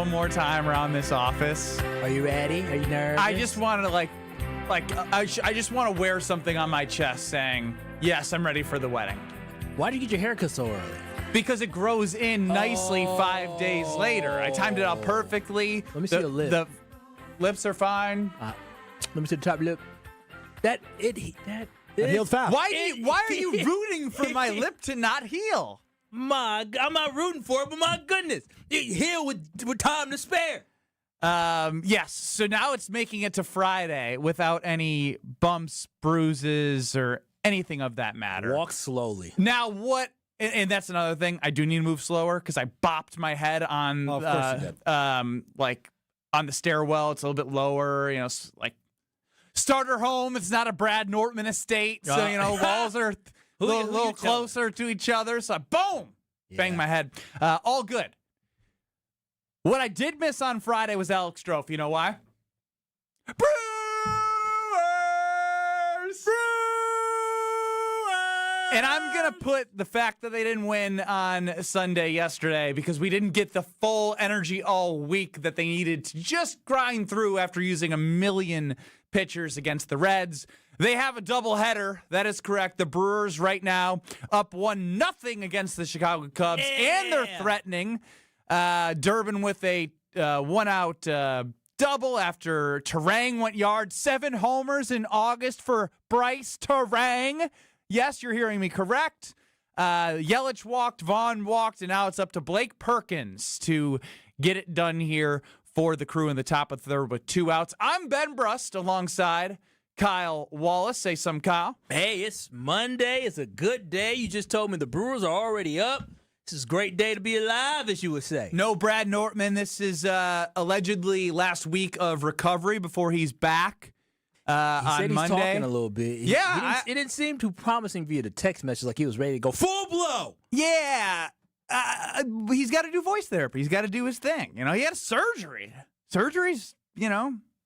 one more time around this office. Are you ready? Are you nervous? I just want to I just want to wear something on my chest saying, yes, I'm ready for the wedding. Why do you get your haircut so early? Because it grows in nicely 5 days later. I timed it out perfectly. Let me see your lip. The lips are fine. Let me see the top lip. That healed fast. Why are you rooting for my lip to not heal? I'm not rooting for it, but my goodness, it healed with time to spare. Yes. So now it's making it to Friday without any bumps, bruises, or anything of that matter. Walk slowly. Now what? And that's another thing. I do need to move slower because I bopped my head on, of course you did. like on the stairwell. It's a little bit lower. You know, like starter home. It's not a Brad Nortman estate, so walls are a little closer to each other. So boom, bang my head. All good. What I did miss on Friday was Alex Strofe. You know why? Brewers! And I'm going to put the fact that they didn't win on Sunday yesterday because we didn't get the full energy all week that they needed to just grind through after using 1 million pitchers against the Reds. They have a doubleheader. That is correct. The Brewers right now up 1-0 against the Chicago Cubs, and they're threatening Durbin with a one-out double after Terang went yard. 7 homers in August for Bryce Terang. Yes, you're hearing me correct. Yelich walked, Vaughn walked, and now it's up to Blake Perkins to get it done here for the Crew in the top of the third with 2 outs. I'm Ben Brust alongside Kyle Wallace. Say some, Kyle. Hey, it's Monday. It's a good day. You just told me the Brewers are already up. This is a great day to be alive, as you would say. No Brad Nortman. This is allegedly last week of recovery before he's back. He on said he's Monday. talking a little bit. Yeah. It didn't seem too promising via the text message, like he was ready to go full blow. Yeah. He's got to do voice therapy. He's got to do his thing. You know, he had surgery. Surgery's,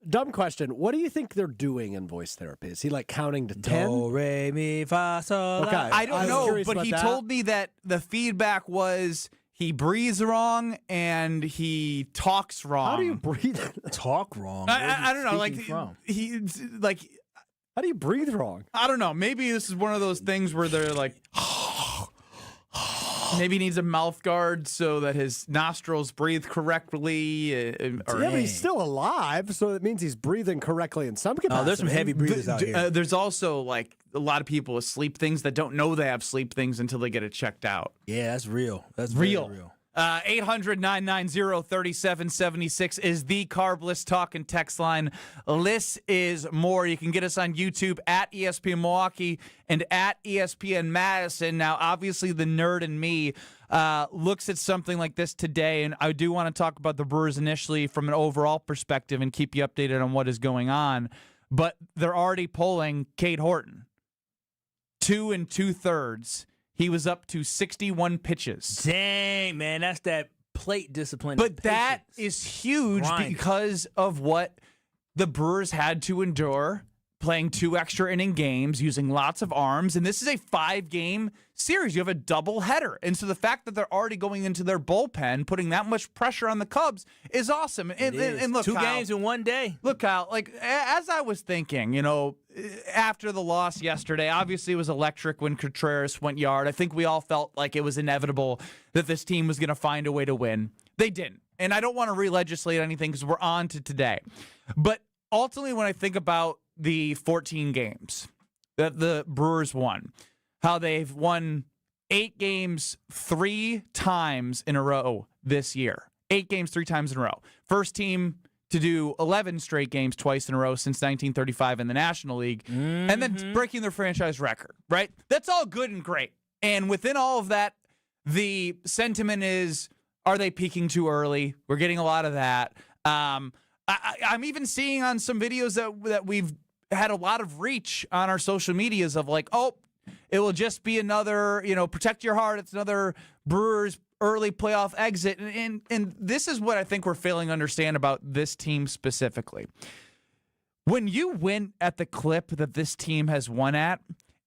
Dumb question. What do you think they're doing in voice therapy? Is he like counting to 10? Do, re, mi, fa, sol, la. Okay. I don't know, but he that. told me that the feedback was he breathes wrong and he talks wrong. How do you breathe? Talk wrong. I don't know. Like from? How do you breathe wrong? I don't know. Maybe this is one of those things where they're like, maybe he needs a mouth guard so that his nostrils breathe correctly. But he's still alive, so it means he's breathing correctly in some capacity. Oh, there's some heavy breathers out here. There's also like a lot of people with sleep things that don't know they have sleep things until they get it checked out. Yeah, that's real. That's real. Very real. 800-990-3776 is the Carbless Talk and text line. This is more. You can get us on YouTube at ESPN Milwaukee and at ESPN Madison. Now, obviously, the nerd in me looks at something like this today, and I do want to talk about the Brewers initially from an overall perspective and keep you updated on what is going on. But they're already polling Cade Horton. 2 2/3. He was up to 61 pitches. Dang, man, that's that plate discipline. But that is huge because of what the Brewers had to endure playing 2 extra inning games, using lots of arms. And this is a 5-game series. You have a double header. And so the fact that they're already going into their bullpen, putting that much pressure on the Cubs is awesome. And look, 2 Kyle, games in one day. Look, Kyle, like as I was thinking, after the loss yesterday, obviously it was electric when Contreras went yard. I think we all felt like it was inevitable that this team was going to find a way to win. They didn't. And I don't want to re-legislate anything because we're on to today. But ultimately, when I think about the 14 games that the Brewers won, how they've won 8 games 3 times in a row this year. 8 games 3 times in a row. First team to do 11 straight games twice in a row since 1935 in the National League, and then breaking their franchise record, right? That's all good and great. And within all of that, the sentiment is, are they peaking too early? We're getting a lot of that. I'm even seeing on some videos that we've had a lot of reach on our social medias of like, oh, it will just be another, protect your heart. It's another Brewers early playoff exit. And this is what I think we're failing to understand about this team specifically. When you win at the clip that this team has won at,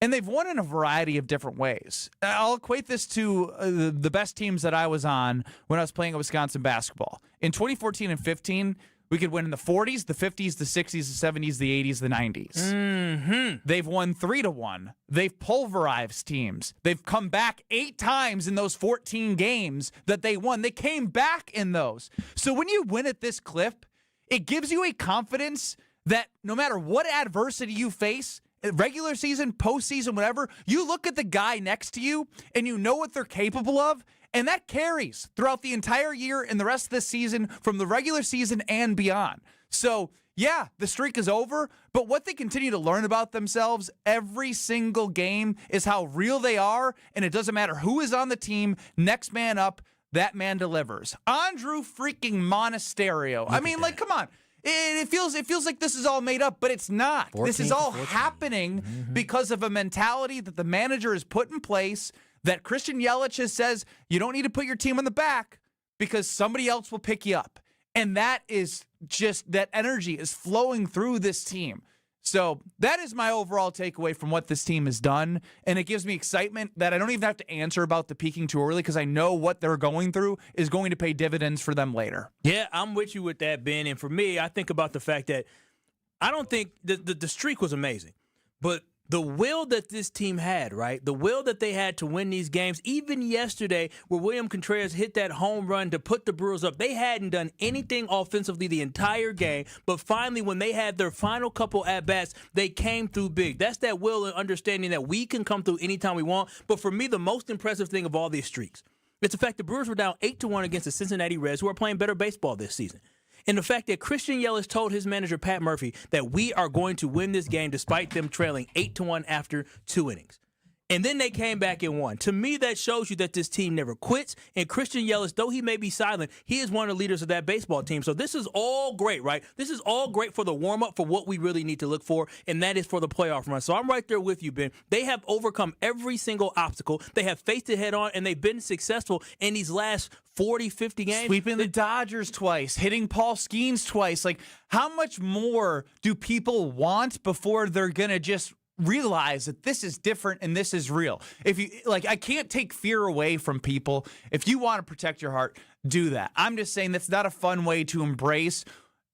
And they've won in a variety of different ways. I'll equate this to the best teams that I was on when I was playing at Wisconsin basketball. In 2014 and 15, we could win in the 40s, the 50s, the 60s, the 70s, the 80s, the 90s. Mm-hmm. They've won 3-1. They've pulverized teams. They've come back 8 times in those 14 games that they won. They came back in those. So when you win at this clip, it gives you a confidence that no matter what adversity you face, regular season, postseason, whatever, you look at the guy next to you and you know what they're capable of, and that carries throughout the entire year and the rest of this season from the regular season and beyond. So, yeah, the streak is over, but what they continue to learn about themselves every single game is how real they are, and it doesn't matter who is on the team, next man up, that man delivers. Andrew freaking Monasterio. I mean, like, come on. It feels like this is all made up, but it's not. This is all happening because of a mentality that the manager has put in place, that Christian Yelich says you don't need to put your team on the back because somebody else will pick you up. And that is just, that energy is flowing through this team. So that is my overall takeaway from what this team has done, and it gives me excitement that I don't even have to answer about the peaking too early because I know what they're going through is going to pay dividends for them later. Yeah, I'm with you with that, Ben. And for me, I think about the fact that I don't think the streak was amazing, but the will that this team had, right? The will that they had to win these games, even yesterday where William Contreras hit that home run to put the Brewers up, they hadn't done anything offensively the entire game, but finally when they had their final couple at-bats, they came through big. That's that will and understanding that we can come through anytime we want. But for me, the most impressive thing of all these streaks, it's the fact the Brewers were down 8-1 against the Cincinnati Reds, who are playing better baseball this season. And the fact that Christian Yelich told his manager, Pat Murphy, that we are going to win this game despite them trailing 8-1 after 2 innings. And then they came back and won. To me, that shows you that this team never quits. And Christian Yelich, though he may be silent, he is one of the leaders of that baseball team. So this is all great, right? This is all great for the warm-up for what we really need to look for, and that is for the playoff run. So I'm right there with you, Ben. They have overcome every single obstacle. They have faced it head-on, and they've been successful in these last 40, 50 games. Sweeping the Dodgers twice, hitting Paul Skeens twice. Like, how much more do people want before they're going to just realize that this is different and this is real? If you like, I can't take fear away from people. If you want to protect your heart, do that. I'm just saying that's not a fun way to embrace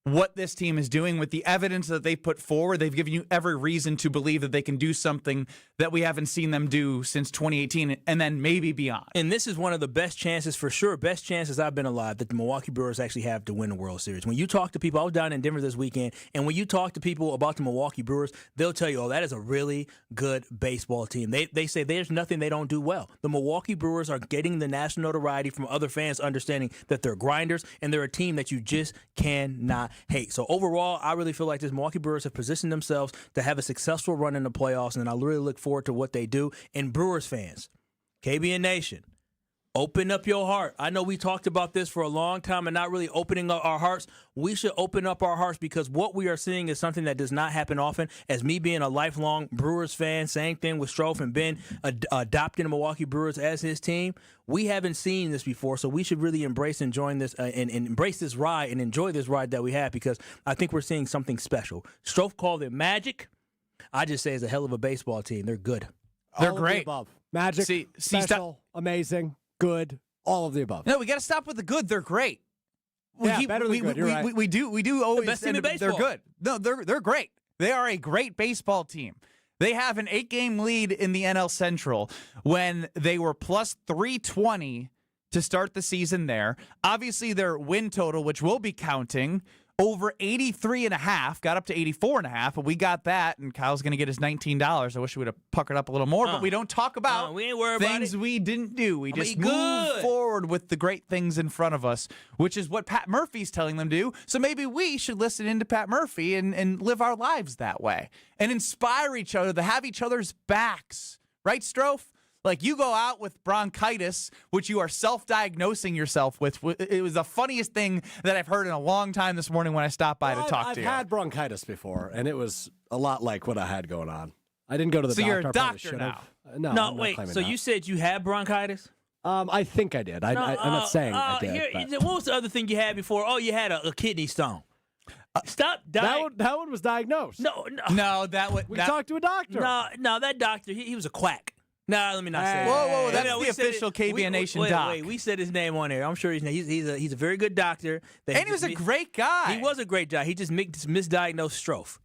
what this team is doing with the evidence that they put forward. They've given you every reason to believe that they can do something that we haven't seen them do since 2018 and then maybe beyond. And this is one of the best chances, for sure, best chances I've been alive that the Milwaukee Brewers actually have to win the World Series. When you talk to people, I was down in Denver this weekend, and when you talk to people about the Milwaukee Brewers, they'll tell you, oh, that is a really good baseball team. They say there's nothing they don't do well. The Milwaukee Brewers are getting the national notoriety from other fans understanding that they're grinders, and they're a team that you just cannot hate. So overall, I really feel like this Milwaukee Brewers have positioned themselves to have a successful run in the playoffs, and I really look forward to what they do. And Brewers fans, KBN Nation, open up your heart. I know we talked about this for a long time and not really opening up our hearts. We should open up our hearts because what we are seeing is something that does not happen often. As me being a lifelong Brewers fan, same thing with Strofe and Ben adopting the Milwaukee Brewers as his team. We haven't seen this before, so we should really embrace enjoying this and embrace this ride and enjoy this ride that we have because I think we're seeing something special. Strofe called it magic. I just say it's a hell of a baseball team. They're good. They're All great. Of the above. Magic, special, amazing, good, all of the above. No, we got to stop with the good. They're great. Better than good. You're right. We do always. best team in baseball. They're good. No, they're great. They are a great baseball team. They have an 8-game lead in the NL Central when they were plus 320 to start the season there. Obviously, their win total, which we'll be counting, over 83.5, got up to 84.5, but we got that, and Kyle's going to get his $19. I wish we would have puckered up a little more, but we don't talk about we ain't worried about things it. we didn't do. We just move good. forward with the great things in front of us, which is what Pat Murphy's telling them to do. So maybe we should listen into Pat Murphy and live our lives that way and inspire each other to have each other's backs. Right, Strofe? Like, you go out with bronchitis, which you are self-diagnosing yourself with. It was the funniest thing that I've heard in a long time this morning when I stopped by to talk to you. I've had bronchitis before, and it was a lot like what I had going on. I didn't go to the So doctor. you're a I probably doctor should now. have. No, No, I'm not wait. claiming So that. you said you had bronchitis? I think I did. I'm not saying I did. but- What was the other thing you had before? Oh, you had a kidney stone. Stop. That one was diagnosed. No. No, that would. We talked to a doctor. No, that doctor, he was a quack. No, let me not say that. Whoa, that's No, the official KBN Nation doc. Wait, we said his name on there. I'm sure he's a very good doctor. And he was a great guy. He was a great guy. He just misdiagnosed Strofe.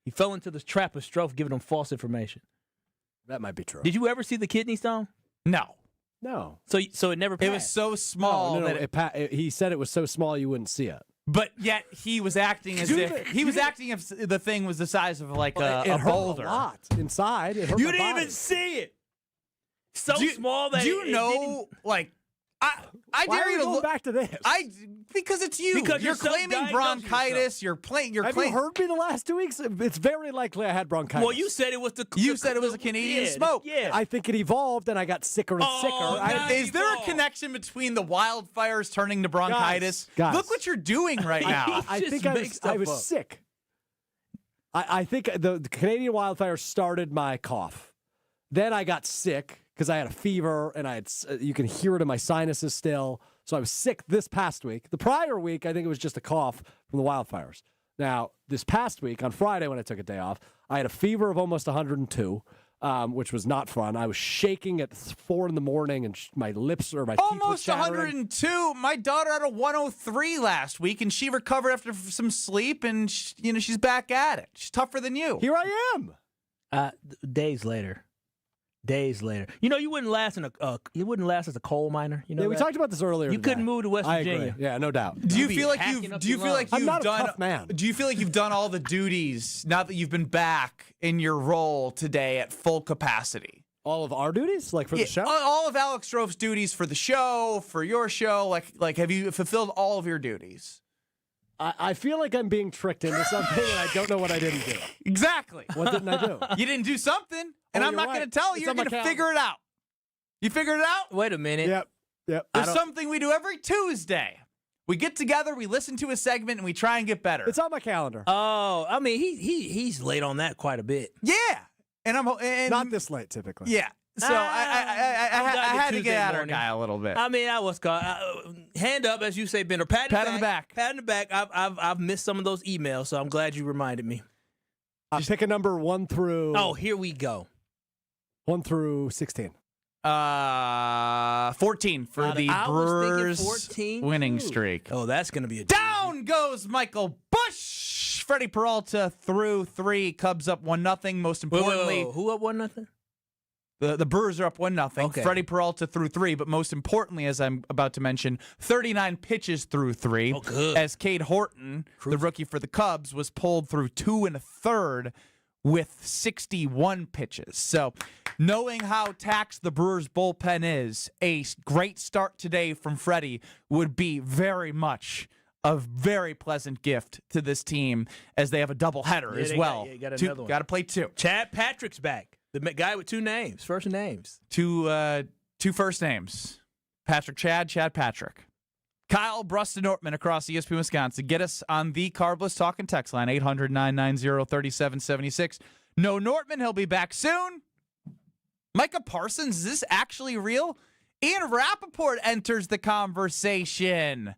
He fell into the trap of Strofe giving him false information. That might be true. Did you ever see the kidney stone? No. No. So it never passed. It was so small that he said it was so small you wouldn't see it. But yet he was acting as if the thing was the size of like a boulder. It hurt a lot inside. It hurt You my didn't body. even see it. So small that do you know like I Why dare are you we to going look back to this? Because it's you. Because you're you're claiming self-diagnosing bronchitis. yourself. You're Have claiming. you heard me the last 2 weeks? It's very likely I had bronchitis. Well, you said it was a Canadian smoke. Yeah. I think it evolved, and I got sicker and sicker. now Is there a evolved. connection between the wildfires turning to bronchitis? Guys. Look what you're doing right now. I Just think make stuff I was up. sick. I think the Canadian wildfire started my cough. Then I got sick because I had a fever, and I had you can hear it in my sinuses still. So I was sick this past week. The prior week, I think it was just a cough from the wildfires. Now, this past week, on Friday when I took a day off, I had a fever of almost 102, which was not fun. I was shaking at 4 in the morning, and my lips or my teeth were Almost chattering. 102. My daughter had a 103 last week, and she recovered after some sleep, and she's back at it. She's tougher than you. Here I am. Days later. You know, you wouldn't last as a coal miner. You know, Yeah, we that? talked about this earlier. You today. couldn't move to West I Virginia. agree. Yeah, no doubt. Do you be feel like hacking you've up do you your feel like lungs. you've I'm not a done tough man. Do you feel like you've done all the duties now that you've been back in your role today at full capacity? All of our duties, like for the show? All of Alex Strove's duties for the show, for your show, like have you fulfilled all of your duties? I feel like I'm being tricked into something, and I don't know what I didn't do. Exactly. What didn't I do? You didn't do something, and I'm you're not right. going to tell you. It's You're on my going to calendar. figure it out. You figured it out? Wait a minute. Yep. There's something we do every Tuesday. We get together, we listen to a segment, and we try and get better. It's on my calendar. Oh, I mean, he's late on that quite a bit. Yeah, and Not this late, typically. Yeah. So I had to Tuesday get at our morning. guy a little bit. I mean, I was caught. Hand up, as you say, Bender. Pat on the back. Pat on the back. I've missed some of those emails, so I'm glad you reminded me. Pick a number 1 through. Oh, here we go. 1 through 16. 14 for the I was thinking Brewers 14 winning too. streak. Oh, that's gonna be a Down goes Michael Bush. Freddie Peralta through 3. Cubs up 1-0. Most importantly, Whoa. Who up 1-0? the Brewers are up 1-0. Okay. Freddie Peralta through 3, but most importantly, as I'm about to mention, 39 pitches through 3. Oh, good. As Cade Horton, the rookie for the Cubs, was pulled through 2 1/3 with 61 pitches. So, knowing how taxed the Brewers bullpen is, a great start today from Freddie would be very much a very pleasant gift to this team as they have a doubleheader as well. Got another one. Got to play 2. Chad Patrick's back. The guy with 2 names, first names. 2 first names. Patrick Chad Patrick. Kyle Bruston Nortman across ESPN Wisconsin. Get us on the Carbless Talk and Text line, 800-990-3776. No Nortman, he'll be back soon. Micah Parsons, is this actually real? Ian Rappaport enters the conversation.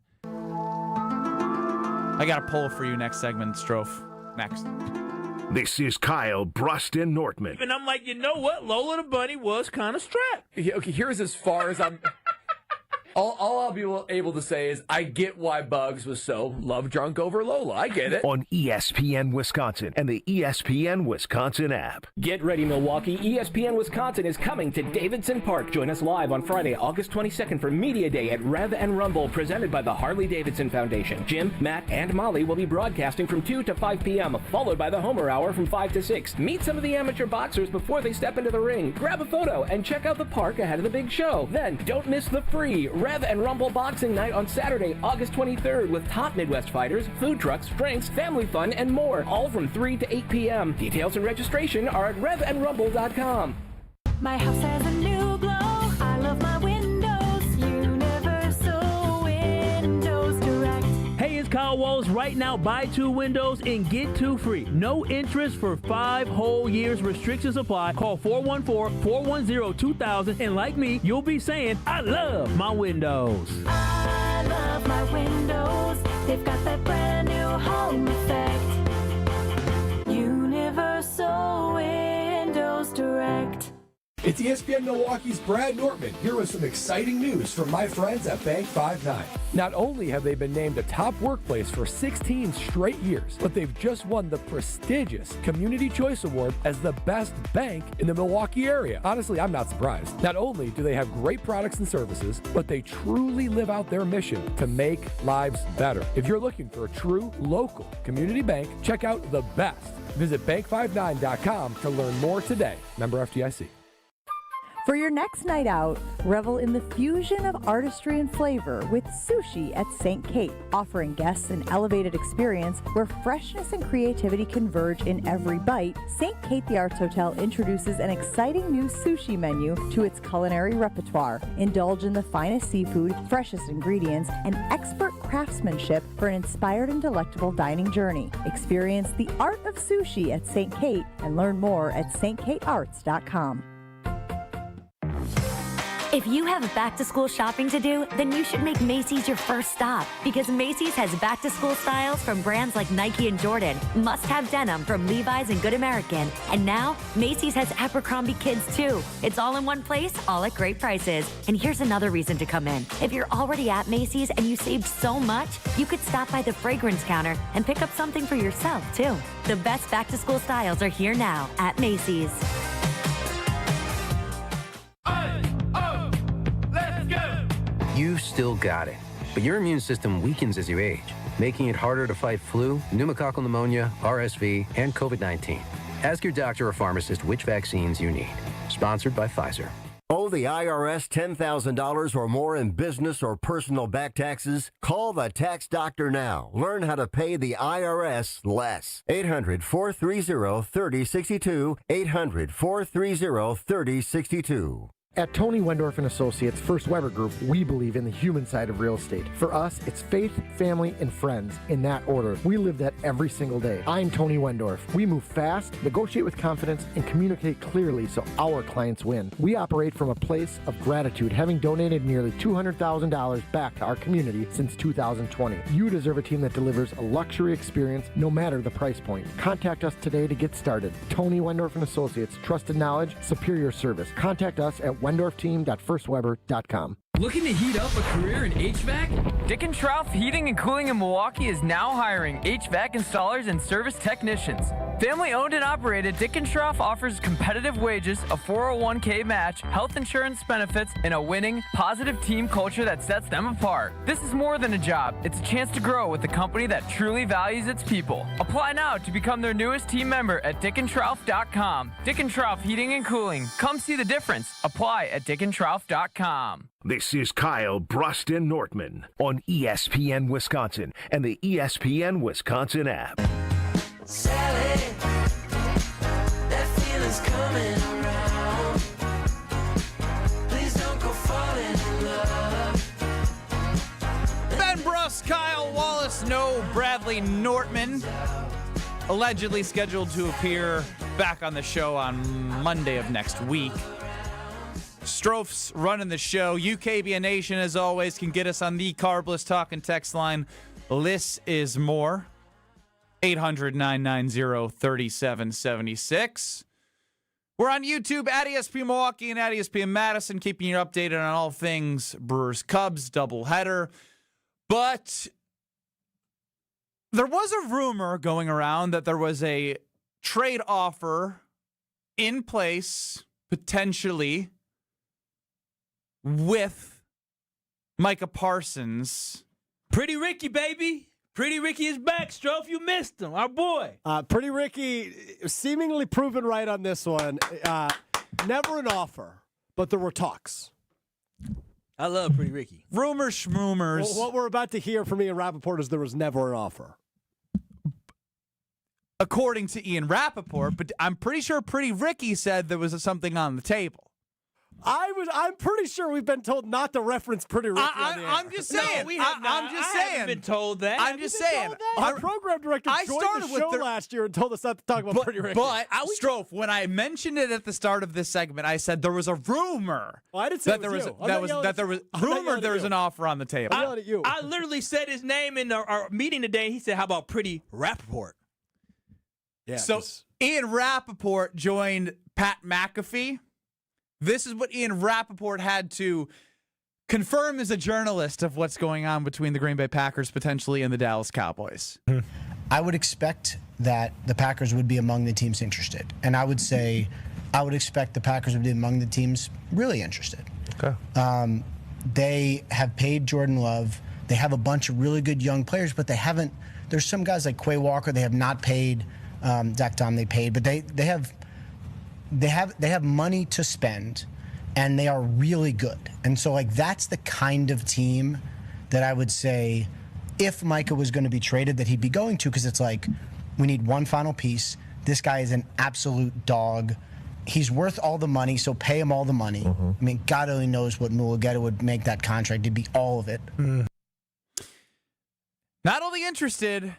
I got a poll for you next segment, Strofe. Next. This is Kyle Bruston Nortman. And I'm like, you know what? Lola the Bunny was kind of strapped. Okay, here's as far as I'm. All I'll be able to say is I get why Bugs was so love drunk over Lola. I get it. On ESPN Wisconsin and the ESPN Wisconsin app. Get ready, Milwaukee. ESPN Wisconsin is coming to Davidson Park. Join us live on Friday, August 22nd for Media Day at Rev and Rumble, presented by the Harley-Davidson Foundation. Jim, Matt, and Molly will be broadcasting from 2 to 5 p.m., followed by the Homer Hour from 5 to 6. Meet some of the amateur boxers before they step into the ring. Grab a photo and check out the park ahead of the big show. Then, don't miss the free Rev and Rumble Boxing Night on Saturday, August 23rd with top Midwest fighters, food trucks, drinks, family fun, and more. All from 3 to 8 p.m. Details and registration are at revandrumble.com. My house has a new glow. I love my windows. Universal Windows Direct. Hey, it's Kyle Wallace. Right now, buy 2 windows and get 2 free. No interest for 5 whole years. Restrictions apply. Call 414-410-2000. And like me, you'll be saying, I love my windows. I love my windows. They've got that brand new home effect. Universal Windows Direct. It's ESPN Milwaukee's Brad Nortman here with some exciting news from my friends at Bank 5-9. Not only have they been named a top workplace for 16 straight years, but they've just won the prestigious Community Choice Award as the best bank in the Milwaukee area. Honestly, I'm not surprised. Not only do they have great products and services, but they truly live out their mission to make lives better. If you're looking for a true local community bank, check out the best. Visit bank59.com to learn more today. Member FDIC. For your next night out, revel in the fusion of artistry and flavor with sushi at St. Kate, offering guests an elevated experience where freshness and creativity converge in every bite. St. Kate the Arts Hotel introduces an exciting new sushi menu to its culinary repertoire. Indulge in the finest seafood, freshest ingredients, and expert craftsmanship for an inspired and delectable dining journey. Experience the art of sushi at St. Kate and learn more at stkatearts.com. If you have back-to-school shopping to do, then you should make Macy's your first stop, because Macy's has back-to-school styles from brands like Nike and Jordan, must-have denim from Levi's and Good American, and now Macy's has Abercrombie Kids too. It's all in one place, all at great prices. And here's another reason to come in. If you're already at Macy's and you saved so much, you could stop by the fragrance counter and pick up something for yourself too. The best back-to-school styles are here now at Macy's. You still got it, but your immune system weakens as you age, making it harder to fight flu, pneumococcal pneumonia, RSV, and COVID-19. Ask your doctor or pharmacist which vaccines you need. Sponsored by Pfizer. Owe the IRS $10,000 or more in business or personal back taxes? Call the tax doctor now. Learn how to pay the IRS less. 800-430-3062. 800-430-3062. At Tony Wendorf and Associates First Weber Group, we believe in the human side of real estate. For us, it's faith, family, and friends in that order. We live that every single day. I'm Tony Wendorf. We move fast, negotiate with confidence, and communicate clearly so our clients win. We operate from a place of gratitude, having donated nearly $200,000 back to our community since 2020. You deserve a team that delivers a luxury experience no matter the price point. Contact us today to get started. Tony Wendorf and Associates, trusted knowledge, superior service. Contact us at wendorfteam.firstweber.com. Looking to heat up a career in HVAC? Dick & Trough Heating and Cooling in Milwaukee is now hiring HVAC installers and service technicians. Family owned and operated, Dick & Trough offers competitive wages, a 401k match, health insurance benefits, and a winning, positive team culture that sets them apart. This is more than a job. It's a chance to grow with a company that truly values its people. Apply now to become their newest team member at dickandtrough.com. Dick & Trough Heating and Cooling. Come see the difference. Apply at dickandtrough.com. This is Kyle Bruston Nortman on ESPN Wisconsin and the ESPN Wisconsin app. Sally, that feeling's coming around. Please don't go falling in love. Ben Bruss, Kyle Wallace, no Bradley Nortman. Allegedly scheduled to appear back on the show on Monday of next week. Stroph's running the show. UKBN Nation, as always, can get us on the Carbless Talk and Text line. Less is more. 800-990-3776. We're on YouTube at ESPN Milwaukee and at ESPN Madison, keeping you updated on all things Brewers-Cubs doubleheader. But there was a rumor going around that there was a trade offer in place, potentially, with Micah Parsons. Pretty Ricky, baby. Pretty Ricky is back, Strofe. You missed him, our boy. Pretty Ricky, seemingly proven right on this one. Never an offer, but there were talks. I love Pretty Ricky. Rumors, schmoomers. Well, what we're about to hear from Ian Rappaport is there was never an offer. According to Ian Rappaport, but I'm pretty sure Pretty Ricky said there was something on the table. I'm pretty sure we've been told not to reference Pretty Ricky on the air. I'm just saying. No, we have not. I'm just I haven't saying. been told that. I'm just saying. Our program director joined the show last year and told us not to talk about Pretty Ricky. But Strofe, when I mentioned it at the start of this segment, I said there was a rumor I didn't say that there was there was an offer on the table. I'm yelling at you. I literally said his name in our meeting today, and he said, "How about Pretty Rappaport?" Yeah. So Ian Rappaport joined Pat McAfee. This is what Ian Rappaport had to confirm as a journalist of what's going on between the Green Bay Packers potentially and the Dallas Cowboys. I would expect that the Packers would be among the teams interested. And I would say I would expect the Packers would be among the teams really interested. Okay. They have paid Jordan Love. They have a bunch of really good young players, but they haven't. There's some guys like Quay Walker they have not paid. Zach Dom they paid, but they have money to spend, and they are really good. And so like that's the kind of team that I would say if Micah was going to be traded that he'd be going to, because it's like we need one final piece. This guy is an absolute dog. He's worth all the money, so pay him all the money. Mm-hmm. I mean, God only knows what Mulugeta would make that contract. It'd be all of it. Not only interested,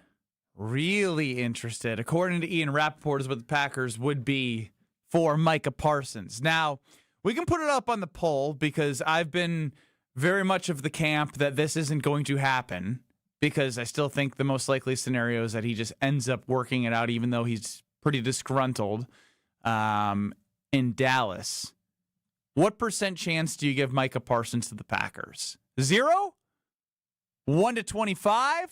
really interested, according to Ian Rappaport, is what the Packers would be for Micah Parsons. Now, we can put it up on the poll because I've been very much of the camp that this isn't going to happen because I still think the most likely scenario is that he just ends up working it out even though he's pretty disgruntled in Dallas. What % chance do you give Micah Parsons to the Packers? 0? 1 to 25?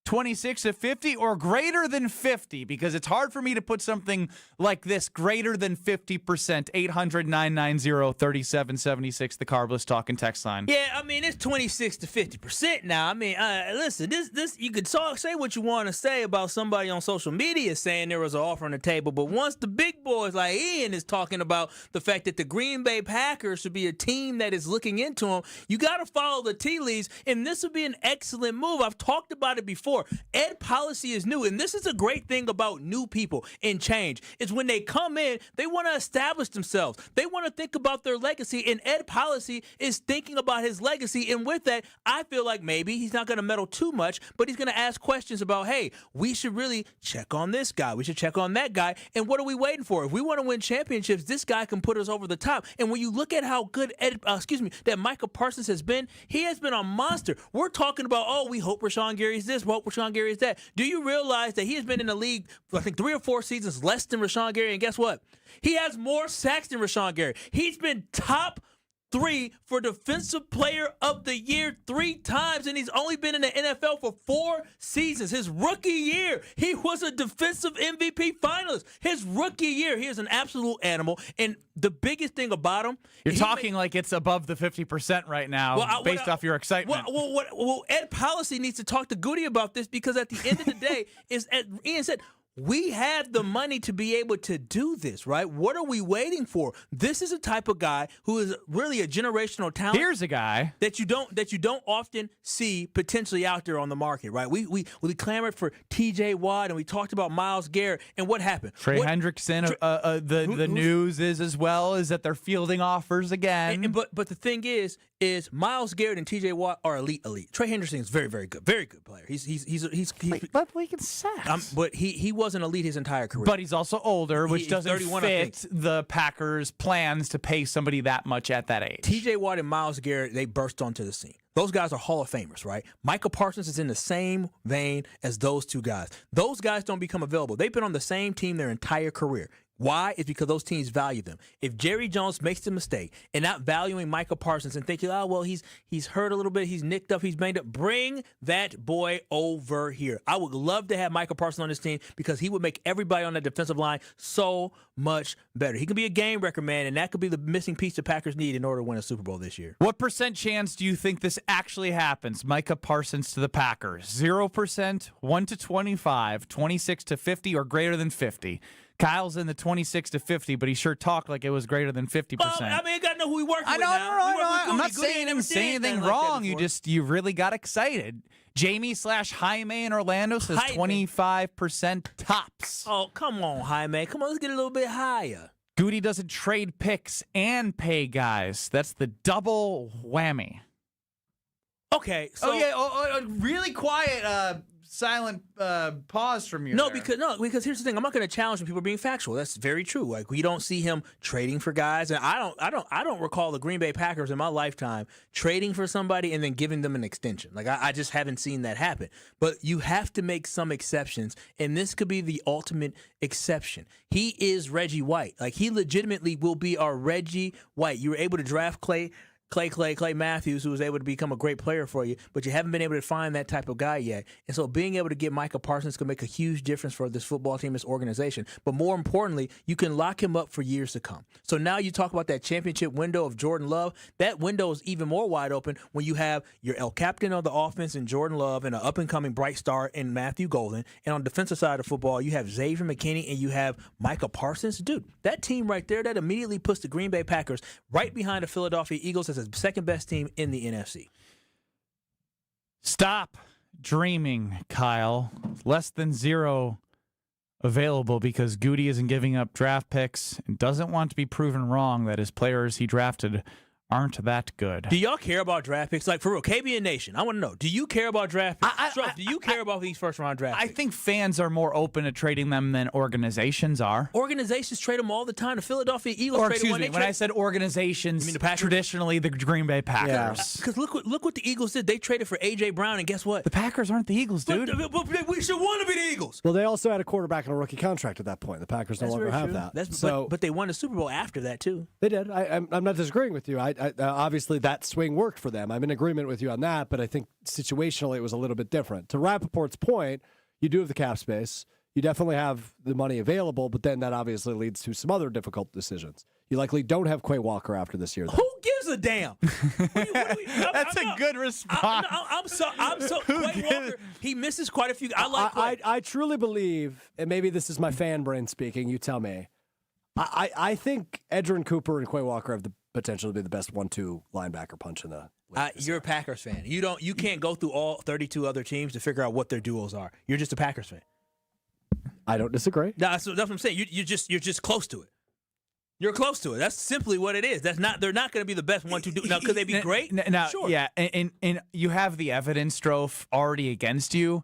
26 to 50 or greater than 50, because it's hard for me to put something like this greater than 50%. 800-990-3776, the Carbless Talking text line. Yeah, I mean, it's 26 to 50% now. I mean, listen, this you could say what you want to say about somebody on social media saying there was an offer on the table, but once the big boys like Ian is talking about the fact that the Green Bay Packers should be a team that is looking into them, you got to follow the tea leaves, and this would be an excellent move. I've talked about it before. Ed policy is new, and this is a great thing about new people and change. Is when they come in, they want to establish themselves. They want to think about their legacy, and Ed policy is thinking about his legacy. And with that, I feel like maybe he's not going to meddle too much, but he's going to ask questions about, hey, we should really check on this guy. We should check on that guy. And what are we waiting for? If we want to win championships, this guy can put us over the top. And when you look at how good that Micah Parsons has been, he has been a monster. We're talking about, oh, we hope Rashawn Gary's this, we hope Rashawn Gary is that. Do you realize that he has been in the league for, I think, 3 or 4 seasons less than Rashawn Gary? And guess what? He has more sacks than Rashawn Gary. He's been top 3 for Defensive Player of the Year 3 times, and he's only been in the NFL for 4 seasons. His rookie year, he was a defensive MVP finalist. His rookie year, he is an absolute animal. And the biggest thing about him, you're talking like it's above the 50% right now, based off your excitement. Well, Ed Policy needs to talk to Goody about this, because at the end of the day, as Ian said, we have the money to be able to do this, right? What are we waiting for? This is a type of guy who is really a generational talent. Here's a guy that you don't often see potentially out there on the market, right? We clamored for T.J. Watt, and we talked about Myles Garrett, and what happened? Trey Hendrickson. The news is as well is that they're fielding offers again. But the thing is Myles Garrett and T.J. Watt are elite. Trey Hendrickson is very, very good player. But we can sacks. But he wasn't elite his entire career. But he's also older, which doesn't 31, fit the Packers' plans to pay somebody that much at that age. T.J. Watt and Myles Garrett, they burst onto the scene. Those guys are Hall of Famers, right? Micah Parsons is in the same vein as those two guys. Those guys don't become available. They've been on the same team their entire career. Why? It's because those teams value them. If Jerry Jones makes the mistake and not valuing Micah Parsons and thinking, oh, well, he's hurt a little bit, he's nicked up, he's banged up, bring that boy over here. I would love to have Micah Parsons on this team because he would make everybody on that defensive line so much better. He could be a game record, man, and that could be the missing piece the Packers need in order to win a Super Bowl this year. What % chance do you think this actually happens? Micah Parsons to the Packers. 0%, 1 to 25, 26 to 50, or greater than 50? Kyle's in the 26 to 50, but he sure talked like it was greater than 50%. Well, I mean, you got to know who we working with now. I'm not saying him say anything wrong. You really got excited. Jamie/Jaime in Orlando says 25% tops. Oh, come on, Jaime. Come on, let's get a little bit higher. Goody doesn't trade picks and pay guys. That's the double whammy. Okay, so really quiet, silent pause from you. Because here's the thing. I'm not going to challenge when people are being factual. That's very true. Like, we don't see him trading for guys, and I don't recall the Green Bay Packers in my lifetime trading for somebody and then giving them an extension. Like, I just haven't seen that happen. But you have to make some exceptions, and this could be the ultimate exception. He is Reggie White. Like, he legitimately will be our Reggie White. You were able to draft Clay Matthews, who was able to become a great player for you, but you haven't been able to find that type of guy yet. And so being able to get Micah Parsons can make a huge difference for this football team, this organization. But more importantly, you can lock him up for years to come. So now you talk about that championship window of Jordan Love. That window is even more wide open when you have your El Captain of the offense in Jordan Love and an up-and-coming bright star in Matthew Golden. And on the defensive side of football, you have Xavier McKinney and you have Micah Parsons. Dude, that team right there, that immediately puts the Green Bay Packers right behind the Philadelphia Eagles as the second best team in the NFC. Stop dreaming, Kyle. Less than zero available because Goody isn't giving up draft picks and doesn't want to be proven wrong that his players he drafted aren't that good. Do y'all care about draft picks? Like, for real, KBN Nation, I want to know, do you care about draft picks? Do you care about these first-round draft picks? I think fans are more open to trading them than organizations are. Organizations trade them all the time. The Philadelphia Eagles Or, traded excuse one. me, when I said organizations, You mean the Packers? traditionally the Green Bay Packers. Because look what the Eagles did. They traded for A.J. Brown, and guess what? The Packers aren't the Eagles, dude. But we should want to be the Eagles. Well, they also had a quarterback and a rookie contract at that point. The Packers no That's longer very have true. that. But they won the Super Bowl after that, too. They did. I'm not disagreeing with you. I obviously that swing worked for them. I'm in agreement with you on that, but I think situationally it was a little bit different. To Rappaport's point, you do have the cap space. You definitely have the money available, but then that obviously leads to some other difficult decisions. You likely don't have Quay Walker after this year, though. Who gives a damn? That's a good response. I'm so Quay Walker, he misses quite a few. I truly believe, and maybe this is my fan brain speaking, you tell me, I think Edgerrin Cooper and Quay Walker have the potential to be the best 1-2 linebacker punch in the league. You're a Packers fan. You can't go through all 32 other teams to figure out what their duos are. You're just a Packers fan. I don't disagree. That's what I'm saying. You're just close to it. You're close to it. That's simply what it is. They're not going to be the best 1-2 duo. Now, could they be great? Now, sure. Yeah, and you have the evidence, Strofe, already against you.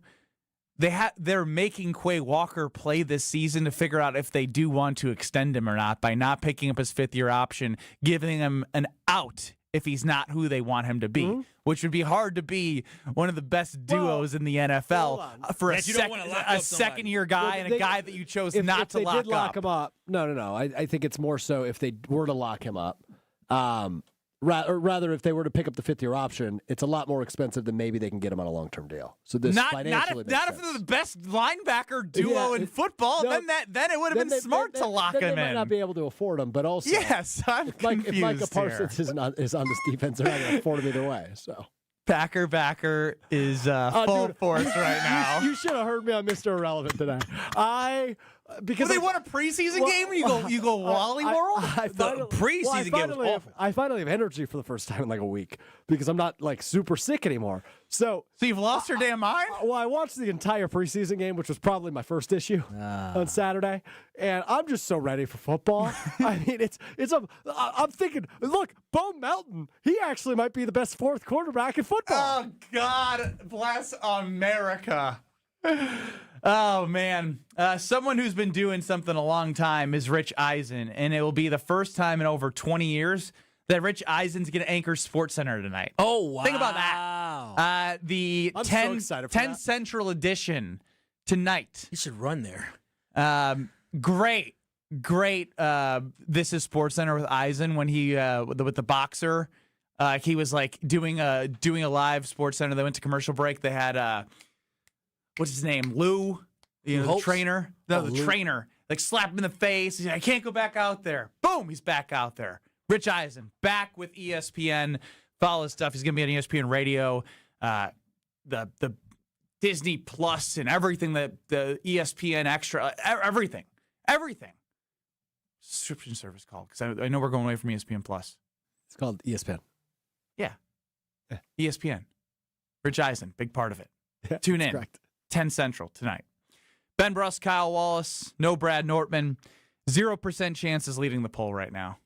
They're making Quay Walker play this season to figure out if they do want to extend him or not by not picking up his fifth-year option, giving him an out if he's not who they want him to be, which would be hard to be one of the best duos in the NFL for a second-year guy and a guy that you chose not to lock up. If they did lock him up, no. I think it's more so if they were to lock him up. Rather, if they were to pick up the fifth-year option, it's a lot more expensive than maybe they can get him on a long-term deal. So this not financially if they're the best linebacker duo in football. No, then it would have been smart to lock him in. They might not be able to afford him, but also yes, I'm confused if Micah Parsons is on this defense, they're not going to afford him either way. So Packer backer is full force right now. You should have heard me on Mr. Irrelevant today. Because they won a preseason game. You go Wally World. The preseason game was awful. I finally have energy for the first time in like a week because I'm not like super sick anymore. So you've lost your damn mind. Well, I watched the entire preseason game, which was probably my first issue on Saturday, and I'm just so ready for football. I mean, I'm thinking, look, Bo Melton, he actually might be the best fourth quarterback in football. Oh God bless America. Oh, man. Someone who's been doing something a long time is Rich Eisen, and it will be the first time in over 20 years that Rich Eisen's going to anchor SportsCenter tonight. Oh, wow. Think about that. The 10 Central edition tonight. You should run there. Great. This is SportsCenter with Eisen when he with the boxer. He was like doing a live SportsCenter. They went to commercial break. They had what's his name? Lou, the trainer. The trainer. Like slap him in the face. He's like, I can't go back out there. Boom, he's back out there. Rich Eisen back with ESPN. Follow his stuff. He's gonna be on ESPN Radio, the Disney Plus and everything that the ESPN Extra, everything. Subscription service called because I know we're going away from ESPN Plus. It's called ESPN. Yeah. ESPN. Rich Eisen, big part of it. Yeah, tune in. Correct. 10 Central tonight. Ben Bruss, Kyle Wallace, no Brad Nortman. 0% chance is leading the poll right now.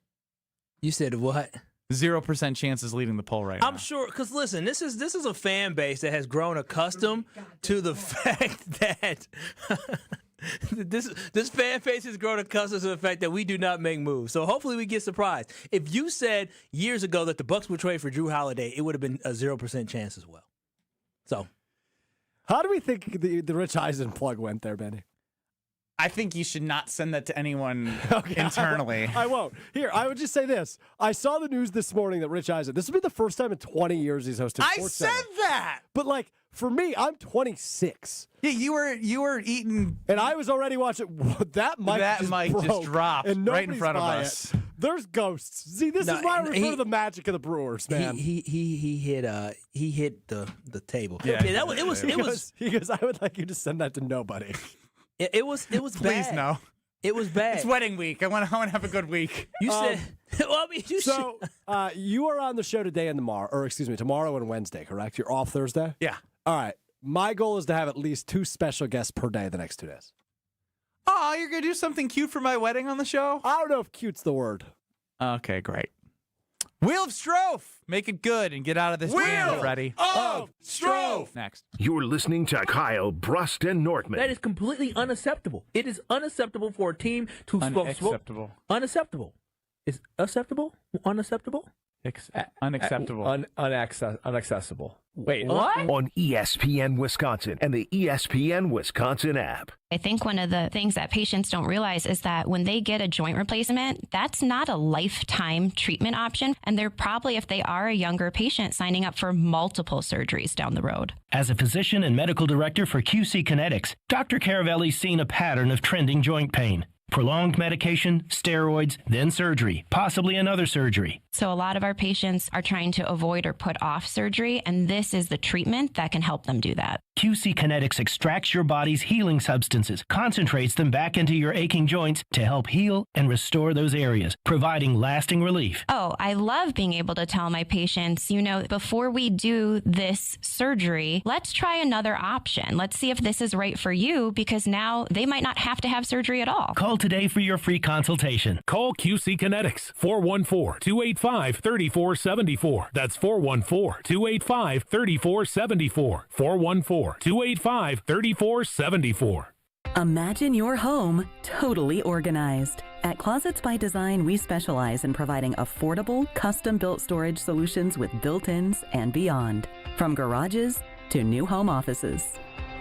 You said what? 0% chance is leading the poll right now. I'm sure, because listen, this is a fan base that has grown accustomed to the fact that this fan base has grown accustomed to the fact that we do not make moves. So hopefully we get surprised. If you said years ago that the Bucks would trade for Drew Holiday, it would have been a 0% chance as well. So, how do we think the Rich Eisen plug went there, Benny? I think you should not send that to anyone internally. I won't. Here, I would just say this. I saw the news this morning that Rich Eisen, this will be the first time in 20 years he's hosted I Sports said Center. that! But, like, for me, I'm 26. Yeah, you were eating... And I was already watching... That mic just dropped and right in front of by us. It. There's ghosts. See, this is why I refer to the magic of the Brewers, man. He hit the table. Yeah, it was. He goes, I would like you to send that to nobody. It was bad. Please no. It was bad. It's wedding week. I want to have a good week. You said. Well, I mean, you are on the show today and tomorrow and Wednesday, correct? You're off Thursday? Yeah. All right. My goal is to have at least 2 special guests per day the next 2 days. Oh, you're going to do something cute for my wedding on the show? I don't know if cute's the word. Okay, great. Wheel of Strofe. Make it good and get out of this jam, Freddie. of Strofe. Next. You're listening to Kyle Brust and Nortman. That is completely unacceptable. It is unacceptable for a team to Unacceptable. Unacceptable. Is acceptable? Unacceptable? Unacceptable. Unaccessible. Wait, what? On ESPN Wisconsin and the ESPN Wisconsin app. I think one of the things that patients don't realize is that when they get a joint replacement, that's not a lifetime treatment option. And they're probably, if they are a younger patient, signing up for multiple surgeries down the road. As a physician and medical director for QC Kinetics, Dr. Caravelli's seen a pattern of trending joint pain. Prolonged medication, steroids, then surgery, possibly another surgery. So a lot of our patients are trying to avoid or put off surgery, and this is the treatment that can help them do that. QC Kinetics extracts your body's healing substances, concentrates them back into your aching joints to help heal and restore those areas, providing lasting relief. Oh, I love being able to tell my patients, before we do this surgery, let's try another option. Let's see if this is right for you, because now they might not have to have surgery at all. Call today for your free consultation. Call QC Kinetics, 414-285-3474. That's 414-285-3474. 414-285-3474. Imagine your home totally organized. At Closets by Design, we specialize in providing affordable, custom-built storage solutions with built-ins and beyond, from garages to new home offices.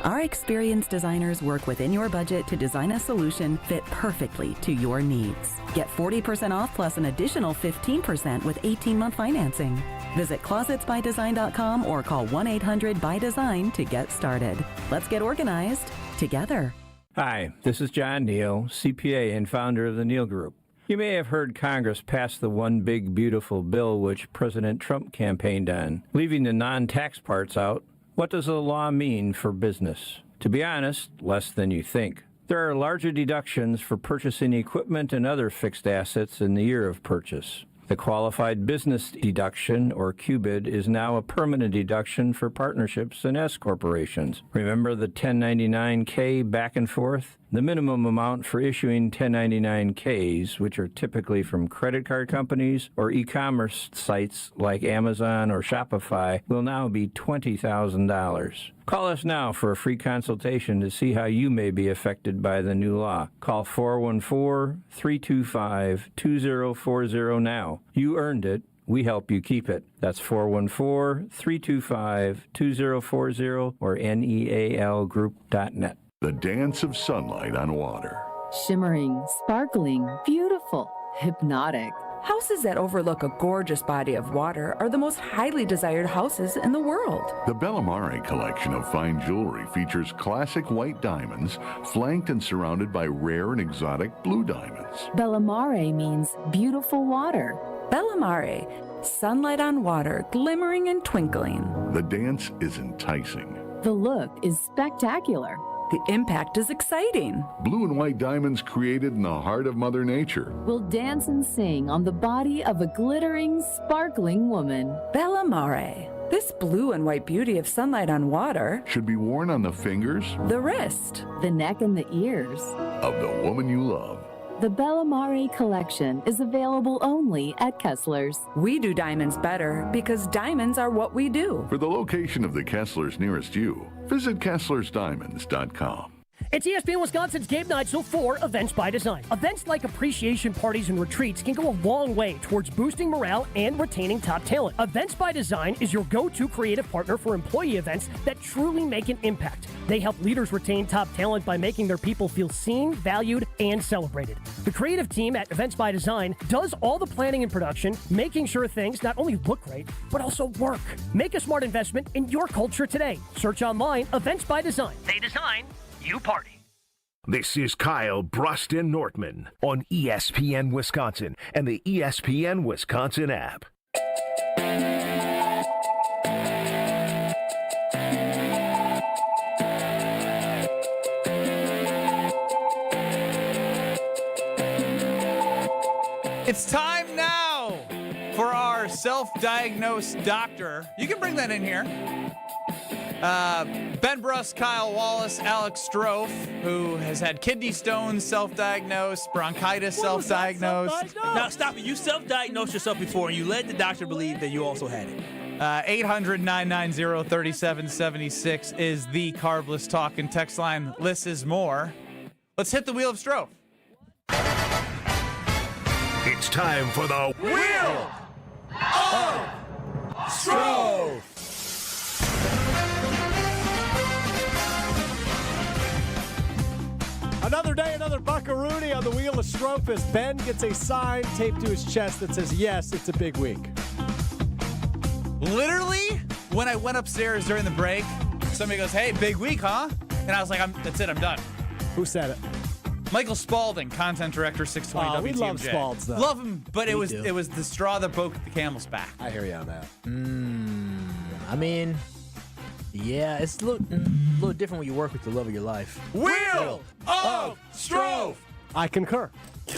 Our experienced designers work within your budget to design a solution fit perfectly to your needs. Get 40% off plus an additional 15% with 18-month financing. Visit closetsbydesign.com or call 1-800-BY-DESIGN to get started. Let's get organized together. Hi, this is John Neal, CPA and founder of the Neal Group. You may have heard Congress pass the One Big Beautiful Bill which President Trump campaigned on, leaving the non-tax parts out. What does the law mean for business? To be honest, less than you think. There are larger deductions for purchasing equipment and other fixed assets in the year of purchase. The Qualified Business Deduction, or QBID, is now a permanent deduction for partnerships and S corporations. Remember the 1099-K back and forth? The minimum amount for issuing 1099-Ks, which are typically from credit card companies or e-commerce sites like Amazon or Shopify, will now be $20,000. Call us now for a free consultation to see how you may be affected by the new law. Call 414-325-2040 now. You earned it. We help you keep it. That's 414-325-2040 or nealgroup.net. The dance of sunlight on water. Shimmering, sparkling, beautiful, hypnotic. Houses that overlook a gorgeous body of water are the most highly desired houses in the world. The Bellamare collection of fine jewelry features classic white diamonds, flanked and surrounded by rare and exotic blue diamonds. Bellamare means beautiful water. Bellamare, sunlight on water, glimmering and twinkling. The dance is enticing. The look is spectacular. The impact is exciting. Blue and white diamonds created in the heart of Mother Nature. Will dance and sing on the body of a glittering, sparkling woman. Bellamare. This blue and white beauty of sunlight on water should be worn on the fingers, the wrist, the neck, and the ears of the woman you love. The Bella Mare collection is available only at Kessler's. We do diamonds better because diamonds are what we do. For the location of the Kesslers nearest you, visit KesslersDiamonds.com. It's ESPN Wisconsin's Game Night Show for Events by Design. Events like appreciation parties and retreats can go a long way towards boosting morale and retaining top talent. Events by Design is your go-to creative partner for employee events that truly make an impact. They help leaders retain top talent by making their people feel seen, valued, and celebrated. The creative team at Events by Design does all the planning and production, making sure things not only look great, but also work. Make a smart investment in your culture today. Search online, Events by Design. They design, you party. This is Kyle Bruston Nortman on ESPN Wisconsin and the ESPN Wisconsin app. It's time now for our self-diagnosed doctor. You can bring that in here. Ben Bruss, Kyle Wallace, Alex Strofe, who has had kidney stones self-diagnosed, bronchitis self-diagnosed. Now, stop it. You self-diagnosed yourself before, and you led the doctor believe that you also had it. 800-990-3776 is the Carbless Talk and text line. Less is more. Let's hit the wheel of Strofe. It's time for the Wheel of Strofe. Another day, another buckaroonie on the wheel of Strofe as Ben gets a sign taped to his chest that says, yes, it's a big week. Literally, when I went upstairs during the break, somebody goes, hey, big week, huh? And I was like, that's it, I'm done. Who said it? Michael Spalding, content director, 620 WTMJ. We love Spalds, though. Love him, but it was the straw that broke the camel's back. I hear you on that. I mean, yeah, it's a little different when you work with the love of your life. Wheel of Strofe. I concur.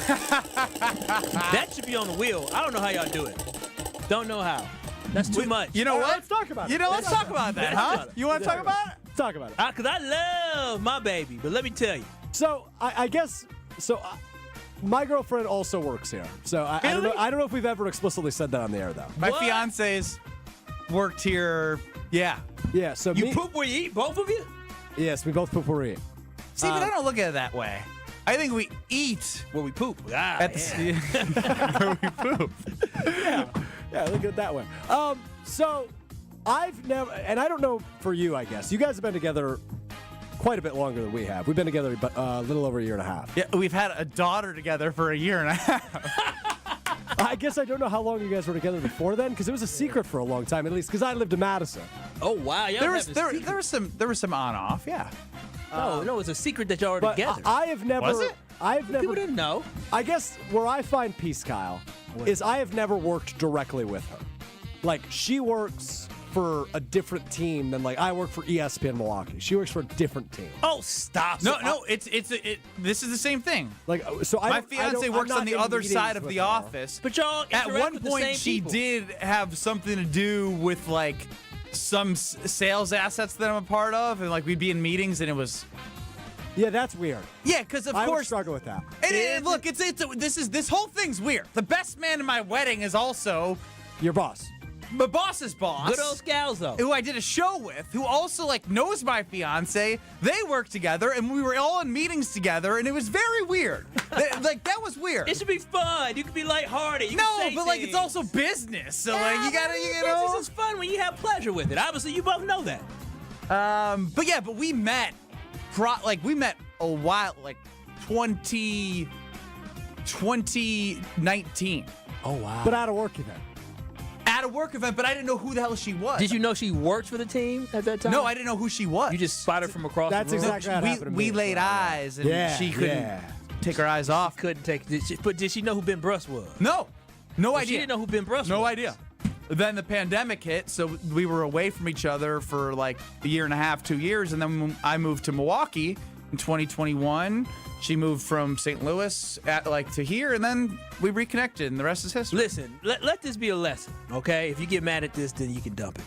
That should be on the wheel. I don't know how y'all do it. Don't know how. That's too much. You know what? Let's talk about it. Let's talk about that, huh? You want to talk about it? Let's talk about it. Because I love my baby, but let me tell you. So I guess my girlfriend also works here. So I don't know if we've ever explicitly said that on the air though. My fiance's worked here. Yeah. Yeah. So you poop where you eat, both of you? Yes, we both poop where we eat. See, but I don't look at it that way. I think we eat where we poop. Where we poop. Yeah, look at it that way. So I've never, and I don't know for you, I guess. You guys have been together quite a bit longer than we have. We've been together a little over a year and a half. Yeah, we've had a daughter together for a year and a half. I guess I don't know how long you guys were together before then, because it was a secret for a long time, at least because I lived in Madison. Oh wow, there was some on off, yeah. No, it's a secret that y'all were together. I have never. Was it? I've never. People didn't know. I guess where I find peace, Kyle, is I have never worked directly with her. Like she works for a different team than like I work for ESPN Milwaukee. She works for a different team. Oh, stop! No, this is the same thing. Like so, my fiance works on the other side of the office. But y'all at one with point the same she people. did have something to do with like some sales assets that I'm a part of, and like we'd be in meetings and it was. Yeah, that's weird. Yeah, because of I would course struggle with that. Look, this whole thing's weird. The best man in my wedding is also your boss. My boss's boss. Good old Scalzo. Who I did a show with, who also like knows my fiance. They work together, and we were all in meetings together, and it was very weird. That was weird. It should be fun. You can be lighthearted. You can say like it's also business. So like you gotta, business is fun when you have pleasure with it. Obviously, you both know that. But we met. We met a while, like 2019. Oh wow! But at a work event. At a work event, but I didn't know who the hell she was. Did you know she worked for the team at that time? No, I didn't know who she was. You just spotted her from across That's the room. exactly what happened to me. We laid eyes, and she couldn't take her eyes off. Couldn't take. But did she know who Ben Bruss was? No idea. She didn't know who Ben Bruss was. No idea. Then the pandemic hit, so we were away from each other for like a year and a half, 2 years, and then I moved to Milwaukee in 2021. She moved from St. Louis to here, and then we reconnected, and the rest is history. Listen, let this be a lesson, okay? If you get mad at this, then you can dump it.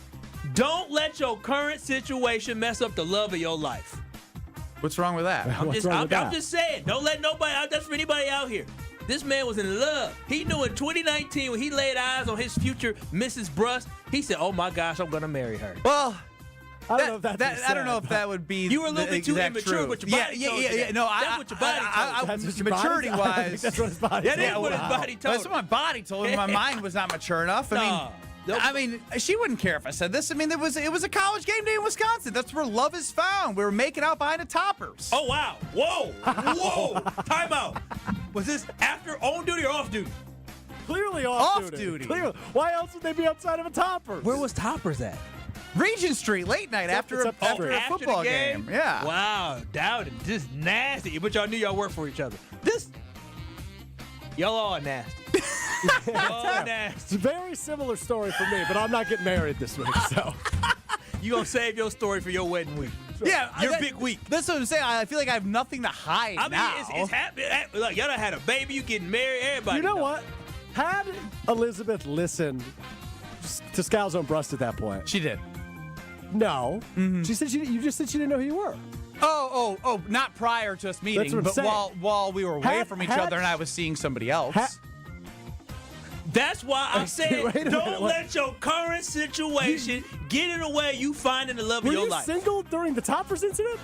Don't let your current situation mess up the love of your life. What's wrong with that? I'm just saying. Don't let nobody out. That's for anybody out here. This man was in love. He knew in 2019 when he laid eyes on his future Mrs. Brust, he said, "Oh my gosh, I'm gonna marry her." Well, I don't know if that's I don't know if that would be. You were a little bit too immature, but your body told you that. No, that's what your body told you. Maturity-wise, that's what his body. That is what his body told. That's what my body told me. My mind was not mature enough. I mean, she wouldn't care if I said this. I mean, it was a college game day in Wisconsin. That's where love is found. We were making out behind the toppers. Oh wow! Whoa! Time out. Was this after on duty or off duty? Clearly off duty. Clearly. Why else would they be outside of a Toppers? Where was Toppers at? Regent Street, late night after a football game. Yeah. Wow, doubting, just nasty. But y'all knew y'all worked for each other. Y'all all nasty. Y'all nasty. It's a very similar story for me, but I'm not getting married this week, so. You gonna save your story for your wedding week. Yeah, your big week. That's what I'm saying. I feel like I have nothing to hide. I mean, it's happening. Look, y'all done had a baby. You getting married. Everybody. You know what? Had Elizabeth listened to Scalzo and Brust at that point? She did. No. Mm-hmm. She said you just said she didn't know who you were. Oh! Not prior to us meeting, but while we were away from each other and I was seeing somebody else. That's why I said don't let your current situation get in the way you finding the love of your life. Were you single during the Toppers incident?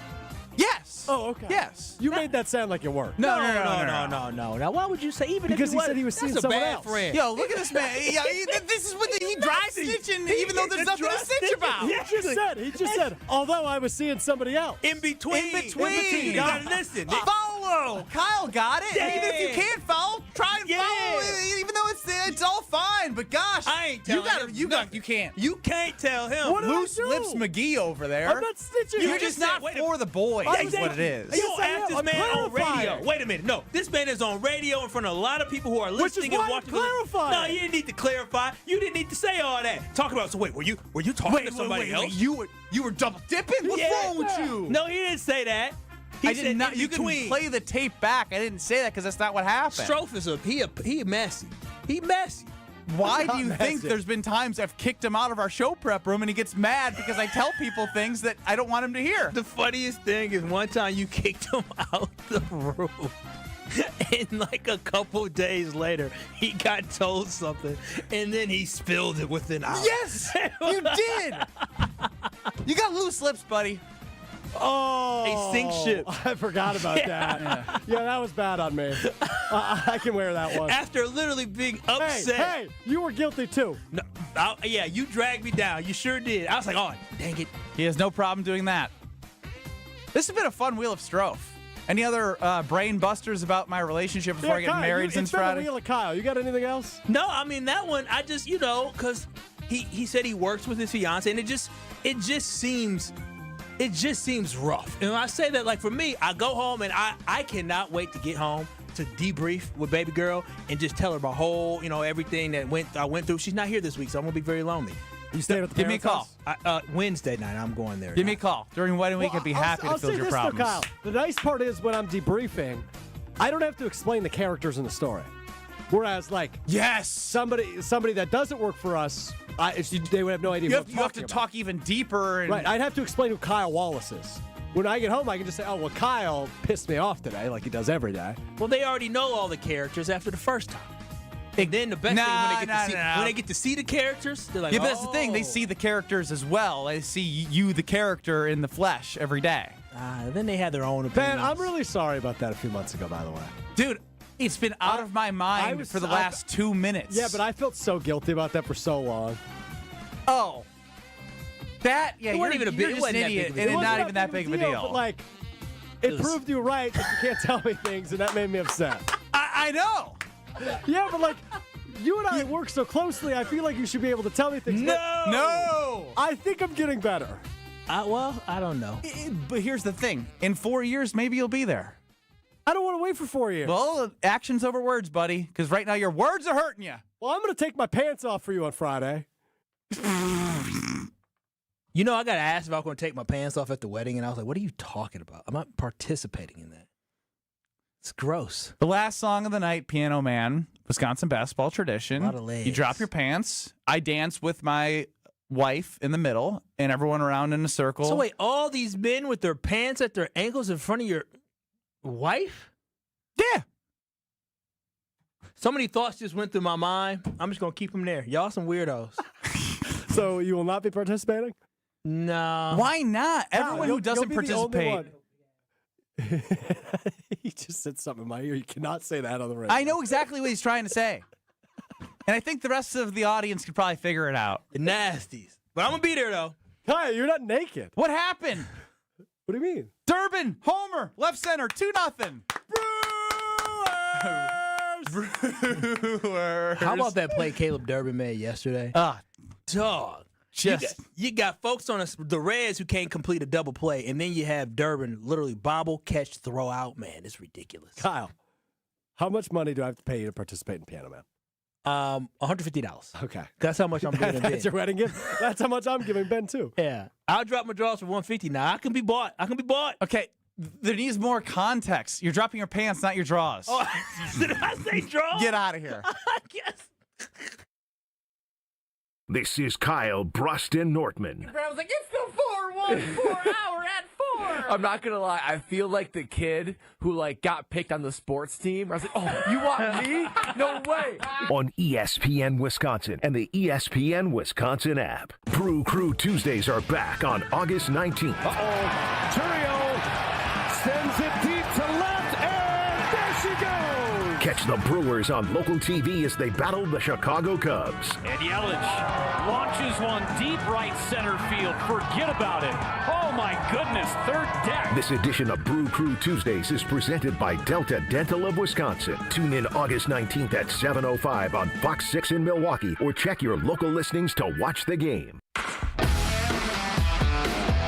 Yes. Oh, okay. Yes. You made that sound like you were. No. Now, why would you say even because if he said he was seeing someone else? Friend. Yo, look at this man. This is what he dry snitching, even though there's nothing to snitch about. He just said, although I was seeing somebody else. In between. You gotta listen. Follow. Kyle got it. Yeah. Even if you can't follow, try and follow. Even though it's all fine. But gosh, I ain't telling him. You can't. You can't tell him. What Loose lips McGee over there. I'm not snitching. You're just not for the boys. That's what it is. You don't ask this man on radio. Wait a minute. No, this man is on radio in front of a lot of people who are listening and watching. Clarify. No, you didn't need to clarify. You didn't need to say all that. Talk about. So wait, were you talking to somebody else? You were double dipping. What's wrong with you? No, he didn't say that. I did not. You can play the tape back. I didn't say that because that's not what happened. Strofe is he messy. He messy. Why do you think there's been times I've kicked him out of our show prep room and he gets mad because I tell people things that I don't want him to hear? The funniest thing is one time you kicked him out the room. And like a couple days later, he got told something, and then he spilled it within hours. Yes, you did. You got loose lips, buddy. Oh, a sink ship. I forgot about that. Yeah, that was bad on me. I can wear that one. After literally being upset. Hey, you were guilty too. No, yeah, you dragged me down. You sure did. I was like, oh, dang it. He has no problem doing that. This has been a fun Wheel of Strofe. Any other brain busters about my relationship before I get married since Friday? It's been a Wheel of Kyle. You got anything else? No, I mean, that one, I just, because he said he works with his fiance, and it just seems rough. And when I say that, like for me, I go home and I cannot wait to get home to debrief with baby girl and just tell her my whole, everything that I went through. She's not here this week, so I'm gonna be very lonely. You staying at the Give me a call. Wednesday night, I'm going there. Give me a call. During wedding week, I'd be happy to fill your problems. Though, Kyle. The nice part is when I'm debriefing, I don't have to explain the characters in the story. Whereas, yes, somebody that doesn't work for us, they would have no idea. You have to talk even deeper. Right, I'd have to explain who Kyle Wallace is. When I get home, I can just say, oh, well, Kyle pissed me off today, like he does every day. Well, they already know all the characters after the first time. And then the best thing when they get to see the characters, they're like, yeah, but that's the thing. They see the characters as well. They see you, the character, in the flesh every day. Then they have their own opinions. Ben, I'm really sorry about that a few months ago, by the way. Dude, it's been out of my mind for the last 2 minutes. Yeah, but I felt so guilty about that for so long. Oh. It wasn't even a big idiot, and it's not even that big of a deal. But it proved you right that you can't tell me things, and that made me upset. I know. Yeah, but you and I work so closely, I feel like you should be able to tell me things. No. I think I'm getting better. I don't know. But here's the thing. In 4 years, maybe you'll be there. I don't want to wait for 4 years. Well, actions over words, buddy, because right now your words are hurting you. Well, I'm going to take my pants off for you on Friday. I got asked if I was going to take my pants off at the wedding, and I was like, what are you talking about? I'm not participating in that. It's gross. The last song of the night, Piano Man, Wisconsin basketball tradition. A lot of legs. You drop your pants. I dance with my wife in the middle, and everyone around in a circle. So wait, all these men with their pants at their ankles in front of your wife? Yeah. So many thoughts just went through my mind. I'm just going to keep them there. Y'all some weirdos. So you will not be participating? No. Why not? Everyone who doesn't participate. He just said something in my ear. You cannot say that on the radio. I know exactly what he's trying to say. And I think the rest of the audience could probably figure it out. The nasties. But I'm going to be there, though. Hi, you're not naked. What happened? What do you mean? Durbin, homer, left center, 2-0. Brewers. How about that play Caleb Durbin made yesterday? Dog. You got folks on the Reds who can't complete a double play, and then you have Durbin literally bobble, catch, throw out. Man, it's ridiculous. Kyle, how much money do I have to pay you to participate in Piano Man? $150. Okay. That's how much I'm giving Ben. That's your wedding gift? That's how much I'm giving Ben, too. Yeah. I'll drop my draws for $150 now. I can be bought. Okay. There needs more context. You're dropping your pants, not your draws. Oh, did I say draws? Get out of here. I guess. This is Kyle Bruston Nortman. I was like, it's the 4-1-4 hour at 4. I'm not going to lie. I feel like the kid who got picked on the sports team. I was like, oh, you want me? No way. On ESPN Wisconsin and the ESPN Wisconsin app. Brew Crew Tuesdays are back on August 19th. Turio sends it deep to left, and there she goes. Catch the Brewers on local TV as they battle the Chicago Cubs. And Yelich launches one deep right center field. Forget about it. Oh, my goodness. Third deck. This edition of Brew Crew Tuesdays is presented by Delta Dental of Wisconsin. Tune in August 19th at 7:05 on Fox 6 in Milwaukee, or check your local listings to watch the game.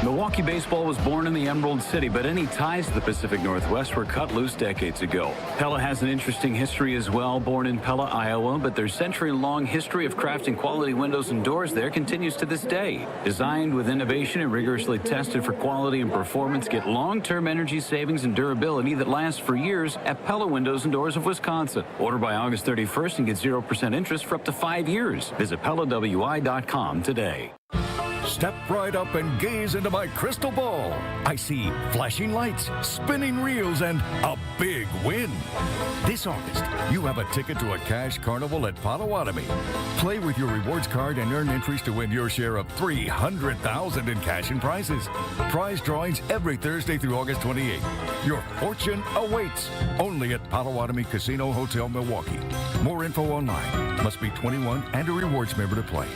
Milwaukee baseball was born in the Emerald City, but any ties to the Pacific Northwest were cut loose decades ago. Pella has an interesting history as well. Born in Pella, Iowa, but their century-long history of crafting quality windows and doors there continues to this day. Designed with innovation and rigorously tested for quality and performance, get long-term energy savings and durability that lasts for years at Pella Windows and Doors of Wisconsin. Order by August 31st and get 0% interest for up to 5 years. Visit PellaWI.com today. Step right up and gaze into my crystal ball. I see flashing lights, spinning reels, and a big win. This August, you have a ticket to a cash carnival at Potawatomi. Play with your rewards card and earn entries to win your share of $300,000 in cash and prizes. Prize drawings every Thursday through August 28th. Your fortune awaits only at Potawatomi Casino Hotel, Milwaukee. More info online. Must be 21 and a rewards member to play.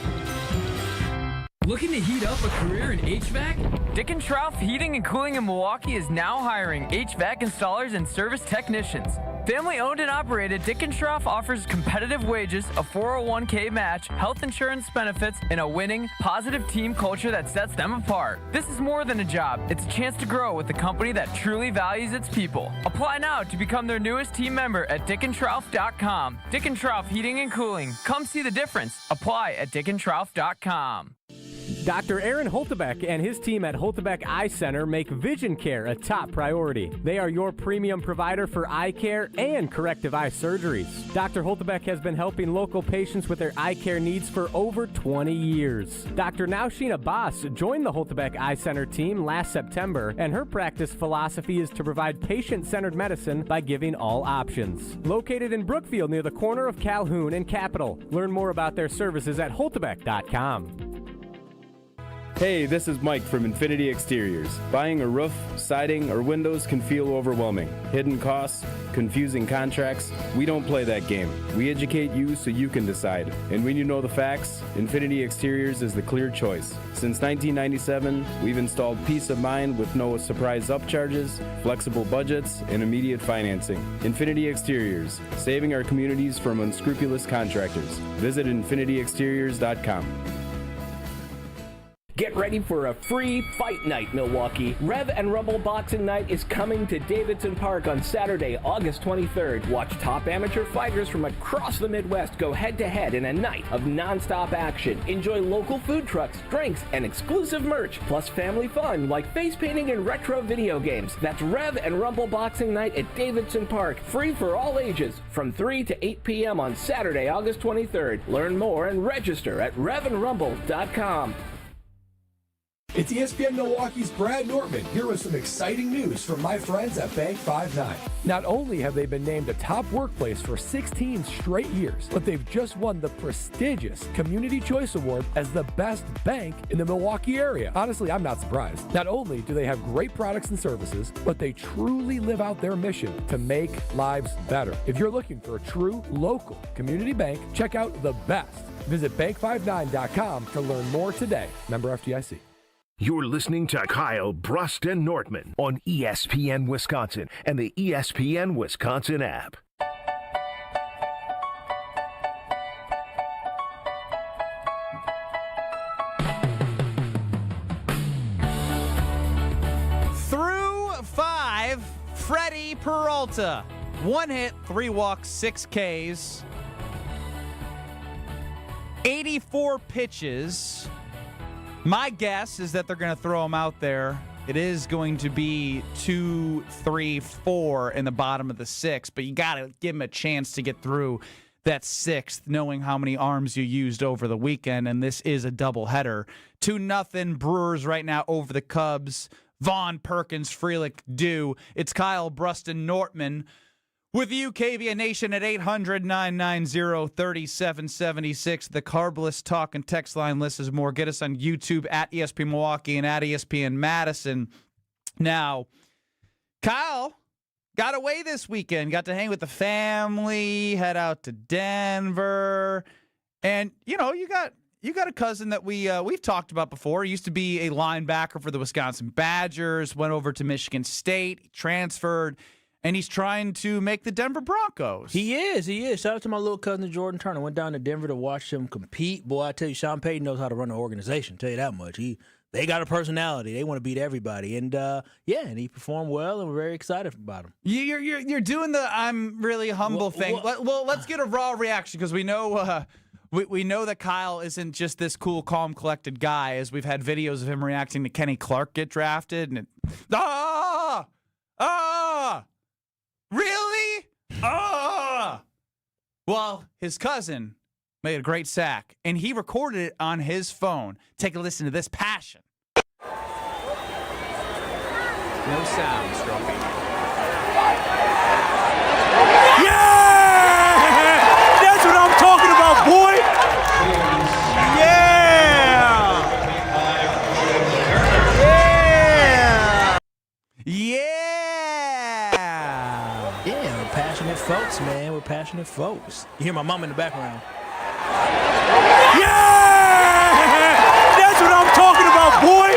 Looking to heat up a career in HVAC? Dick & Trough Heating and Cooling in Milwaukee is now hiring HVAC installers and service technicians. Family owned and operated, Dick & Trough offers competitive wages, a 401k match, health insurance benefits, and a winning, positive team culture that sets them apart. This is more than a job. It's a chance to grow with a company that truly values its people. Apply now to become their newest team member at dickandtrough.com. Dick & Trough Heating and Cooling. Come see the difference. Apply at dickandtrough.com. Dr. Aaron Holtebeck and his team at Holtebeck Eye Center make vision care a top priority. They are your premium provider for eye care and corrective eye surgeries. Dr. Holtebeck has been helping local patients with their eye care needs for over 20 years. Dr. Nausheen Abbas joined the Holtebeck Eye Center team last September, and her practice philosophy is to provide patient-centered medicine by giving all options. Located in Brookfield near the corner of Calhoun and Capitol. Learn more about their services at holtebeck.com. Hey, this is Mike from Infinity Exteriors. Buying a roof, siding, or windows can feel overwhelming. Hidden costs, confusing contracts. We don't play that game. We educate you so you can decide. And when you know the facts, Infinity Exteriors is the clear choice. Since 1997, we've installed peace of mind with no surprise upcharges, flexible budgets, and immediate financing. Infinity Exteriors, saving our communities from unscrupulous contractors. Visit infinityexteriors.com. Get ready for a free fight night, Milwaukee. Rev and Rumble Boxing Night is coming to Davidson Park on Saturday, August 23rd. Watch top amateur fighters from across the Midwest go head-to-head in a night of non-stop action. Enjoy local food trucks, drinks, and exclusive merch, plus family fun like face painting and retro video games. That's Rev and Rumble Boxing Night at Davidson Park. Free for all ages from 3 to 8 p.m. on Saturday, August 23rd. Learn more and register at revandrumble.com. It's ESPN Milwaukee's Brad Nortman here with some exciting news from my friends at Bank 5-9. Not only have they been named a top workplace for 16 straight years, but they've just won the prestigious Community Choice Award as the best bank in the Milwaukee area. Honestly, I'm not surprised. Not only do they have great products and services, but they truly live out their mission to make lives better. If you're looking for a true local community bank, check out the best. Visit bank59.com to learn more today. Member FDIC. You're listening to Kyle Brust and Nortman on ESPN Wisconsin and the ESPN Wisconsin app. Through 5, Freddie Peralta. 1 hit, 3 walks, 6 Ks. 84 pitches. My guess is that they're going to throw him out there. It is going to be 2, 3, 4 in the bottom of the 6, but you got to give him a chance to get through that 6th, knowing how many arms you used over the weekend, and this is a doubleheader. 2-0 Brewers right now over the Cubs. Vaughn, Perkins, Frelick, Dew. It's Kyle Bruston Nortman with you, KBN Nation, at 800-990-3776. The Carbless Talk and Text line list is more. Get us on YouTube at ESPN Milwaukee and at ESPN Madison. Now, Kyle got away this weekend. Got to hang with the family, head out to Denver. And, you know, you got a cousin that we've talked about before. He used to be a linebacker for the Wisconsin Badgers, went over to Michigan State, transferred, and he's trying to make the Denver Broncos. He is. Shout out to my little cousin, Jordan Turner. Went down to Denver to watch him compete. Boy, I tell you, Sean Payton knows how to run an organization. Tell you that much. They got a personality. They want to beat everybody. And, and he performed well, and we're very excited about him. You're doing the I'm really humble thing. Well, let's get a raw reaction because we know we know that Kyle isn't just this cool, calm, collected guy, as we've had videos of him reacting to Kenny Clark get drafted. And really? Well, his cousin made a great sack, and he recorded it on his phone. Take a listen to this passion. No sound, Stroke. Yeah! That's what I'm talking about, boy! Yeah! Yeah, we're passionate folks, man. We're passionate folks. You hear my mom in the background. Yeah! That's what I'm talking about, boy!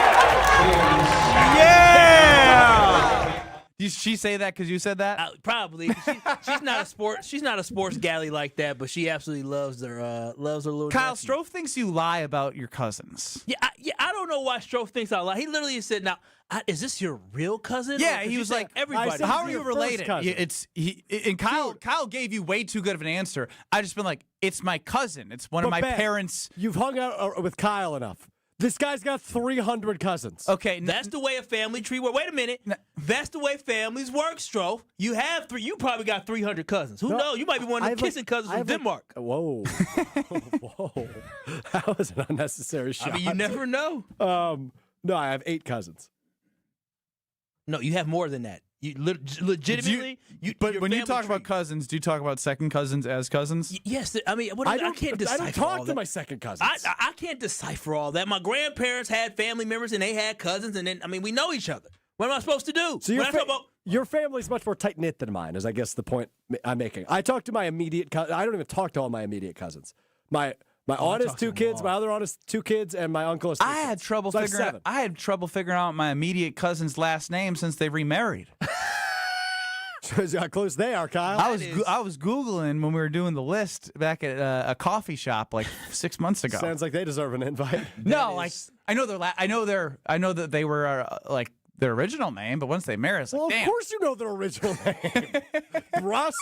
Yeah! Did she say that because you said that? Probably. She's not a sports galley like that, but she absolutely loves her little Kyle nephew. Strofe thinks you lie about your cousins. Yeah, I don't know why Strofe thinks I lie. He literally said, "Now, is this your real cousin?" Yeah, he was like, "Everybody." How are you related? Kyle gave you way too good of an answer. I just been like, it's my cousin. It's one of my parents. You've hung out with Kyle enough. This guy's got 300 cousins. Okay, that's the way a family tree works. Wait a minute, that's the way families work, Strofe. You have three. You probably got 300 cousins. Who knows? You might be one of the kissing cousins from Denmark. Whoa, whoa, that was an unnecessary shot. I mean, you never know. No, I have 8 cousins. No, you have more than that. You legitimately. But when you talk about cousins, do you talk about second cousins as cousins? Yes, I mean, I can't decipher. I don't talk all to that. my second cousins. I can't decipher all that. My grandparents had family members, and they had cousins, and then we know each other. What am I supposed to do? So your family's much more tight knit than mine, is I guess the point I'm making. I talk to my immediate. I don't even talk to all my immediate cousins. My aunt has 2 kids. My other aunt has 2 kids, and my uncle has 3 kids. I had trouble So figuring out my immediate cousin's last name since they remarried. Shows you how close they are, Kyle. I was Googling when we were doing the list back at a coffee shop like 6 months ago. Sounds like they deserve an invite. No, like I know that they were like their original name, but once they married, it's like, well, damn. Of course you know their original name. Rust.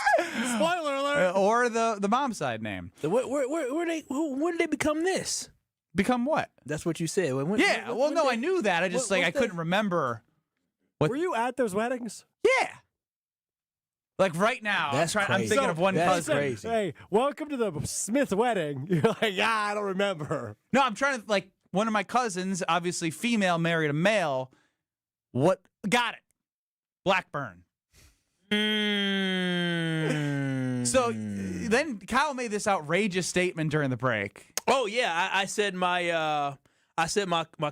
Spoiler alert. Or the mom's side name. When did they become this? Become what? That's what you said. I knew that. I just I couldn't remember. Were you at those weddings? Yeah. Like right now, I'm thinking of one cousin. Crazy. Hey, welcome to the Smith wedding. You're like, I don't remember. No, I'm trying to one of my cousins, obviously female, married a male. What? Got it. Blackburn. So then Kyle made this outrageous statement during the break. Oh yeah, I said my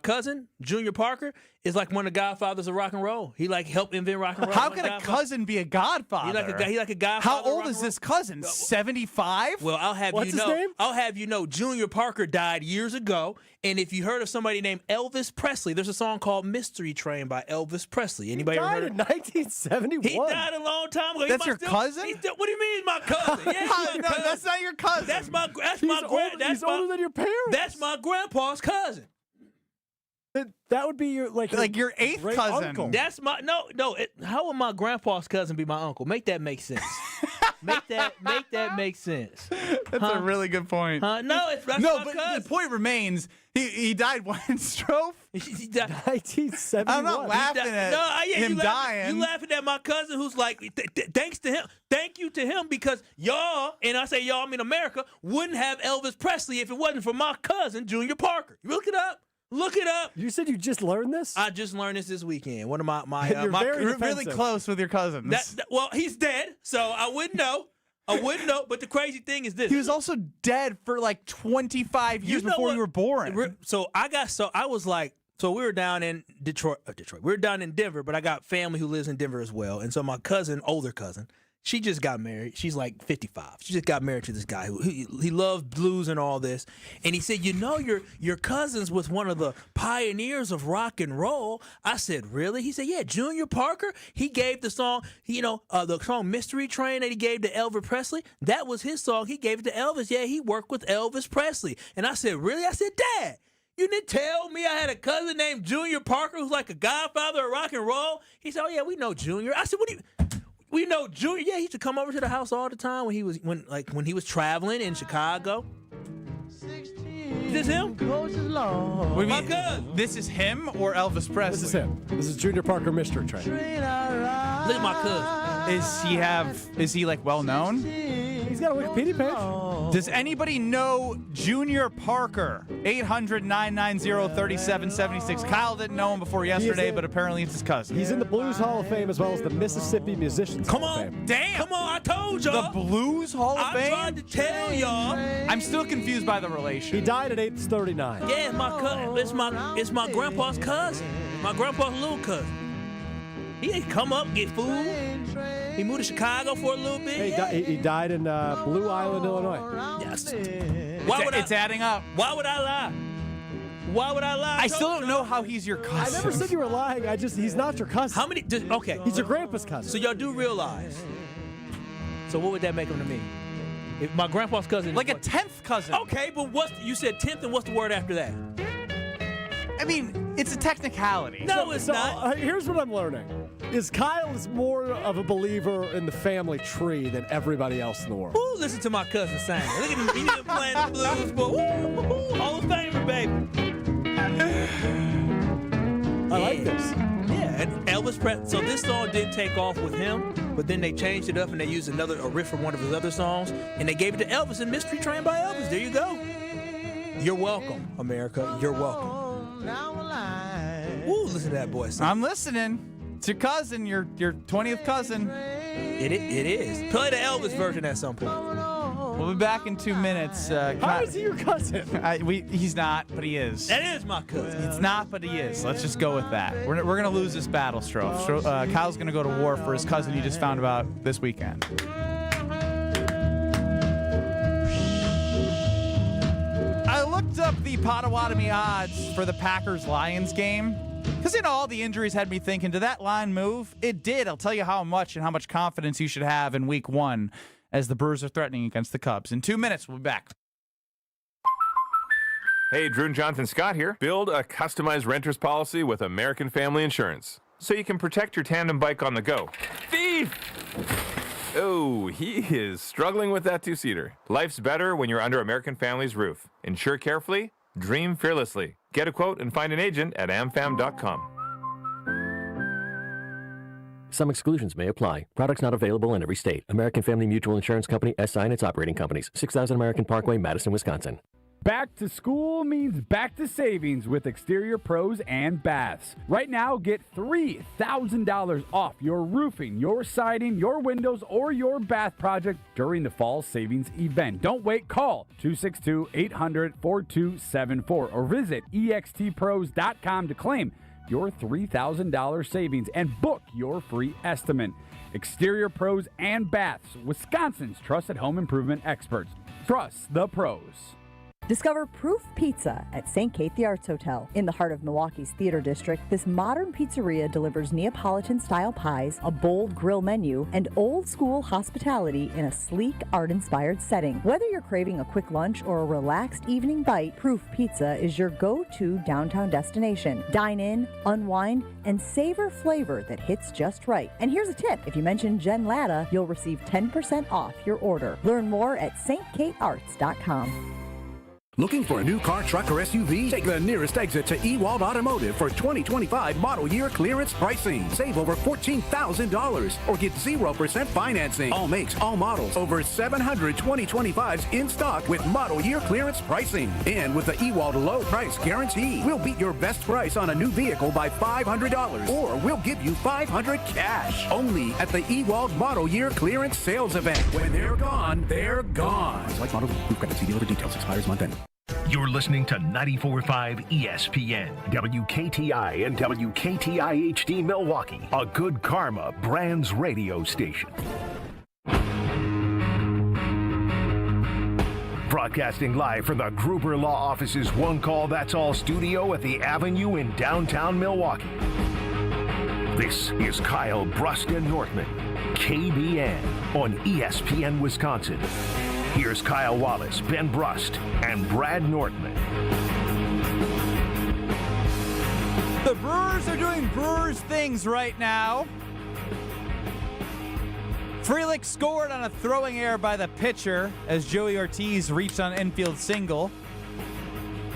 cousin Junior Parker is like one of the godfathers of rock and roll. He helped invent rock and roll. How can a cousin be a godfather? He like a godfather. How old is this cousin? 75? Well, What's his name? I'll have you know, Junior Parker died years ago. And if you heard of somebody named Elvis Presley, there's a song called "Mystery Train" by Elvis Presley. Anybody ever heard in 1971. He died a long time ago. That's your cousin? What do you mean, he's my cousin? Yeah, No, that's not your cousin. That's my He's older than your parents. That's my grandpa's cousin. That would be your your eighth great cousin. uncle. That's my how would my grandpa's cousin be my uncle? Make that make sense. make that make sense. That's a really good point. No, that's my but cousin. the point remains, he died when stroke. He died. 1971. I'm not laughing at him dying. You laughing at my cousin who's like, thanks to him, thank you to him because y'all, and I say y'all, I mean America, wouldn't have Elvis Presley if it wasn't for my cousin Junior Parker. You look it up. Look it up. You said you just learned this? I just learned this weekend. One of my You're very You're really close with your cousins. well, he's dead, so I wouldn't know. But the crazy thing is this. He was also dead for like 25 years before you were born. So we were down in Detroit. We were down in Denver, but I got family who lives in Denver as well. And so my cousin, older cousin, she just got married. She's like 55. She just got married to this guy who he loves blues and all this. And he said, your cousin's was one of the pioneers of rock and roll. I said, really? He said, yeah, Junior Parker. He gave the song, the song Mystery Train that he gave to Elvis Presley. That was his song. He gave it to Elvis. Yeah, he worked with Elvis Presley. And I said, really? I said, Dad, you didn't tell me I had a cousin named Junior Parker who's like a godfather of rock and roll? He said, oh, yeah, we know Junior. I said, we know Junior. Yeah, he used to come over to the house all the time when he was traveling in Chicago. Is this him? My cousin. This is him or Elvis Presley? This is him. This is Junior Parker Mystery Train. Look at my cousin. Is he well known? He's got a Wikipedia page. Does anybody know Junior Parker? 800-990-3776. Kyle didn't know him before yesterday, but apparently it's his cousin. He's in the Blues Hall of Fame as well as the Mississippi Musicians Hall of Fame. Damn! Come on, I told y'all. The Blues Hall of Fame? I tried to tell y'all. I'm still confused by the relation. He died at age 39. Yeah, it's my cousin. It's my grandpa's cousin. My grandpa's little cousin. He come up, get food. He moved to Chicago for a little bit. He died in Blue Island, Illinois. Yes. It's adding up. Why would I lie? I still don't know how he's your cousin. I never said you were lying. He's not your cousin. How many? Okay. He's your grandpa's cousin. So y'all do realize. So what would that make him to me? If my grandpa's cousin. Like a 10th cousin. Okay, but you said 10th, and what's the word after that? I mean, it's a technicality. No, it's not. Here's what I'm learning. Is Kyle is more of a believer in the family tree than everybody else in the world. Ooh, listen to my cousin sing. Look at him. He's been playing the blues, but Hall of Famer, baby. I like this. Yeah, and Elvis Presley. So this song did take off with him, but then they changed it up and they used a riff from one of his other songs, and they gave it to Elvis in Mystery Train by Elvis. There you go. You're welcome, America. You're welcome. Ooh, listen to that boy sing. I'm listening. It's your cousin, your 20th cousin. It is. Play the Elvis version at some point. We'll be back in 2 minutes. How is he your cousin? He's not, but he is. That is my cousin. It's not, but he is. Let's just go with that. We're going to lose this battle, Strofe. Kyle's going to go to war for his cousin he just found about this weekend. I looked up the Potawatomi odds for the Packers-Lions game. Because, all the injuries had me thinking, did that line move? It did. I'll tell you how much and how much confidence you should have in week 1 as the Brewers are threatening against the Cubs. In 2 minutes, we'll be back. Hey, Drew and Jonathan Scott here. Build a customized renter's policy with American Family Insurance so you can protect your tandem bike on the go. Thief! Oh, he is struggling with that two-seater. Life's better when you're under American Family's roof. Insure carefully, dream fearlessly. Get a quote and find an agent at amfam.com. Some exclusions may apply. Products not available in every state. American Family Mutual Insurance Company, SI and its operating companies. 6000 American Parkway, Madison, Wisconsin. Back to school means back to savings with Exterior Pros and Baths. Right now, get $3,000 off your roofing, your siding, your windows, or your bath project during the fall savings event. Don't wait. Call 262-800-4274 or visit extpros.com to claim your $3,000 savings and book your free estimate. Exterior Pros and Baths, Wisconsin's trusted home improvement experts. Trust the pros. Discover Proof Pizza at St. Kate the Arts Hotel. In the heart of Milwaukee's Theater District, this modern pizzeria delivers Neapolitan-style pies, a bold grill menu, and old-school hospitality in a sleek, art-inspired setting. Whether you're craving a quick lunch or a relaxed evening bite, Proof Pizza is your go-to downtown destination. Dine in, unwind, and savor flavor that hits just right. And here's a tip. If you mention Jen Latta, you'll receive 10% off your order. Learn more at stkatearts.com. Looking for a new car, truck, or SUV? Take the nearest exit to Ewald Automotive for 2025 model year clearance pricing. Save over $14,000 or get 0% financing. All makes, all models. Over 700 2025s in stock with model year clearance pricing. And with the Ewald low price guarantee, we'll beat your best price on a new vehicle by $500 or we'll give you $500 cash. Only at the Ewald model year clearance sales event. When they're gone, they're gone. Select model, we've got to see dealer details. Expires month end. You're listening to 94.5 ESPN, WKTI and WKTI HD Milwaukee, a Good Karma Brands radio station. Broadcasting live from the Gruber Law Office's One Call That's All studio at the Avenue in downtown Milwaukee. This is Kyle Brust and Nortman, KBN on ESPN Wisconsin. Here's Kyle Wallace, Ben Brust, and Brad Nortman. The Brewers are doing Brewers things right now. Frelick scored on a throwing error by the pitcher as Joey Ortiz reached on an infield single.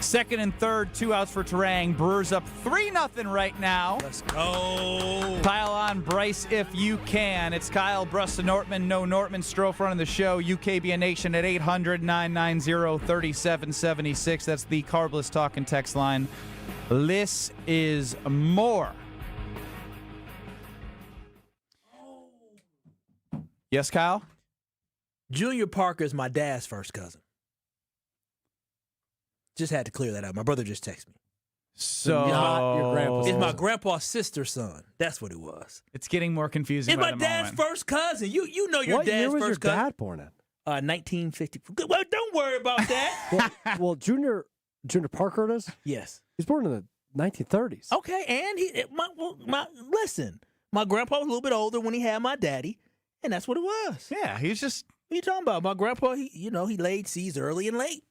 Second and third, 2 outs for Turang. Brewers up 3-0 right now. Let's go. Pile on Bryce if you can. It's Kyle Brust and Nortman. No Nortman Strofe running the show. UKBN Nation at 800-990-3776. That's the Carbless Talk and Text line. This is more. Yes, Kyle? Junior Parker is my dad's first cousin. Just had to clear that out. My brother just texted me. So not your grandpa's it's my son. grandpa's sister's son. That's what it was. It's getting more confusing. It's by my the dad's moment. first cousin. You know your What dad's year was first your cousin. dad born in? 1950. Well, don't worry about that. well, Junior Parker it is? Yes. He's born in the 1930s. Okay, and listen, my grandpa was a little bit older when he had my daddy, and that's what it was. Yeah, he's just. What are you talking about? My grandpa, he laid seeds early and late.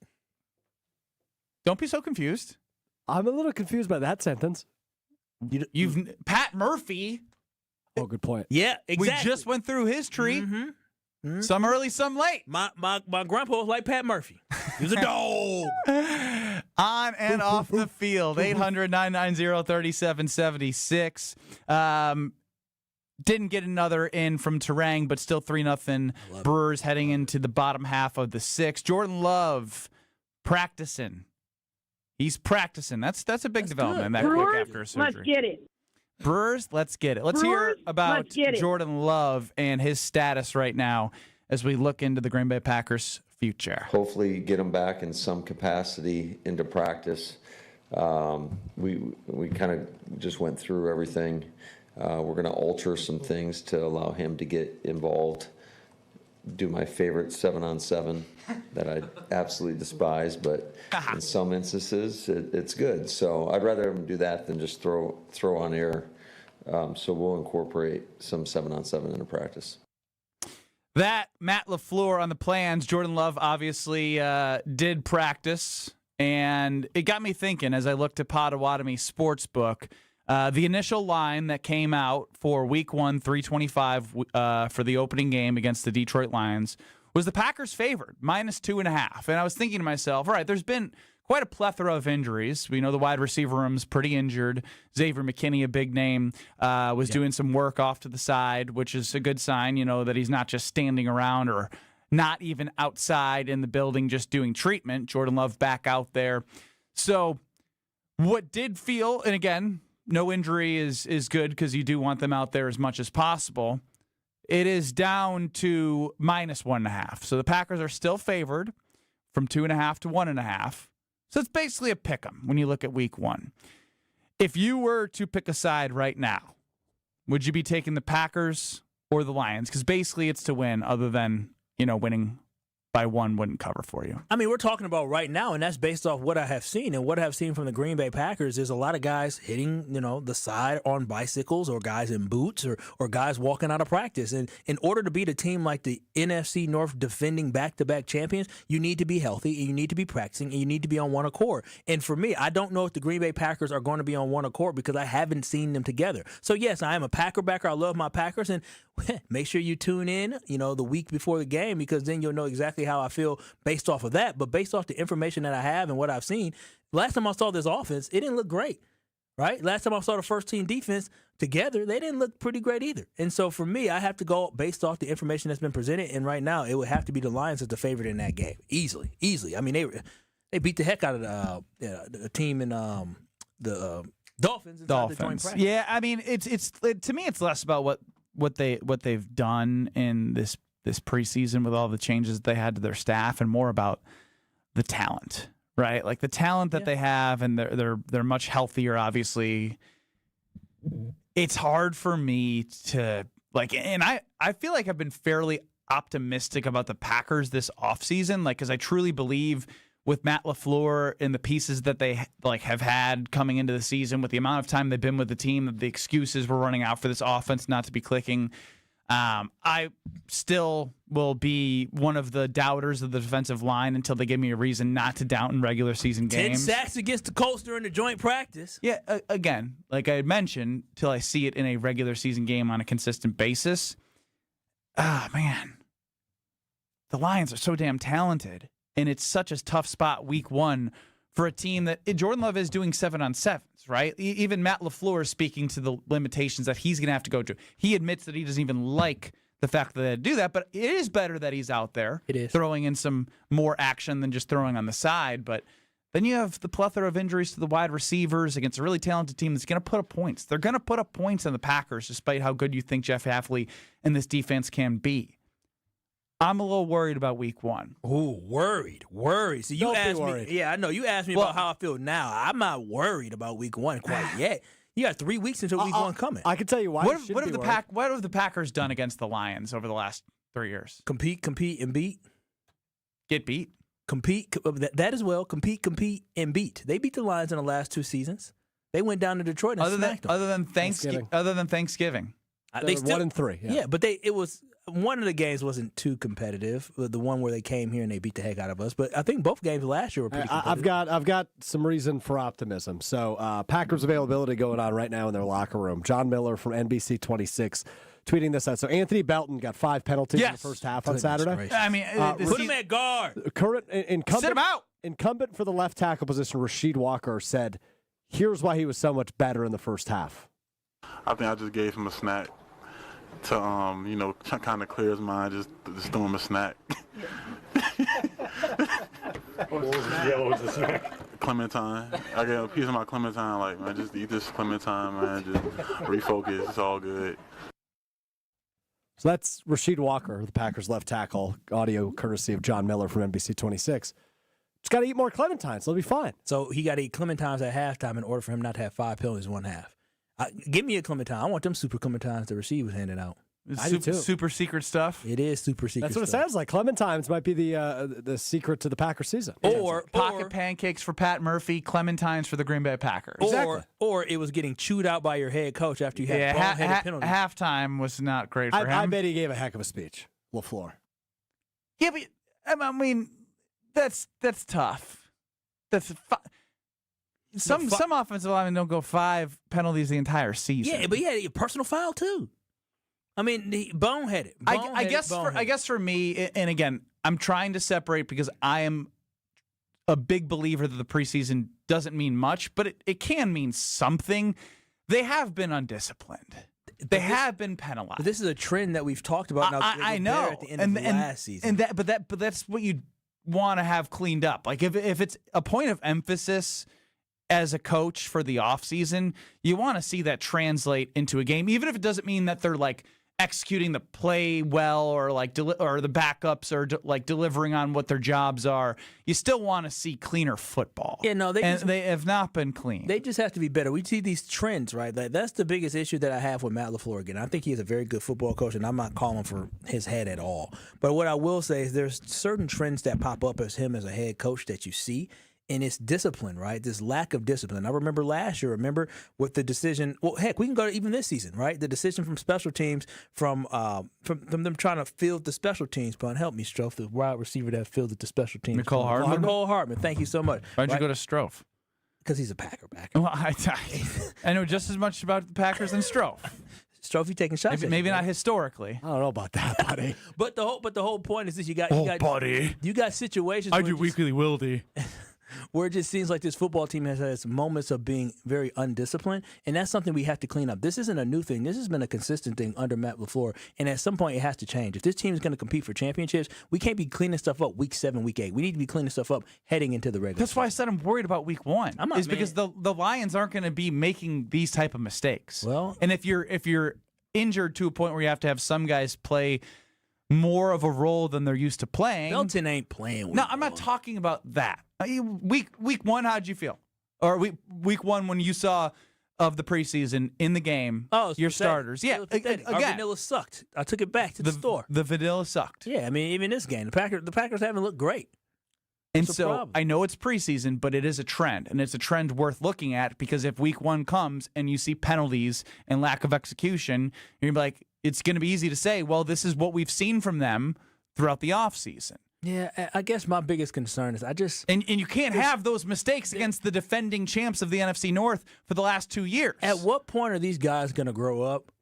Don't be so confused. I'm a little confused by that sentence. You've Pat Murphy. Oh, good point. Yeah, exactly. We just went through his tree. Mm-hmm. Some early, some late. My grandpa was like Pat Murphy. He was a dog. On and off the field. 800-990-3776. Didn't get another in from Turang, but still 3-0 Brewers heading into the bottom half of the sixth. Jordan Love practicing. He's practicing. That's a big development. That quick after a surgery. Let's get it. Brewers, let's get it. Let's hear about Jordan Love and his status right now as we look into the Green Bay Packers' future. Hopefully get him back in some capacity into practice. We kind of just went through everything. We're going to alter some things to allow him to get involved do my favorite 7-on-7 that I absolutely despise, but in some instances it's good. So I'd rather them do that than just throw on air. So we'll incorporate some 7-on-7 into practice. That, Matt LaFleur on the plans. Jordan Love obviously did practice, and it got me thinking as I looked at Potawatomi Sportsbook. The initial line that came out for Week 1, 325 for the opening game against the Detroit Lions was the Packers favored, -2.5. And I was thinking to myself, all right, there's been quite a plethora of injuries. We know the wide receiver room's pretty injured. Xavier McKinney, a big name, was doing some work off to the side, which is a good sign, that he's not just standing around or not even outside in the building just doing treatment. Jordan Love back out there. So what did feel, and again, no injury is good because you do want them out there as much as possible. It is down to -1.5. So the Packers are still favored from 2.5 to 1.5. So it's basically a pick 'em when you look at Week 1. If you were to pick a side right now, would you be taking the Packers or the Lions? Because basically it's to win, other than, winning by 1 wouldn't cover for you. I mean, we're talking about right now, and that's based off what I have seen. And what I have seen from the Green Bay Packers is a lot of guys hitting, the side on bicycles, or guys in boots, or guys walking out of practice. And in order to beat a team like the NFC North defending back-to-back champions, you need to be healthy, and you need to be practicing, and you need to be on one accord. And for me, I don't know if the Green Bay Packers are going to be on one accord because I haven't seen them together. So, yes, I am a Packer backer. I love my Packers. And make sure you tune in, the week before the game, because then you'll know exactly how I feel based off of that. But based off the information that I have and what I've seen, last time I saw this offense, it didn't look great, right? Last time I saw the first-team defense together, they didn't look pretty great either. And so for me, I have to go based off the information that's been presented, and right now it would have to be the Lions as the favorite in that game. Easily. I mean, they beat the heck out of the team in the Dolphins. The joint practice. Yeah, I mean, it's to me, it's less about what they've done in this preseason with all the changes that they had to their staff, and more about the talent, right? Like the talent that they have, and they're much healthier, obviously. It's hard for me to and I feel like I've been fairly optimistic about the Packers this offseason, because I truly believe with Matt LaFleur and the pieces that they have had coming into the season, with the amount of time they've been with the team, that the excuses were running out for this offense not to be clicking. I still will be one of the doubters of the defensive line until they give me a reason not to doubt in regular season games. 10 sacks against the Colts during the joint practice. Yeah, again, like I had mentioned, till I see it in a regular season game on a consistent basis. Man. The Lions are so damn talented, and it's such a tough spot Week 1 for a team that Jordan Love is doing 7-on-7s, right? Even Matt LaFleur is speaking to the limitations that he's going to have to go to. He admits that he doesn't even like the fact that they do that, but it is better that he's out there throwing in some more action than just throwing on the side. But then you have the plethora of injuries to the wide receivers against a really talented team that's going to put up points. They're going to put up points on the Packers, despite how good you think Jeff Hafley and this defense can be. I'm a little worried about Week 1. Ooh, worried. So you asked me. Yeah, I know. You asked me about how I feel now. I'm not worried about Week 1 quite yet. You got 3 weeks until Week 1 coming. I can tell you why. What have the Packers done against the Lions over the last 3 years? Compete, and beat. Get beat. Compete. That as well. Compete, and beat. They beat the Lions in the last 2 seasons. They went down to Detroit and smacked them. Other than Thanksgiving. They still 1-3. Yeah, but it was. One of the games wasn't too competitive. The one where they came here and they beat the heck out of us. But I think both games last year were pretty competitive. I've got some reason for optimism. So Packers availability going on right now in their locker room. John Miller from NBC 26 tweeting this out. So Anthony Belton got 5 penalties in the first half on Saturday. Gracious. I mean, put him at guard. Current incumbent, sit him out. Incumbent for the left tackle position, Rasheed Walker, said, here's why he was so much better in the first half. I think I just gave him a snack to kind of clear his mind, just throw him a snack. What was the snack? Clementine. I gave a piece of my Clementine, like, man, just eat this Clementine, man, just refocus, it's all good. So that's Rasheed Walker, the Packers left tackle, audio courtesy of John Miller from NBC 26. Just got to eat more Clementines, so it'll be fine. So he got to eat Clementines at halftime in order for him not to have 5 penalties in one half. Give me a Clementine. I want them super Clementines the receivers handing out. I do too. Super secret stuff. It is super secret. That's what stuff. it sounds like. Clementines might be the secret to the Packers season. Or pocket pancakes for Pat Murphy, clementines for the Green Bay Packers. Or it was getting chewed out by your head coach after you had boneheaded penalty. Halftime was not great for him. I bet he gave a heck of a speech, LaFleur. Yeah, but I mean, that's tough. That's some offensive linemen don't go 5 penalties the entire season. Yeah, but he had a personal foul too. I mean, boneheaded. I guess for me, and again, I'm trying to separate because I am a big believer that the preseason doesn't mean much, but it can mean something. They have been undisciplined. They have been penalized. But this is a trend that we've talked about now. I know. At the end of last season. But that's what you want to have cleaned up. Like if it's a point of emphasis as a coach for the offseason, you want to see that translate into a game, even if it doesn't mean that they're like executing the play well or like or the backups are like delivering on what their jobs are. You still want to see cleaner football. Yeah, no, they have not been clean. They just have to be better. We see these trends, right? Like, that's the biggest issue that I have with Matt LaFleur. Again, I think he is a very good football coach, and I'm not calling for his head at all. But what I will say is there's certain trends that pop up as him as a head coach that you see. And it's discipline, right? This lack of discipline. I remember last year, with the decision, well, heck, we can go to even this season, right? The decision from special teams, from them trying to field the special teams. But help me, Strofe, the wide receiver that fielded the special teams. Nicole Hartman? Nicole Hartman, thank you so much. Why'd you go to Strofe? Because he's a Packer back. Well, I know just as much about the Packers than Strofe. Strofe, you taking shots? Maybe not historically. I don't know about that, buddy. But the whole point is this: you got situations. I do weekly Wildy. Where it just seems like this football team has moments of being very undisciplined, and that's something we have to clean up. This isn't a new thing. This has been a consistent thing under Matt LaFleur, and at some point it has to change. If this team is going to compete for championships, we can't be cleaning stuff up week 7, week 8. We need to be cleaning stuff up heading into the regular That's why I said I'm worried about week 1. Because the Lions aren't going to be making these type of mistakes. Well, and if you're injured to a point where you have to have some guys play more of a role than they're used to playing. Belton ain't playing. No, I'm not talking about that. Week 1, how'd you feel? Or week 1 when you saw of the preseason in the game, your starters. Yeah, again, our vanilla sucked. I took it back to the store. The vanilla sucked. Yeah, I mean, even this game, the Packers haven't looked great. And so I know it's preseason, but it is a trend, and it's a trend worth looking at because if week 1 comes and you see penalties and lack of execution, you're going to be like, it's going to be easy to say, well, this is what we've seen from them throughout the offseason. Yeah, I guess my biggest concern is And you can't have those mistakes against the defending champs of the NFC North for the last 2 years. At what point are these guys going to grow up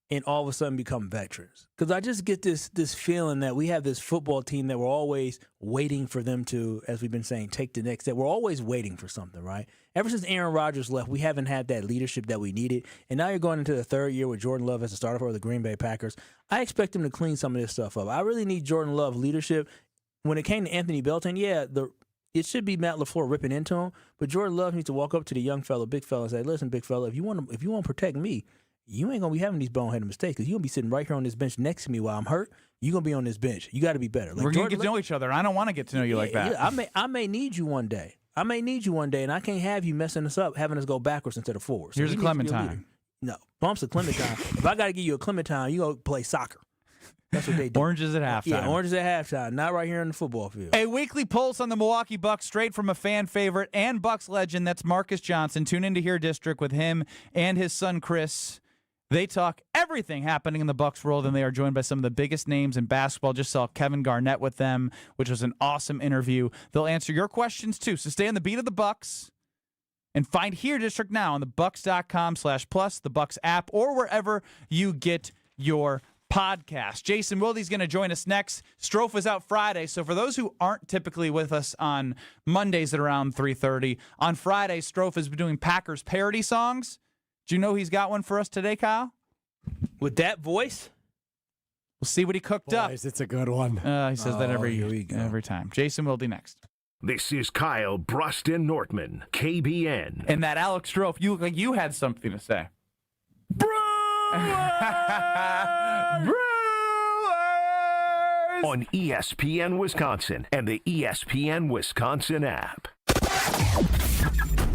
and all of a sudden become veterans? Because I just get this feeling that we have this football team that we're always waiting for them to, as we've been saying, take the next step. We're always waiting for something, right? Ever since Aaron Rodgers left, we haven't had that leadership that we needed. And now you're going into the 3rd year with Jordan Love as a starter for the Green Bay Packers. I expect him to clean some of this stuff up. I really need Jordan Love leadership. When it came to Anthony Belton, it should be Matt LaFleur ripping into him, but Jordan Love needs to walk up to the young fella, big fella, and say, "Listen, big fella, if you want to protect me, you ain't gonna be having these boneheaded mistakes because you're gonna be sitting right here on this bench next to me while I'm hurt. You're gonna be on this bench. You got to be better." We're gonna get to know each other. I don't want to get to know you like that. Yeah, I may need you one day. And I can't have you messing us up, having us go backwards instead of forwards. So here's a Clementine. No, bumps a Clementine. If I got to give you a Clementine, you go play soccer. That's what they do. Oranges at halftime. Yeah, oranges at halftime. Not right here on the football field. A weekly pulse on the Milwaukee Bucks straight from a fan favorite and Bucks legend. That's Marcus Johnson. Tune into Here District with him and his son Chris. They talk everything happening in the Bucks world, and they are joined by some of the biggest names in basketball. Just saw Kevin Garnett with them, which was an awesome interview. They'll answer your questions too. So stay on the beat of the Bucks and find Here District now on thebucks.com/plus, the Bucks app, or wherever you get your podcast. Jason Wilde's going to join us next. Strofe was out Friday, so for those who aren't typically with us on Mondays at around 3:30, on Friday, Strofe has been doing Packers parody songs. Do you know he's got one for us today, Kyle? With that voice? We'll see what he cooked up. It's a good one. He says that every time. Jason Wilde next. This is Kyle Bruston Nortman, KBN. And that Alex Strofe, you look like you had something to say. On ESPN Wisconsin and the ESPN Wisconsin app.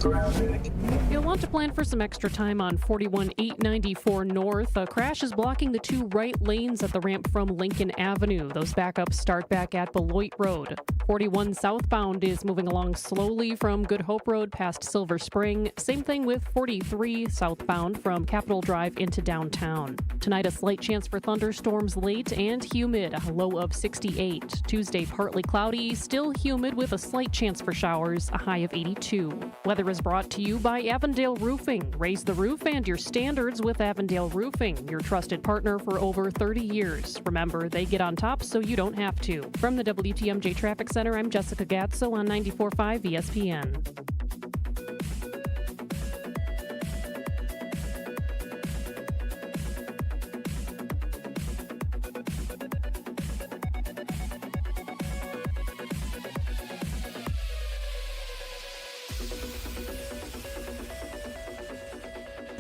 You'll want to plan for some extra time on 41-894 North. A crash is blocking the two right lanes at the ramp from Lincoln Avenue. Those backups start back at Beloit Road. 41 southbound is moving along slowly from Good Hope Road past Silver Spring. Same thing with 43 southbound from Capitol Drive into downtown. Tonight, a slight chance for thunderstorms late and humid, a low of 68. Tuesday, partly cloudy, still humid with a slight chance for showers, a high of 82. Weather is brought to you by Avondale Roofing. Raise the roof and your standards with Avondale Roofing, your trusted partner for over 30 years. Remember, they get on top so you don't have to. From the WTMJ Traffic Center, I'm Jessica Gatso on 94.5 ESPN.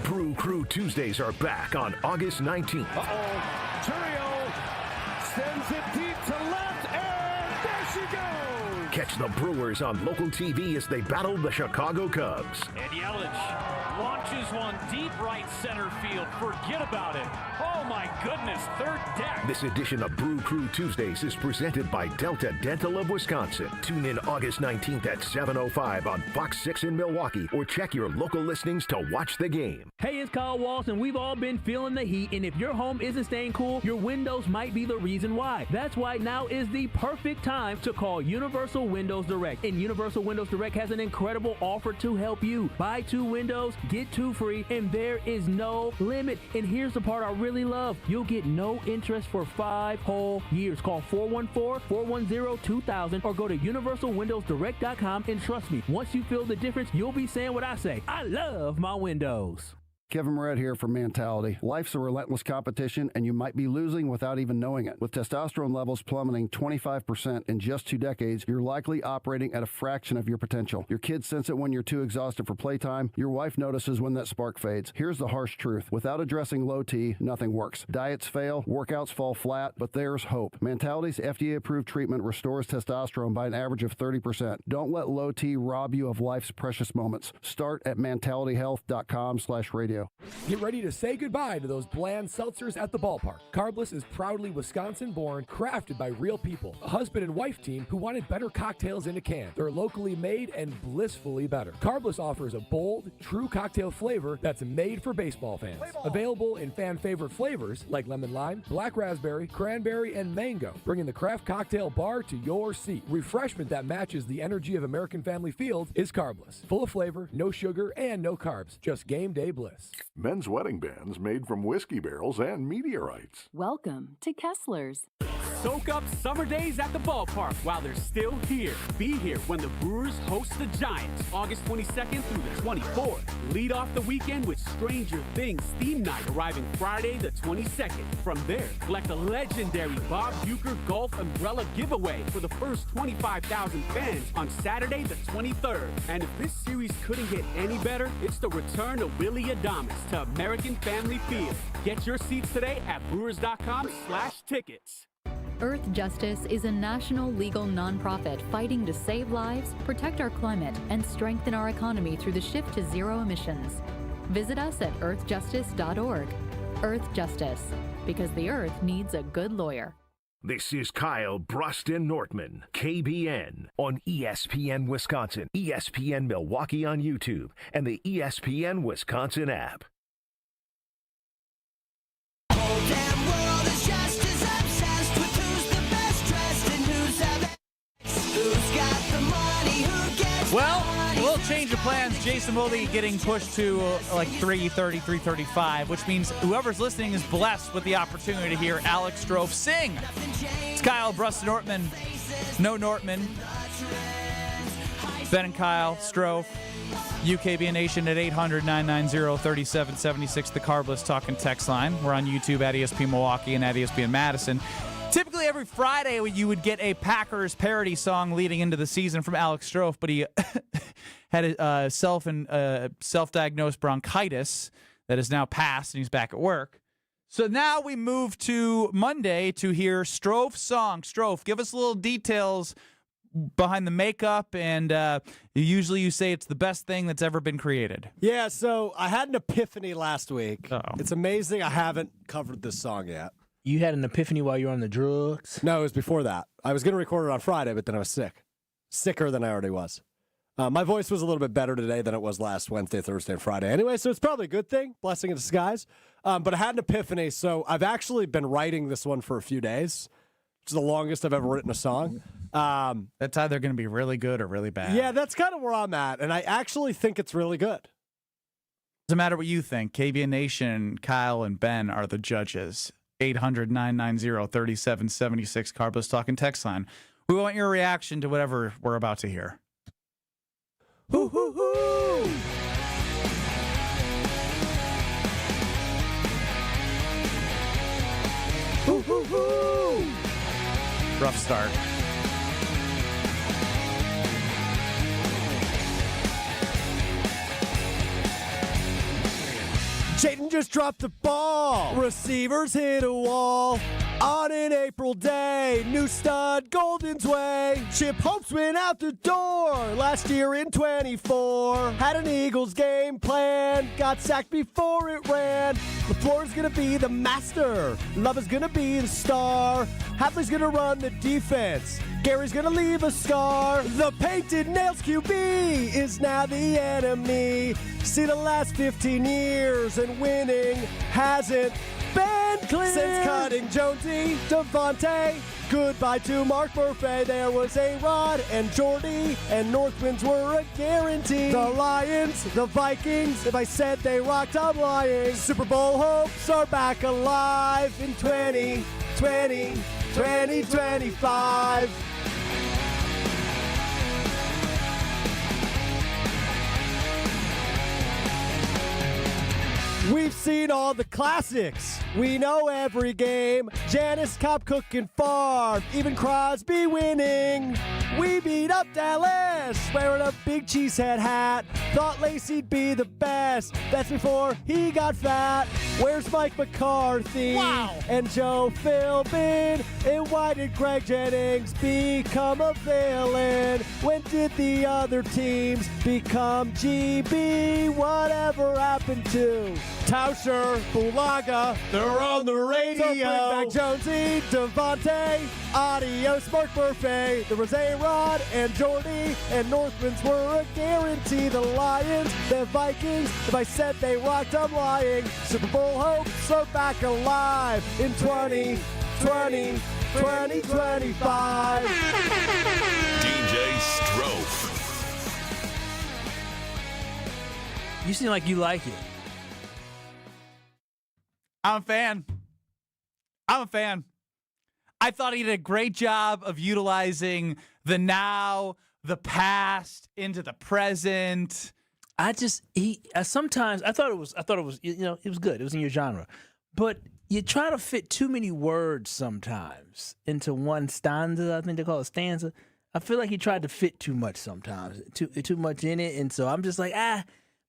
Brew Crew Tuesdays are back on August 19th. Turio sends it deep to left, and there she goes. Catch the Brewers on local TV as they battle the Chicago Cubs. And Yelich launches one deep right center field. Forget about it. Oh, my goodness. Third deck. This edition of Brew Crew Tuesdays is presented by Delta Dental of Wisconsin. Tune in August 19th at 7:05 on Fox 6 in Milwaukee or check your local listings to watch the game. Hey, it's Kyle Walsh, and we've all been feeling the heat, and if your home isn't staying cool, your windows might be the reason why. That's why now is the perfect time to call Universal Windows Direct. And Universal Windows Direct has an incredible offer to help you. Buy 2 windows, get 2 free, and there is no limit. And here's the part I really love. You'll get no interest for 5 whole years. Call 414-410-2000 or go to universalwindowsdirect.com, and trust me, once you feel the difference, you'll be saying what I say. I love my windows. Kevin Moret here for Mentality. Life's a relentless competition, and you might be losing without even knowing it. With testosterone levels plummeting 25% in just 2 decades, you're likely operating at a fraction of your potential. Your kids sense it when you're too exhausted for playtime. Your wife notices when that spark fades. Here's the harsh truth. Without addressing low T, nothing works. Diets fail, workouts fall flat, but there's hope. Mentality's FDA-approved treatment restores testosterone by an average of 30%. Don't let low T rob you of life's precious moments. Start at mentalityhealth.com/radio. Get ready to say goodbye to those bland seltzers at the ballpark. Carbless is proudly Wisconsin-born, crafted by real people. A husband and wife team who wanted better cocktails in a can. They're locally made and blissfully better. Carbless offers a bold, true cocktail flavor that's made for baseball fans. Available in fan-favorite flavors like lemon lime, black raspberry, cranberry, and mango, bringing the craft cocktail bar to your seat. Refreshment that matches the energy of American Family Field is Carbless. Full of flavor, no sugar, and no carbs. Just game day bliss. Men's wedding bands made from whiskey barrels and meteorites. Welcome to Kessler's. Soak up summer days at the ballpark while they're still here. Be here when the Brewers host the Giants, August 22nd through the 24th. Lead off the weekend with Stranger Things theme night arriving Friday the 22nd. From there, collect a legendary Bob Uecker golf umbrella giveaway for the first 25,000 fans on Saturday the 23rd. And if this series couldn't get any better, it's the return of Willie Adames to American Family Field. Get your seats today at brewers.com/tickets. Earth Justice is a national legal nonprofit fighting to save lives, protect our climate, and strengthen our economy through the shift to zero emissions. Visit us at earthjustice.org. Earth Justice, because the earth needs a good lawyer. This is Kyle Bruston Nortman, KBN, on ESPN Wisconsin, ESPN Milwaukee on YouTube, and the ESPN Wisconsin app. Well, a little change of plans. Jason Wilde getting pushed to like 3:30, 3:35, which means whoever's listening is blessed with the opportunity to hear Alex Strofe sing. It's Kyle Bruston Nortman. No Nortman. Ben and Kyle, Strofe, UKBN Nation at 800-990-3776, the Carbless Talking text line. We're on YouTube at ESPN Milwaukee and at ESPN Madison. Typically every Friday you would get a Packers parody song leading into the season from Alex Strofe, but he had a self-diagnosed bronchitis that is now passed, and he's back at work. So now we move to Monday to hear Strofe's song. Strofe, give us a little details. behind the makeup, and usually you say it's the best thing that's ever been created. Yeah, so I had an epiphany last week. Uh-oh. It's amazing I haven't covered this song yet. You had an epiphany while you were on the drugs? No, it was before that. I was going to record it on Friday, but then I was sick. Sicker than I already was. My voice was a little bit better today than it was last Wednesday, Thursday, and Friday. Anyway, so it's probably a good thing. Blessing in disguise. But I had an epiphany, so I've actually been writing this one for a few days, which is the longest I've ever written a song. That's either going to be really good or really bad. Yeah, that's kind of where I'm at, and I actually think it's really good. Doesn't matter what you think. KBN Nation, Kyle, and Ben are the judges. 800-990-3776, Carlos Talking text line. We want your reaction to whatever we're about to hear. Hoo, hoo, hoo. Hoo, hoo, hoo. Rough start. Jayden just dropped the ball. Receivers hit a wall. On an April day, new stud Golden's way. Chip hopes went out the door last year in 24. Had an Eagles game plan, got sacked before it ran. LaFleur's gonna be the master. Love is gonna be the star. Hadley's gonna run the defense. Gary's gonna leave a scar. The painted nails QB is now the enemy. See the last 15 years and winning hasn't been clear. Since cutting Jonesy, Devontae, goodbye to Mark Murphy. There was A-Rod and Jordy, and Northwinds were a guarantee. The Lions, the Vikings, if I said they rocked, I'm lying. Super Bowl hopes are back alive in 2025. We've seen all the classics. We know every game. Janice, Cobb, Cook, and Favre. Even Crosby winning. We beat up Dallas, wearing a big cheesehead hat. Thought Lacey'd be the best. That's before he got fat. Where's Mike McCarthy? Wow. And Joe Philbin? And why did Greg Jennings become a villain? When did the other teams become GB? Whatever happened to Tauscher, Bulaga? They're on the radio. So bring back Jonesy, Devontae, adios Mark Murphy. There was A-Rod and Jordy, and Northwinds were a guarantee. The Lions, the Vikings, if I said they rocked, I'm lying. Super Bowl hopes are back alive in 2025. DJ Strofe. You seem like you like it. I'm a fan. I thought he did a great job of utilizing the now, the past, into the present. Sometimes I thought it was, it was good. It was in your genre. But you try to fit too many words sometimes into one stanza. I think they call it stanza. I feel like he tried to fit too much sometimes, too much in it. And so I'm just like,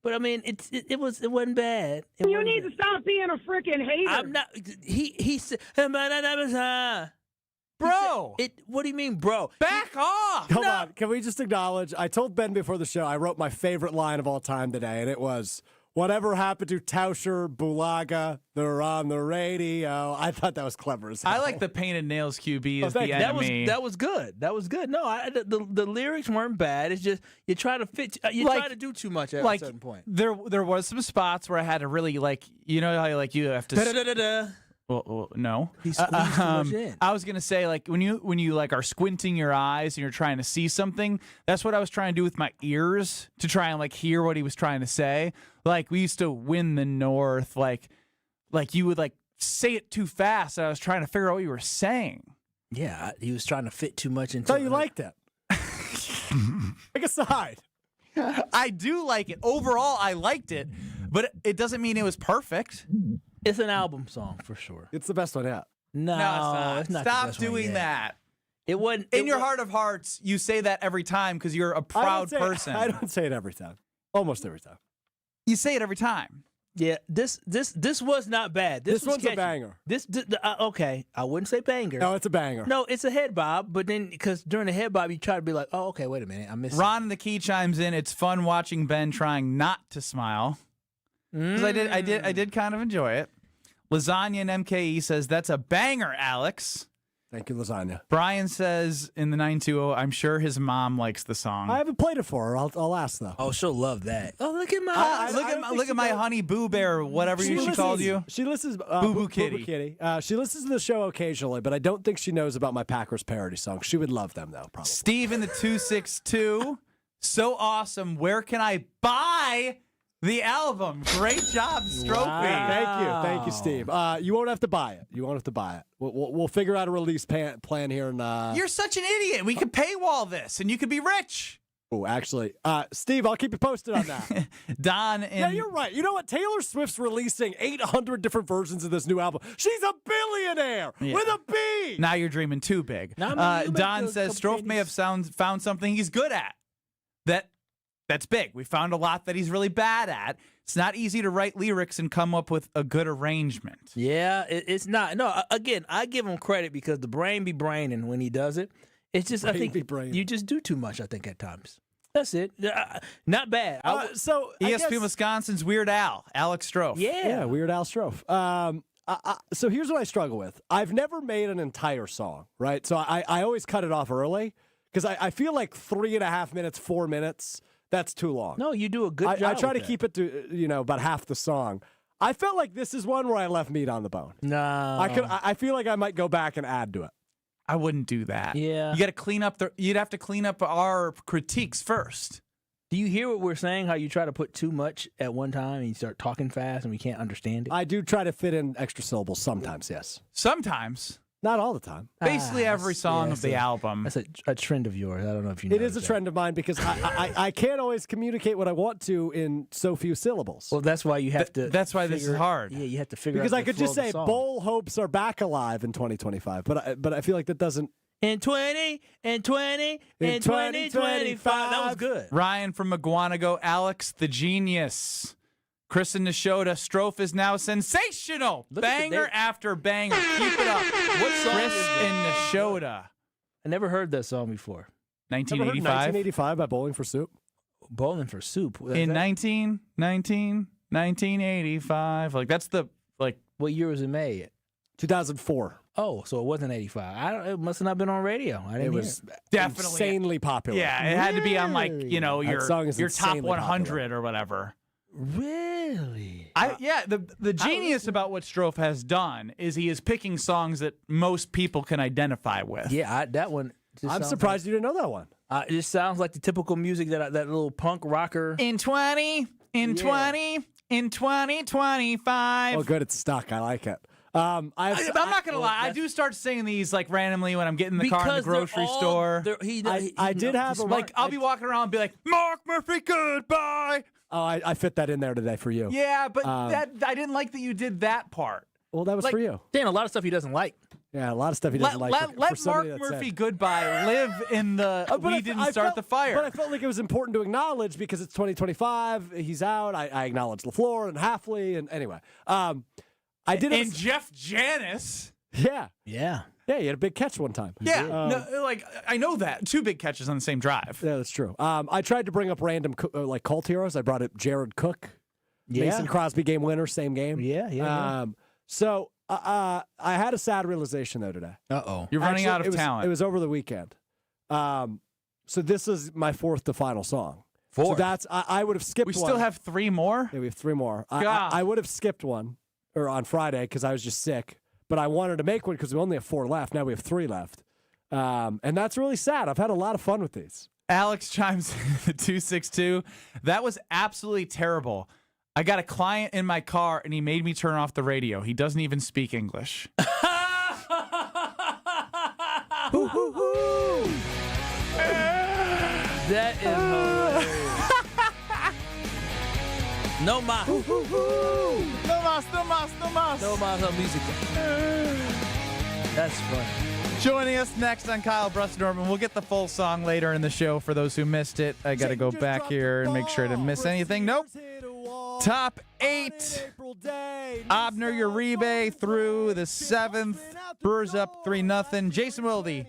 But I mean, it wasn't bad. You need to stop being a freaking hater. I'm not. He said, bro. What do you mean, bro? Back off. Come on. Can we just acknowledge? I told Ben before the show I wrote my favorite line of all time today, and it was, "Whatever happened to Tauscher, Bulaga? They're on the radio." I thought that was clever as hell. I like the painted nails QB as the enemy. That was good. No, the lyrics weren't bad. It's just you try to fit. You try to do too much at a certain point. There was some spots where I had to really how you have to. Well, no. He squeezed too much in. I was gonna say when you are squinting your eyes and you're trying to see something. That's what I was trying to do with my ears to try and hear what he was trying to say. We used to win the North. Like you would say it too fast. And I was trying to figure out what you were saying. Yeah, he was trying to fit too much into. I thought you liked it. Pick a side. I do like it. Overall, I liked it, but it doesn't mean it was perfect. It's an album song for sure. It's the best one yet. No, it's not. Stop doing that. It wasn't. In your heart of hearts, you say that every time because you're a proud person. I don't say it every time. Almost every time. You say it every time. Yeah, this was not bad. This was one's a catchy. banger. Okay, I wouldn't say banger. No, it's a banger. No, it's a head bob, but then because during the head bob, you try to be like, oh, okay, wait a minute, I missed. Ron in the key chimes in. It's fun watching Ben trying not to smile. Because I did kind of enjoy it. Lasagna and MKE says that's a banger, Alex. Thank you, Lasagna. Brian says in the 920, I'm sure his mom likes the song. I haven't played it for her. I'll ask though. Oh, she'll love that. Oh, look at my look at my honey boo bear, whatever she called you. She listens. Boo Boo Kitty. Boo Boo Kitty. She listens to the show occasionally, but I don't think she knows about my Packers parody songs. She would love them though, probably. Steve in the 262, so awesome. Where can I buy the album? Great job, Strophe. Wow. Thank you, Steve. You won't have to buy it. We'll figure out a release plan here. And you're such an idiot. We could paywall this, and you could be rich. Oh, actually, Steve, I'll keep you posted on that. Don, yeah, you're right. You know what? Taylor Swift's releasing 800 different versions of this new album. She's a billionaire with a B. Now you're dreaming too big. Don says Strophe may have found something he's good at. That's big. We found a lot that he's really bad at. It's not easy to write lyrics and come up with a good arrangement. Yeah, it's not. No, again, I give him credit because the brain be braining when he does it. It's just, I think you just do too much, I think, at times. That's it. Not bad. So ESPN Wisconsin's Weird Al, Alex Strofe. Yeah, Weird Al Strofe. So here's what I struggle with. I've never made an entire song, right? So I always cut it off early because I feel like 3.5 minutes, 4 minutes, that's too long. No, you do a good job. I try to keep it to about half the song. I felt like this is one where I left meat on the bone. No, I feel like I might go back and add to it. I wouldn't do that. Yeah, you got to clean up you'd have to clean up our critiques first. Do you hear what we're saying? How you try to put too much at one time and you start talking fast and we can't understand it? I do try to fit in extra syllables sometimes. Yes, sometimes. Not all the time. Basically every song of the album. That's a trend of yours. I don't know if you know. It is a trend of mine because I can't always communicate what I want to in so few syllables. Well, that's why you have to. That's why this is hard. Yeah, you have to figure because out I could just say Bowl hopes are back alive in 2025, but I feel like that doesn't. In 2025. That was good. Ryan from Maguanago, Alex the Genius. Chris in Neshota, Strofe is now sensational. Banger after banger. Keep it up. What song Chris in Neshota. I never heard that song before. 1985. 1985 by Bowling for Soup. Bowling for Soup. In 1985. Like that's the What year was it made? 2004. Oh, so it wasn't 85. It must have not been on radio. I didn't hear it. Definitely insanely popular. Yeah, it had to be on your top 100 popular. or whatever. Really? The genius about what Strofe has done is he is picking songs that most people can identify with. Yeah, that one. I'm surprised you didn't know that one. It just sounds like the typical music that little punk rocker. In 2025. Oh, good, it's stuck. I like it. I'm not gonna lie. I do start singing these like randomly when I'm getting in the car in the grocery store. I did have I'll be walking around and be like, Mark Murphy, goodbye. Oh, I fit that in there today for you. Yeah, but I didn't like that you did that part. Well, that was for you. Dan, a lot of stuff he doesn't like. Yeah, a lot of stuff he doesn't like. Let Mark Murphy goodbye live in the we didn't start the fire. But I felt like it was important to acknowledge because it's 2025. He's out. I acknowledged LaFleur and Halfley and anyway. I did. And Jeff Janis. Yeah. Yeah. Yeah, he had a big catch one time. Yeah, I know that. 2 big catches on the same drive. Yeah, that's true. I tried to bring up random cult heroes. I brought up Jared Cook, Mason Crosby game winner, same game. Yeah. So I had a sad realization though today. Uh-oh. You're running out of talent. It was over the weekend. So this is my 4th to final song. 4. So that's I would have skipped one. We still have 3 more? Yeah, we have 3 more. I would have skipped one on Friday because I was just sick. But I wanted to make one because we only have 4 left. Now we have 3 left. And that's really sad. I've had a lot of fun with these. Alex chimes in the 262. That was absolutely terrible. I got a client in my car, and he made me turn off the radio. He doesn't even speak English. That is hilarious. No más. No más music. That's funny. Joining us next on Kyle Brust Norman. We'll get the full song later in the show for those who missed it. I got to go back here and make sure I didn't miss anything. Nope. Top 8. Abner Uribe through the 7th. Brewers up 3-0. Jason Wilde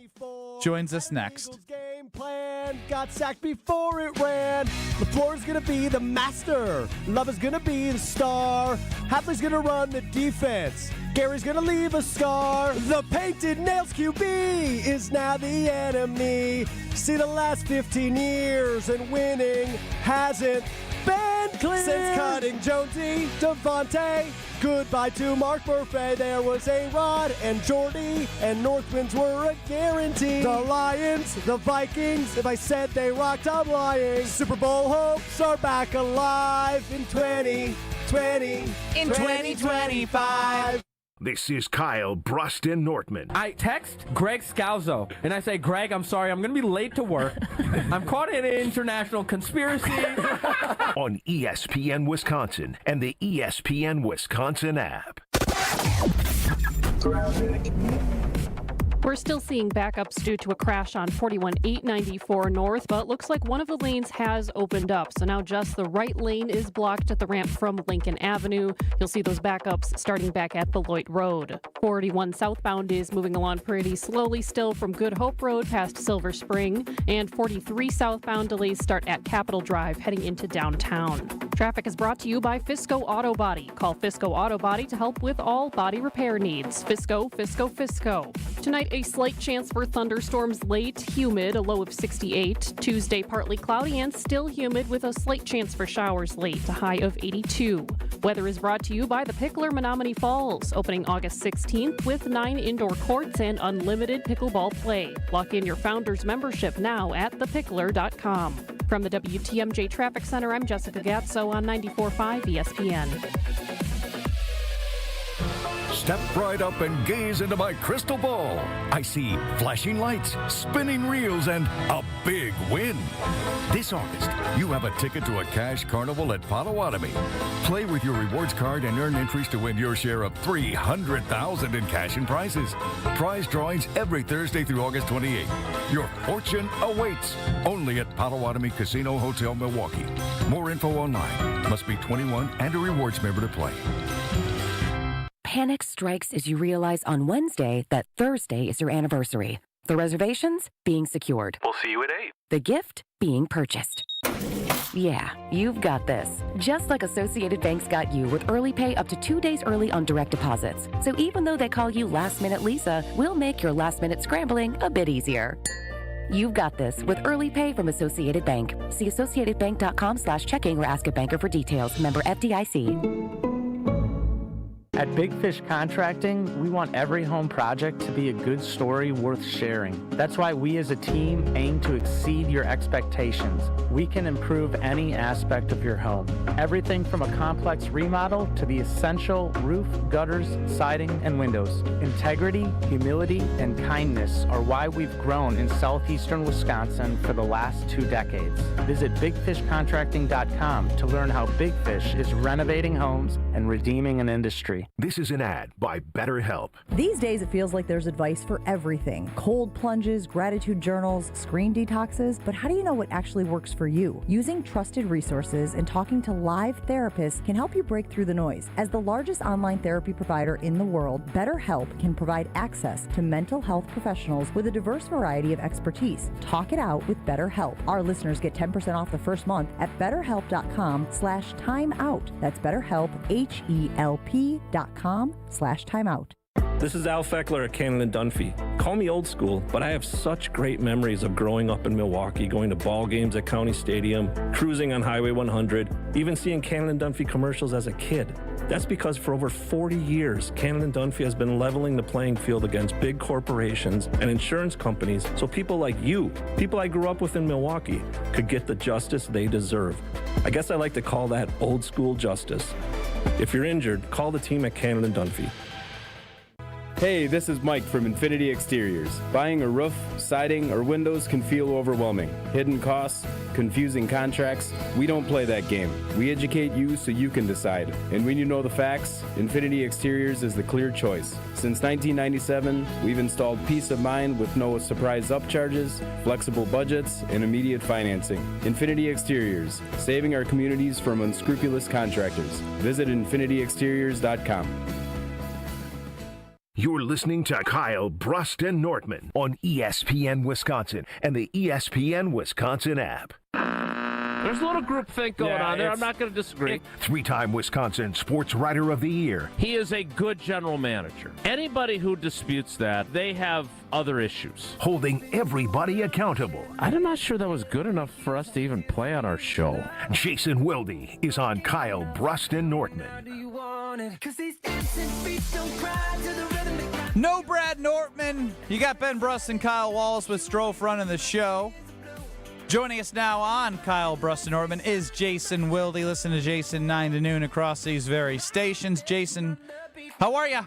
joins us next. Game plan got sacked before it ran. LaFleur's gonna be the master. Love is gonna be the star. Hadley's gonna run the defense. Gary's gonna leave a scar. The painted nails QB is now the enemy. See the last 15 years and winning hasn't been clear. Since cutting Jonesy, Devontae, goodbye to Mark Murphy. There was A-Rod and Jordy, and Northwinds were a guarantee. The Lions, the Vikings, if I said they rocked, I'm lying. Super Bowl hopes are back alive in 2025. This is Kyle Bruston Nortman. I text Greg Scalzo, and I say, Greg, I'm sorry, I'm going to be late to work. I'm caught in an international conspiracy. On ESPN Wisconsin and the ESPN Wisconsin app. We're still seeing backups due to a crash on 41-894 North, but looks like one of the lanes has opened up. So now just the right lane is blocked at the ramp from Lincoln Avenue. You'll see those backups starting back at Beloit Road. 41 southbound is moving along pretty slowly still from Good Hope Road past Silver Spring. And 43 southbound delays start at Capitol Drive heading into downtown. Traffic is brought to you by Fisco Auto Body. Call Fisco Auto Body to help with all body repair needs. Fisco, Fisco, Fisco. Tonight, a slight chance for thunderstorms late, humid, a low of 68. Tuesday, partly cloudy and still humid with a slight chance for showers late, a high of 82. Weather is brought to you by the Pickler Menominee Falls, opening August 16th with 9 indoor courts and unlimited pickleball play. Lock in your Founders membership now at thepickler.com. From the WTMJ Traffic Center, I'm Jessica Gatso on 94.5 ESPN. Step right up and gaze into my crystal ball. I see flashing lights, spinning reels, and a big win. This August, you have a ticket to a cash carnival at Potawatomi. Play with your rewards card and earn entries to win your share of $300,000 in cash and prizes. Prize drawings every Thursday through August 28th. Your fortune awaits only at Potawatomi Casino Hotel, Milwaukee. More info online. Must be 21 and a rewards member to play. Panic strikes as you realize on Wednesday that Thursday is your anniversary. The reservations being secured. We'll see you at 8. The gift being purchased. Yeah, you've got this. Just like Associated Bank's got you with early pay up to 2 days early on direct deposits. So even though they call you Last Minute Lisa, we'll make your last minute scrambling a bit easier. You've got this with early pay from Associated Bank. See associatedbank.com/checking or ask a banker for details. Member FDIC. At Big Fish Contracting, we want every home project to be a good story worth sharing. That's why we as a team aim to exceed your expectations. We can improve any aspect of your home. Everything from a complex remodel to the essential roof, gutters, siding, and windows. Integrity, humility, and kindness are why we've grown in southeastern Wisconsin for the last 2 decades. Visit BigFishContracting.com to learn how Big Fish is renovating homes and redeeming an industry. This is an ad by BetterHelp. These days, it feels like there's advice for everything. Cold plunges, gratitude journals, screen detoxes. But how do you know what actually works for you? Using trusted resources and talking to live therapists can help you break through the noise. As the largest online therapy provider in the world, BetterHelp can provide access to mental health professionals with a diverse variety of expertise. Talk it out with BetterHelp. Our listeners get 10% off the first month at BetterHelp.com/timeout. That's BetterHelp, HELP.com/timeout. This is Al Feckler at Cannon & Dunphy. Call me old school, but I have such great memories of growing up in Milwaukee, going to ball games at County Stadium, cruising on Highway 100, even seeing Cannon & Dunphy commercials as a kid. That's because for over 40 years, Cannon & Dunphy has been leveling the playing field against big corporations and insurance companies so people like you, people I grew up with in Milwaukee, could get the justice they deserve. I guess I like to call that old school justice. If you're injured, call the team at Cannon & Dunphy. Hey, this is Mike from Infinity Exteriors. Buying a roof, siding, or windows can feel overwhelming. Hidden costs, confusing contracts. We don't play that game. We educate you so you can decide. And when you know the facts, Infinity Exteriors is the clear choice. Since 1997, we've installed peace of mind with no surprise upcharges, flexible budgets, and immediate financing. Infinity Exteriors, saving our communities from unscrupulous contractors. Visit infinityexteriors.com. You're listening to Kyle Brust and Nortman on ESPN Wisconsin and the ESPN Wisconsin app. There's a little groupthink going on there. I'm not going to disagree. Three-time Wisconsin Sports Writer of the Year. He is a good general manager. Anybody who disputes that, they have other issues. Holding everybody accountable. I'm not sure that was good enough for us to even play on our show. Jason Wilde is on Kyle Brust and Nortman. No Brad Nortman. You got Ben Brust and Kyle Wallace with Strofe running the show. Joining us now on Kyle Brust and Nortman is Jason Wilde. Listen to Jason 9 to noon across these very stations. Jason, how are you?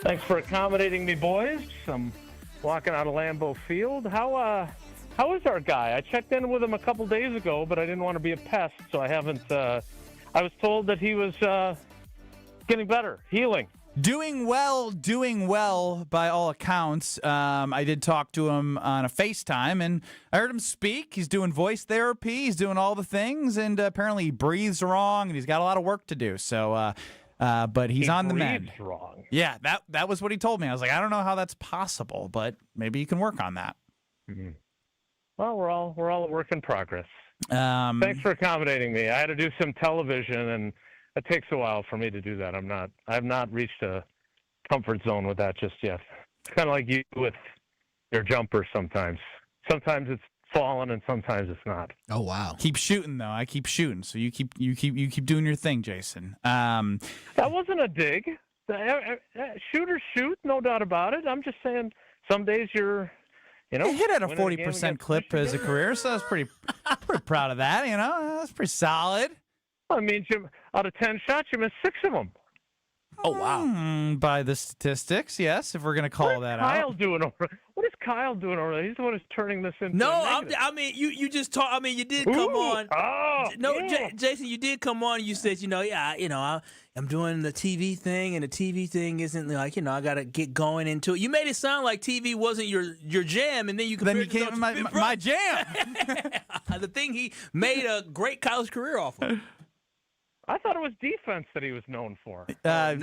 Thanks for accommodating me, boys. I'm walking out of Lambeau Field. How is our guy? I checked in with him a couple days ago, but I didn't want to be a pest, so I haven't. I was told that he was getting better, healing. Doing well by all accounts. I did talk to him on a FaceTime, and I heard him speak. He's doing voice therapy. He's doing all the things, and apparently he breathes wrong, and he's got a lot of work to do. So, but he's on the mend. Breathes wrong. Yeah, that was what he told me. I was like, I don't know how that's possible, but maybe you can work on that. Mm-hmm. Well, we're all a work in progress. Thanks for accommodating me. I had to do some television, and it takes a while for me to do that. I've not reached a comfort zone with that just yet. It's kind of like you with your jumper sometimes. Sometimes it's falling and sometimes it's not. Oh wow. Keep shooting though. I keep shooting. So you keep doing your thing, Jason. That wasn't a dig. Shooters shoot, no doubt about it. I'm just saying some days you're you hit at a 40% clip as a career, so I was pretty proud of that, That's pretty solid. I mean, out of 10 shots, you missed 6 of them. Oh, wow. By the statistics, yes, if we're going to call that out. What is Kyle doing over there? He's the one who's turning this into you just talk. I mean, you did come on. Jason, you did come on and you said, I'm doing the TV thing, and the TV thing isn't like, I got to get going into it. You made it sound like TV wasn't your jam, and then you compared it to my jam. The thing he made a great college career off of. I thought it was defense that he was known for. Yeah.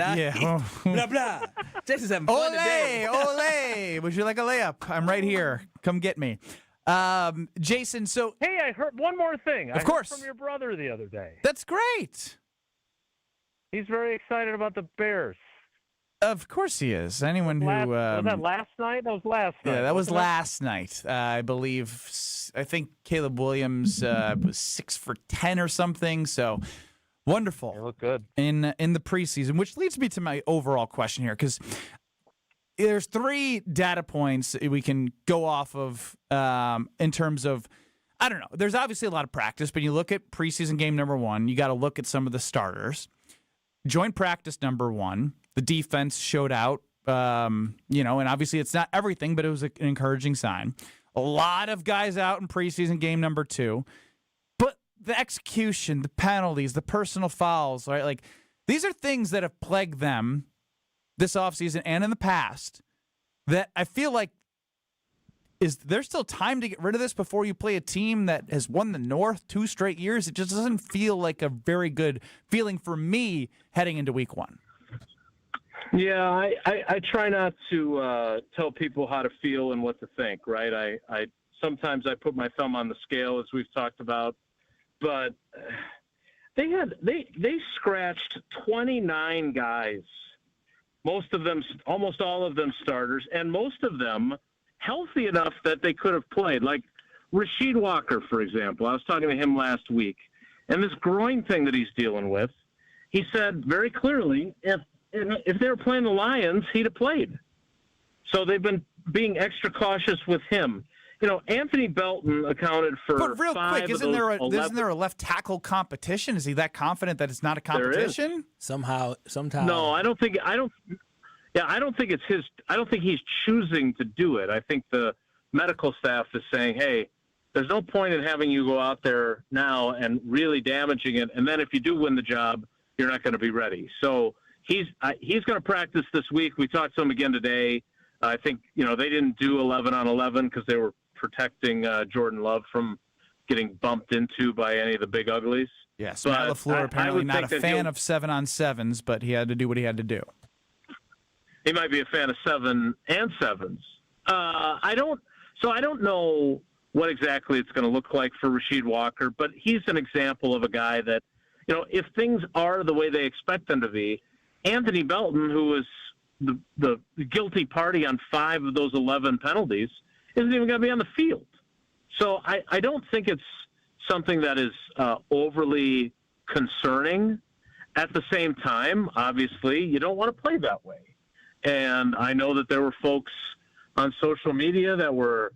Blah, blah. Jason's having fun today. Ole! Would you like a layup? I'm right here. Come get me. Jason, so... Hey, I heard one more thing. Of course. I heard from your brother the other day. That's great. He's very excited about the Bears. Of course he is. Anyone who... was that last night? That was last night. Yeah, that was last night. I believe... I think Caleb Williams was 6 for 10 or something, so... Wonderful. They look good. In the preseason, which leads me to my overall question here, because there's 3 data points we can go off of in terms of, I don't know, there's obviously a lot of practice, but you look at preseason game number 1, you got to look at some of the starters. Joint practice number 1, the defense showed out, and obviously it's not everything, but it was an encouraging sign. A lot of guys out in preseason game number 2. The execution, the penalties, the personal fouls, right? Like, these are things that have plagued them this offseason and in the past that I feel like is there still time to get rid of this before you play a team that has won the North 2 straight years? It just doesn't feel like a very good feeling for me heading into week 1. Yeah, I try not to tell people how to feel and what to think, right? I sometimes I put my thumb on the scale, as we've talked about. But they scratched 29 guys, almost all of them starters, and most of them healthy enough that they could have played. Like Rasheed Walker, for example. I was talking to him last week, and this groin thing that he's dealing with, he said very clearly, if they were playing the Lions, he'd have played. So they've been being extra cautious with him. Anthony Belton accounted for 5 But real quick, isn't there a left tackle competition? Is he that confident that it's not a competition? Sometimes. No, I don't think. Yeah, I don't think he's choosing to do it. I think the medical staff is saying, hey, there's no point in having you go out there now and really damaging it. And then if you do win the job, you're not going to be ready. So he's going to practice this week. We talked to him again today. I think, they didn't do 11 on 11 because they were protecting Jordan Love from getting bumped into by any of the big uglies. Yes, Matt LaFleur apparently not a fan of 7-on-7s, but he had to do what he had to do. He might be a fan of 7-and-7s. I don't know what exactly it's going to look like for Rasheed Walker, but he's an example of a guy that, if things are the way they expect them to be, Anthony Belton, who was the guilty party on 5 of those 11 penalties, isn't even going to be on the field. So I don't think it's something that is overly concerning. At the same time, obviously, you don't want to play that way. And I know that there were folks on social media that were,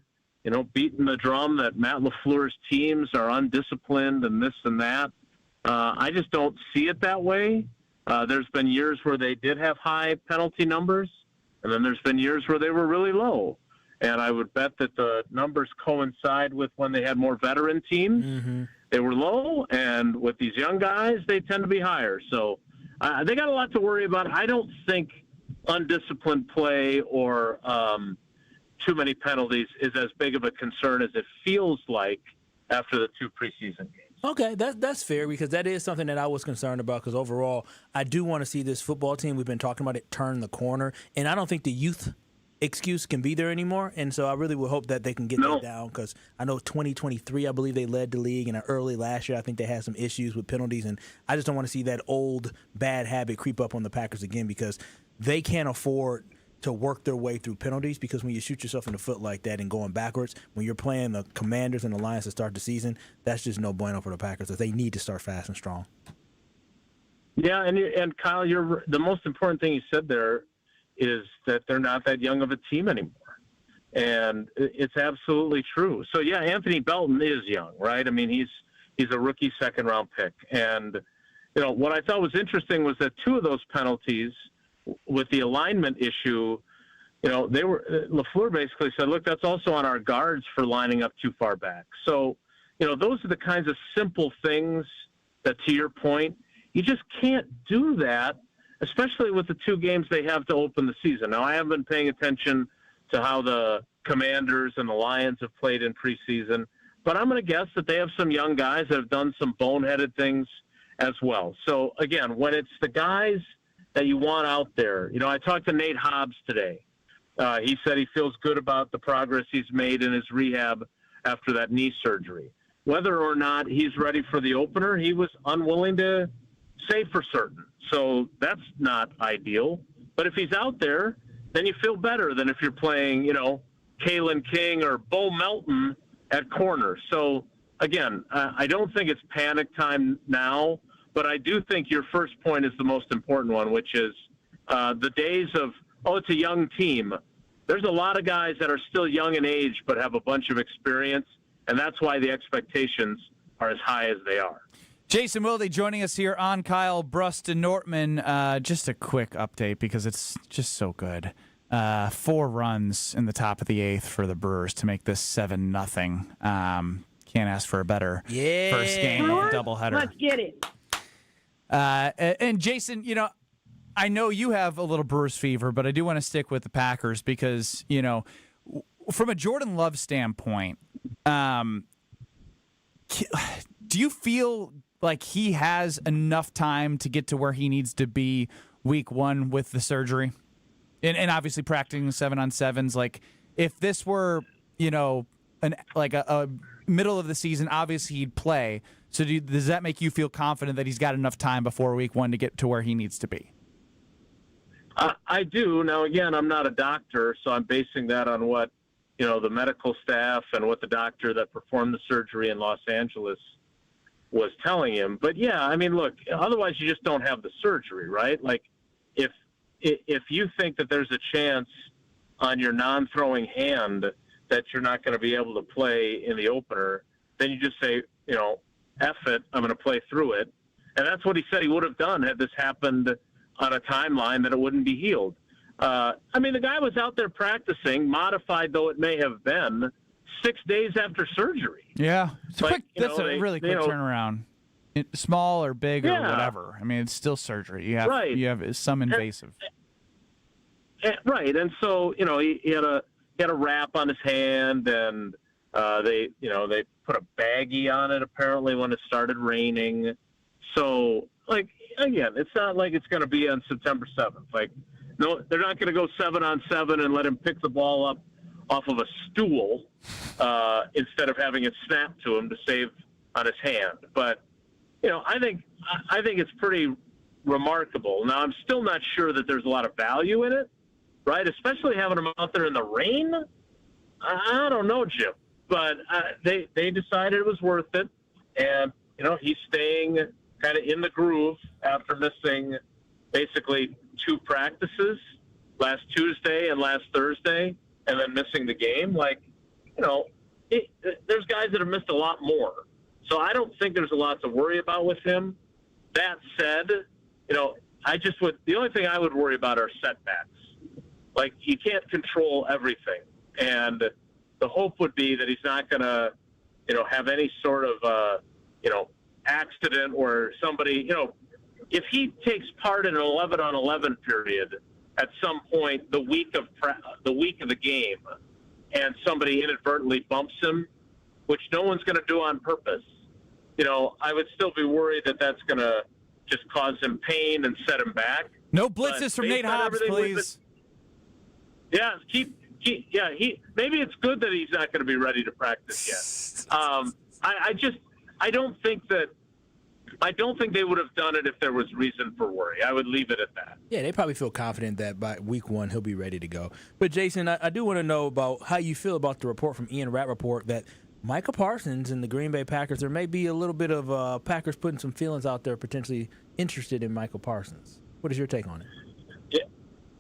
beating the drum that Matt LaFleur's teams are undisciplined and this and that. I just don't see it that way. There's been years where they did have high penalty numbers, and then there's been years where they were really low. And I would bet that the numbers coincide with when they had more veteran teams. Mm-hmm. They were low, and with these young guys, they tend to be higher. So they got a lot to worry about. I don't think undisciplined play or too many penalties is as big of a concern as it feels like after the 2 preseason games. Okay, that's fair because that is something that I was concerned about because overall I do want to see this football team, we've been talking about it, turn the corner. And I don't think the youth excuse can be there anymore. And so I really would hope that they can get that down because I know 2023, I believe they led the league. And early last year, I think they had some issues with penalties. And I just don't want to see that old bad habit creep up on the Packers again because they can't afford to work their way through penalties because when you shoot yourself in the foot like that and going backwards, when you're playing the Commanders and the Lions to start the season, that's just no bueno for the Packers. They need to start fast and strong. Yeah, and Kyle, the most important thing you said there is that they're not that young of a team anymore. And it's absolutely true. So, yeah, Anthony Belton is young, right? I mean, he's a rookie second-round pick. And, what I thought was interesting was that 2 of those penalties with the alignment issue, LaFleur basically said, look, that's also on our guards for lining up too far back. So, those are the kinds of simple things that, to your point, you just can't do that, especially with the 2 games they have to open the season. Now, I haven't been paying attention to how the Commanders and the Lions have played in preseason, but I'm going to guess that they have some young guys that have done some boneheaded things as well. So, again, when it's the guys that you want out there, I talked to Nate Hobbs today. He said he feels good about the progress he's made in his rehab after that knee surgery. Whether or not he's ready for the opener, he was unwilling to say for certain. So that's not ideal. But if he's out there, then you feel better than if you're playing, Kalen King or Bo Melton at corner. So, again, I don't think it's panic time now, but I do think your first point is the most important one, which is the days of, it's a young team. There's a lot of guys that are still young in age but have a bunch of experience, and that's why the expectations are as high as they are. Jason Wilde joining us here on Kyle Brust and Nortman. Just a quick update because it's just so good. 4 runs in the top of the 8th for the Brewers to make this 7-0. Can't ask for a better first game of a doubleheader. Let's get it. And Jason, I know you have a little Brewers fever, but I do want to stick with the Packers because, from a Jordan Love standpoint, do you feel like he has enough time to get to where he needs to be week 1 with the surgery? And obviously practicing 7-on-7s. Like, if this were, a middle of the season, obviously he'd play. So does that make you feel confident that he's got enough time before week 1 to get to where he needs to be? I do. Now, again, I'm not a doctor, so I'm basing that on what, the medical staff and what the doctor that performed the surgery in Los Angeles was telling him. But, yeah, I mean, look, otherwise you just don't have the surgery, right? Like, if you think that there's a chance on your non-throwing hand that you're not going to be able to play in the opener, then you just say, F it, I'm going to play through it. And that's what he said he would have done had this happened on a timeline that it wouldn't be healed. I mean, the guy was out there practicing, modified though it may have been, 6 days after surgery. Yeah, it's a Like, quick. you That's know, a really quick turnaround. Small or big or Yeah. whatever. I mean, it's still surgery. You have Right. some invasive. Right, and so he had a wrap on his hand, and they put a baggie on it apparently when it started raining. So like again, it's not like it's going to be on September 7th. Like no, they're not going to go 7-on-7 and let him pick the ball up off of a stool instead of having it snapped to him to save on his hand. But I think it's pretty remarkable. Now I'm still not sure that there's a lot of value in it. Right, especially having him out there in the rain. I don't know, Jim, but they decided it was worth it, and he's staying kind of in the groove after missing basically 2 practices, last Tuesday and last Thursday, and then missing the game. Like, there's guys that have missed a lot more, so I don't think there's a lot to worry about with him. That said, the only thing I would worry about are setbacks. Like, you can't control everything. And the hope would be that he's not going to, have any sort of, accident or somebody, if he takes part in an 11-on-11 period at some point the week of the game and somebody inadvertently bumps him, which no one's going to do on purpose, I would still be worried that that's going to just cause him pain and set him back. No blitzes from Nate Hobbs, please. Yeah, maybe it's good that he's not going to be ready to practice yet. I don't think they would have done it if there was reason for worry. I would leave it at that. Yeah, they probably feel confident that by week 1 he'll be ready to go. But Jason, I do want to know about how you feel about the report from Ian Rappaport that Micah Parsons and the Green Bay Packers, there may be a little bit of Packers putting some feelings out there, potentially interested in Michael Parsons. What is your take on it?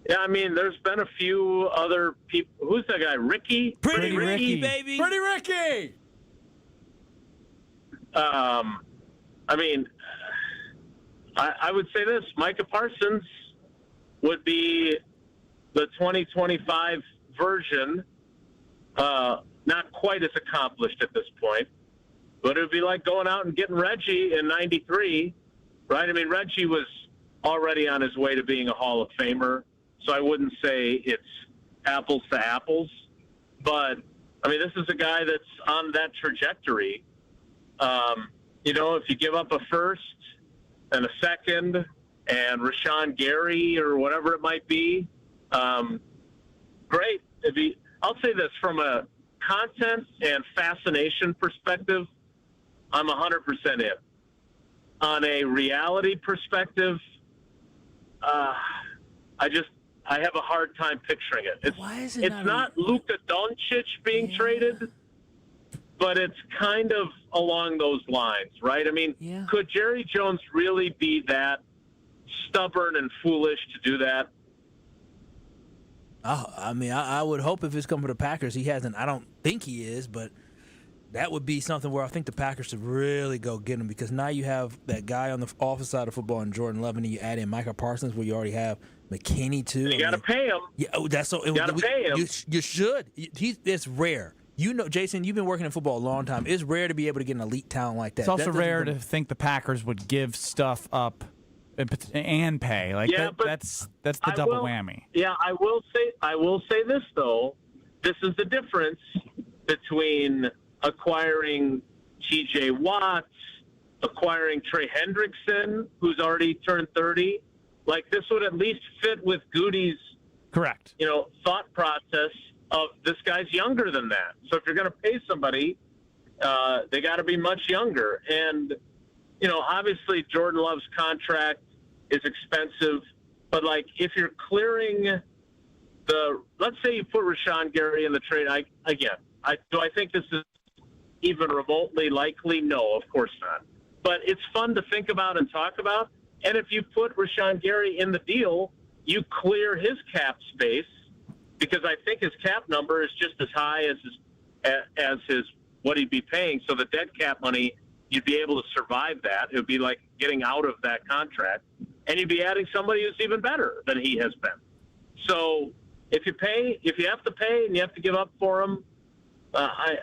Yeah, I mean, there's been a few other people. Who's that guy? Ricky? Pretty Ricky, baby. Pretty Ricky! I mean, I would say this. Micah Parsons would be the 2025 version, not quite as accomplished at this point, but it would be like going out and getting Reggie in 93, right? I mean, Reggie was already on his way to being a Hall of Famer. So I wouldn't say it's apples to apples, but I mean, this is a guy that's on that trajectory. If you give up a first and a second and Rashawn Gary or whatever it might be, great. I'll say this from a content and fascination perspective, I'm 100% in. On a reality perspective, I have a hard time picturing it. It's not Luka Doncic being traded, but it's kind of along those lines, right? I mean, could Jerry Jones really be that stubborn and foolish to do that? I mean, I would hope if it's coming to the Packers, he hasn't. I don't think he is, but that would be something where I think the Packers should really go get him, because now you have that guy on the offensive side of football and Jordan Love, and you add in Micah Parsons where you already have McKinney too. You got to pay him. Yeah, that's so. You got to pay him. You should. It's rare. Jason, you've been working in football a long time. It's rare to be able to get an elite talent like that. It's also rare to think the Packers would give stuff up and pay. Like that's the double whammy. Yeah, I will say this though. This is the difference between acquiring T.J. Watts, acquiring Trey Hendrickson, who's already turned 30. Like, this would at least fit with Goody's correct thought process of this guy's younger than that. So if you're going to pay somebody, they got to be much younger. And obviously Jordan Love's contract is expensive, but like if you're clearing let's say you put Rashawn Gary in the trade. Do I think this is even remotely likely? No, of course not. But it's fun to think about and talk about. And if you put Rashawn Gary in the deal, you clear his cap space, because I think his cap number is just as high as his what he'd be paying. So the dead cap money, you'd be able to survive that. It would be like getting out of that contract, and you'd be adding somebody who's even better than he has been. So if you have to pay and you have to give up for them, I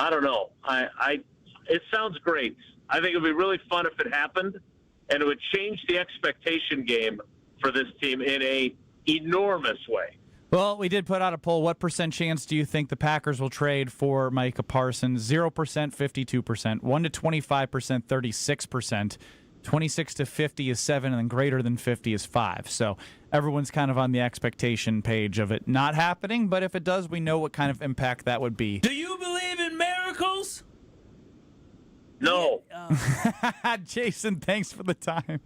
don't know. It sounds great. I think it would be really fun if it happened, and it would change the expectation game for this team in a enormous way. Well, we did put out a poll. What % chance do you think the Packers will trade for Micah Parsons? 0%, 52%. 1 to 25%, 36%. 26 to 50 is 7, and then greater than 50 is 5. So everyone's kind of on the expectation page of it not happening, but if it does, we know what kind of impact that would be. Do you believe in miracles? No. Jason, thanks for the time.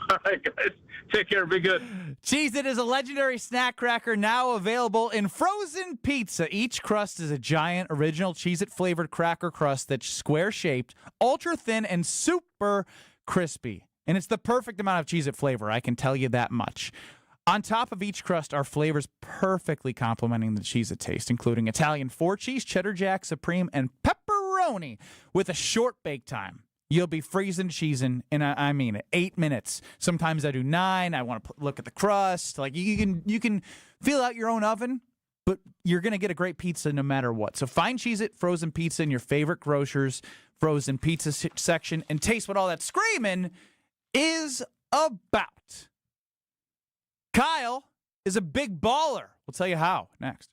All right, guys. Take care. Be good. Cheez-It is a legendary snack cracker now available in frozen pizza. Each crust is a giant original Cheez-It flavored cracker crust that's square-shaped, ultra-thin, and super crispy. And it's the perfect amount of Cheez-It flavor, I can tell you that much. On top of each crust are flavors perfectly complementing the Cheez-It taste, including Italian 4-cheese, cheddar jack, supreme, and pepperoni with a short bake time. You'll be freezing cheesing in, 8 minutes. Sometimes I do 9. I want to look at the crust. Like you can feel out your own oven, but you're going to get a great pizza no matter what. So find Cheez-It frozen pizza in your favorite grocer's frozen pizza section and taste what all that screaming is about. Kyle is a big baller. We'll tell you how next.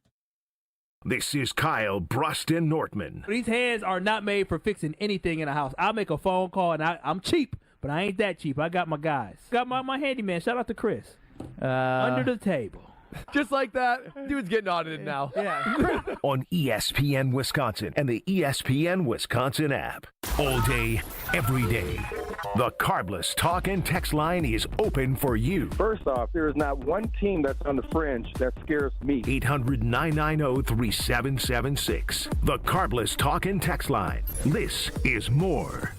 This is Kyle Bruston Nortman. These hands are not made for fixing anything in a house. I'll make a phone call, and I'm cheap, but I ain't that cheap. I got my guys. Got my handyman. Shout out to Chris. Under the table. Just like that, dude's getting audited now. Yeah. On ESPN Wisconsin and the ESPN Wisconsin app. All day, every day. The Carbless talk and text line is open for you. First off, there is not one team that's on the fringe that scares me. 800-990-3776. The Carbless talk and text line. This is more.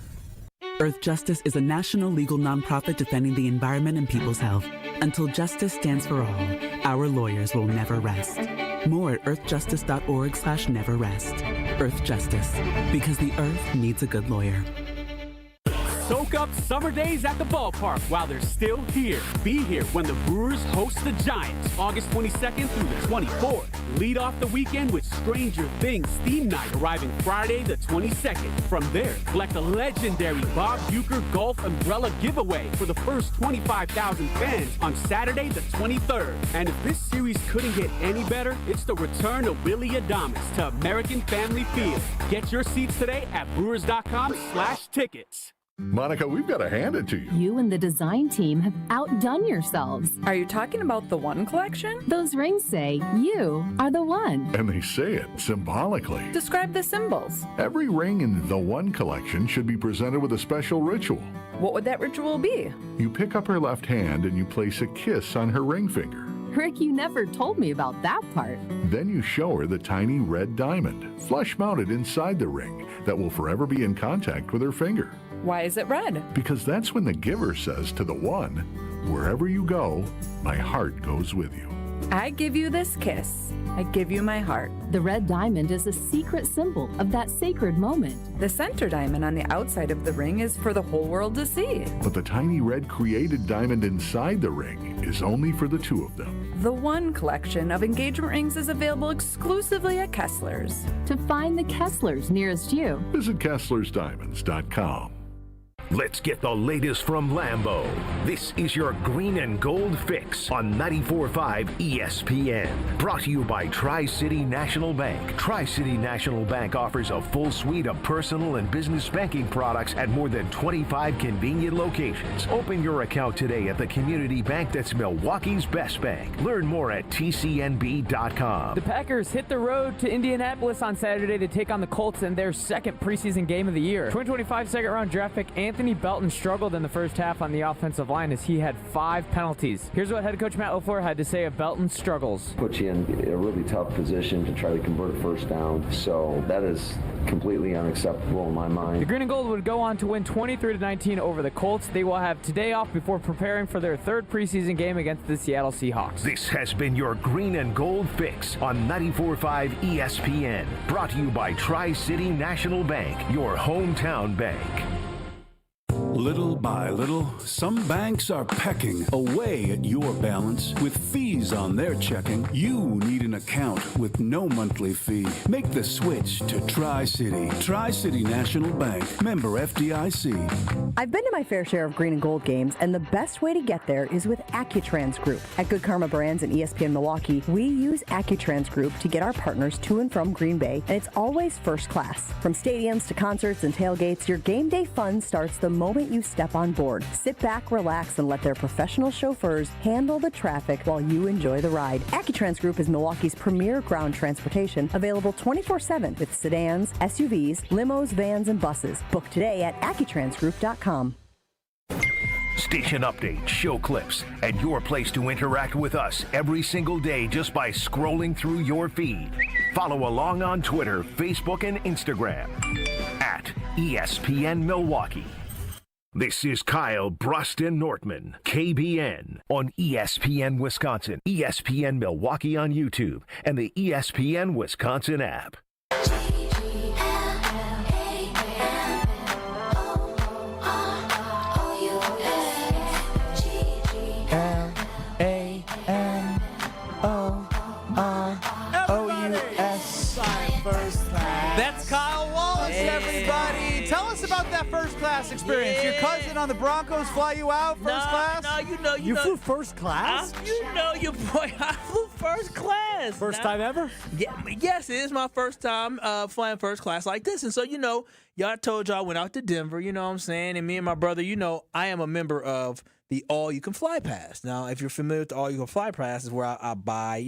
Earth Justice is a national legal nonprofit defending the environment and people's health. Until justice stands for all, our lawyers will never rest. More at earthjustice.org/neverrest. Earth Justice, because the earth needs a good lawyer. Soak up summer days at the ballpark while they're still here. Be here when the Brewers host the Giants, August 22nd through the 24th. Lead off the weekend with Stranger Things theme night arriving Friday the 22nd. From there, collect a legendary Bob Uecker golf umbrella giveaway for the first 25,000 fans on Saturday the 23rd. And if this series couldn't get any better, it's the return of Willie Adames to American Family Field. Get your seats today at brewers.com/tickets. Monica, we've got to hand it to you. You and the design team have outdone yourselves. Are you talking about the One Collection? Those rings say you are the one. And they say it symbolically. Describe the symbols. Every ring in the One Collection should be presented with a special ritual. What would that ritual be? You pick up her left hand and you place a kiss on her ring finger. Rick, you never told me about that part. Then you show her the tiny red diamond, flush mounted inside the ring, that will forever be in contact with her finger. Why is it red? Because that's when the giver says to the one, wherever you go, my heart goes with you. I give you this kiss. I give you my heart. The red diamond is a secret symbol of that sacred moment. The center diamond on the outside of the ring is for the whole world to see. But the tiny red created diamond inside the ring is only for the two of them. The One Collection of engagement rings is available exclusively at Kessler's. To find the Kessler's nearest you, visit KesslersDiamonds.com. Let's get the latest from Lambeau. This is your green and gold fix on 94.5 ESPN. Brought to you by Tri-City National Bank. Tri-City National Bank offers a full suite of personal and business banking products at more than 25 convenient locations. Open your account today at the community bank that's Milwaukee's best bank. Learn more at tcnb.com. The Packers hit the road to Indianapolis on Saturday to take on the Colts in their second preseason game of the year. 2025 second-round draft pick Anthony Belton struggled in the first half on the offensive line as he had 5 penalties. Here's what head coach Matt LaFleur had to say of Belton's struggles. Put you in a really tough position to try to convert a first down, so that is completely unacceptable in my mind. The Green and Gold would go on to win 23-19 over the Colts. They will have today off before preparing for their third preseason game against the Seattle Seahawks. This has been your Green and Gold fix on 94.5 ESPN. Brought to you by Tri-City National Bank, your hometown bank. Little by little, some banks are pecking away at your balance with fees on their checking. You need an account with no monthly fee. Make the switch to Tri-City. Tri-City National Bank. Member FDIC. I've been to my fair share of green and gold games, and the best way to get there is with Accutrans Group. At Good Karma Brands and ESPN Milwaukee, we use Accutrans Group to get our partners to and from Green Bay, and it's always first class. From stadiums to concerts and tailgates, your game day fun starts the moment you step on board. Sit back, relax, and let their professional chauffeurs handle the traffic while you enjoy the ride. Accutrans Group is Milwaukee's premier ground transportation, available 24/7 with sedans, SUVs, limos, vans, and buses. Book today at accutransgroup.com. Station updates, show clips, and your place to interact with us every single day just by scrolling through your feed. Follow along on Twitter, Facebook, and Instagram at ESPN Milwaukee. This is Kyle Bruston Nortman, KBN, on ESPN Wisconsin, ESPN Milwaukee on YouTube, and the ESPN Wisconsin app. That's Kyle Wallace, everybody. Tell us about that first class experience. Your cousin on the Broncos fly you out first class? No, You flew first class? Your boy, I flew first class. First time ever? Yeah, yes, it is my first time flying first class like this. And so, y'all told y'all I went out to Denver, you know what I'm saying? And me and my brother, I am a member of the All-You-Can-Fly Pass. Now, if you're familiar with the All-You-Can-Fly Pass, is where I buy,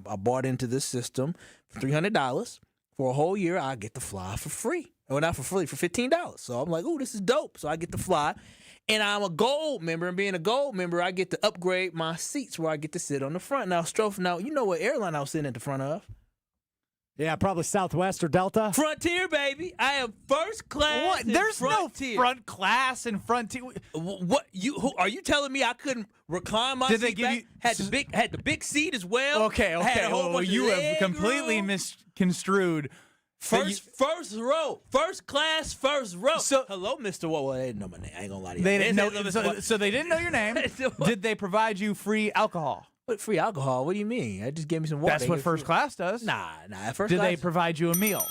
I bought into this system for $300. For a whole year, I get to fly for free. Well, not for free, for $15. So I'm like, ooh, this is dope. So I get to fly. And I'm a gold member. And being a gold member, I get to upgrade my seats where I get to sit on the front. Now, Strofe, you know what airline I was sitting at the front of? Yeah, probably Southwest or Delta. Frontier, baby. I am first class. What? There's Frontier. no front class in Frontier. What? Are you telling me I couldn't recline my seat back? Had the big seat as well. Okay. You have completely misconstrued. First row. First class, first row. So, hello, Mr. Well, they didn't know my name. I ain't gonna lie to you. They didn't know. So they didn't know your name. Did they provide you free alcohol? What free alcohol? What do you mean? I just gave me some water. That's what first class does. Nah. First Did class. they provide you a meal?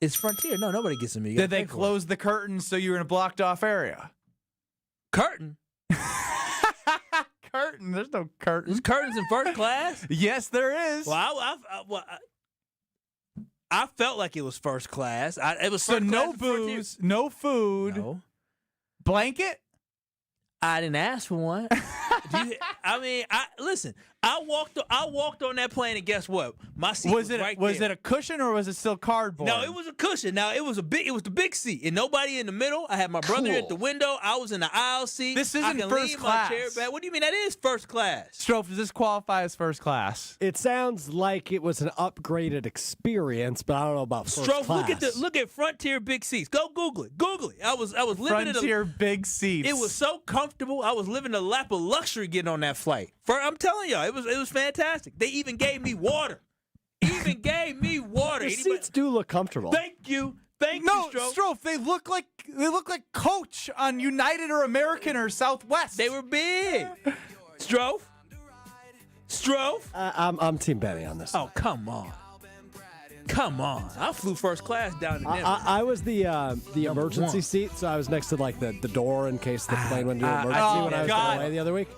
It's Frontier. No, nobody gets a meal. Did they close the curtains so you were in a blocked off area? Curtain? Curtain? There's no curtain. There's curtains in first class? Yes, there is. Well, I felt like it was first class. It was so first no class booze, no food, blanket. I didn't ask for one. Listen. I walked on that plane, and guess what? My seat was right there. Was it a cushion or was it still cardboard? No, it was a cushion. Now it was the big seat, and nobody in the middle. I had my brother at the window. I was in the aisle seat. This isn't I can first lean class. My chair back. What do you mean that is first class? Strofe, does this qualify as first class? It sounds like it was an upgraded experience, but I don't know about first Strofe, class. look at Frontier big seats. Go Google it. I was living in Frontier big seats. It was so comfortable. I was living a lap of luxury getting on that flight. I'm telling y'all, it was fantastic. They even gave me water. The seats do look comfortable. Thank you, Strofe. Strofe, they look like Coach on United or American or Southwest. They were big. Strofe. I'm Team Benny on this. Oh, come on. I flew first class down to Denver. I was the emergency seat, so I was next to the door in case the plane went into emergency when I was going away the other week.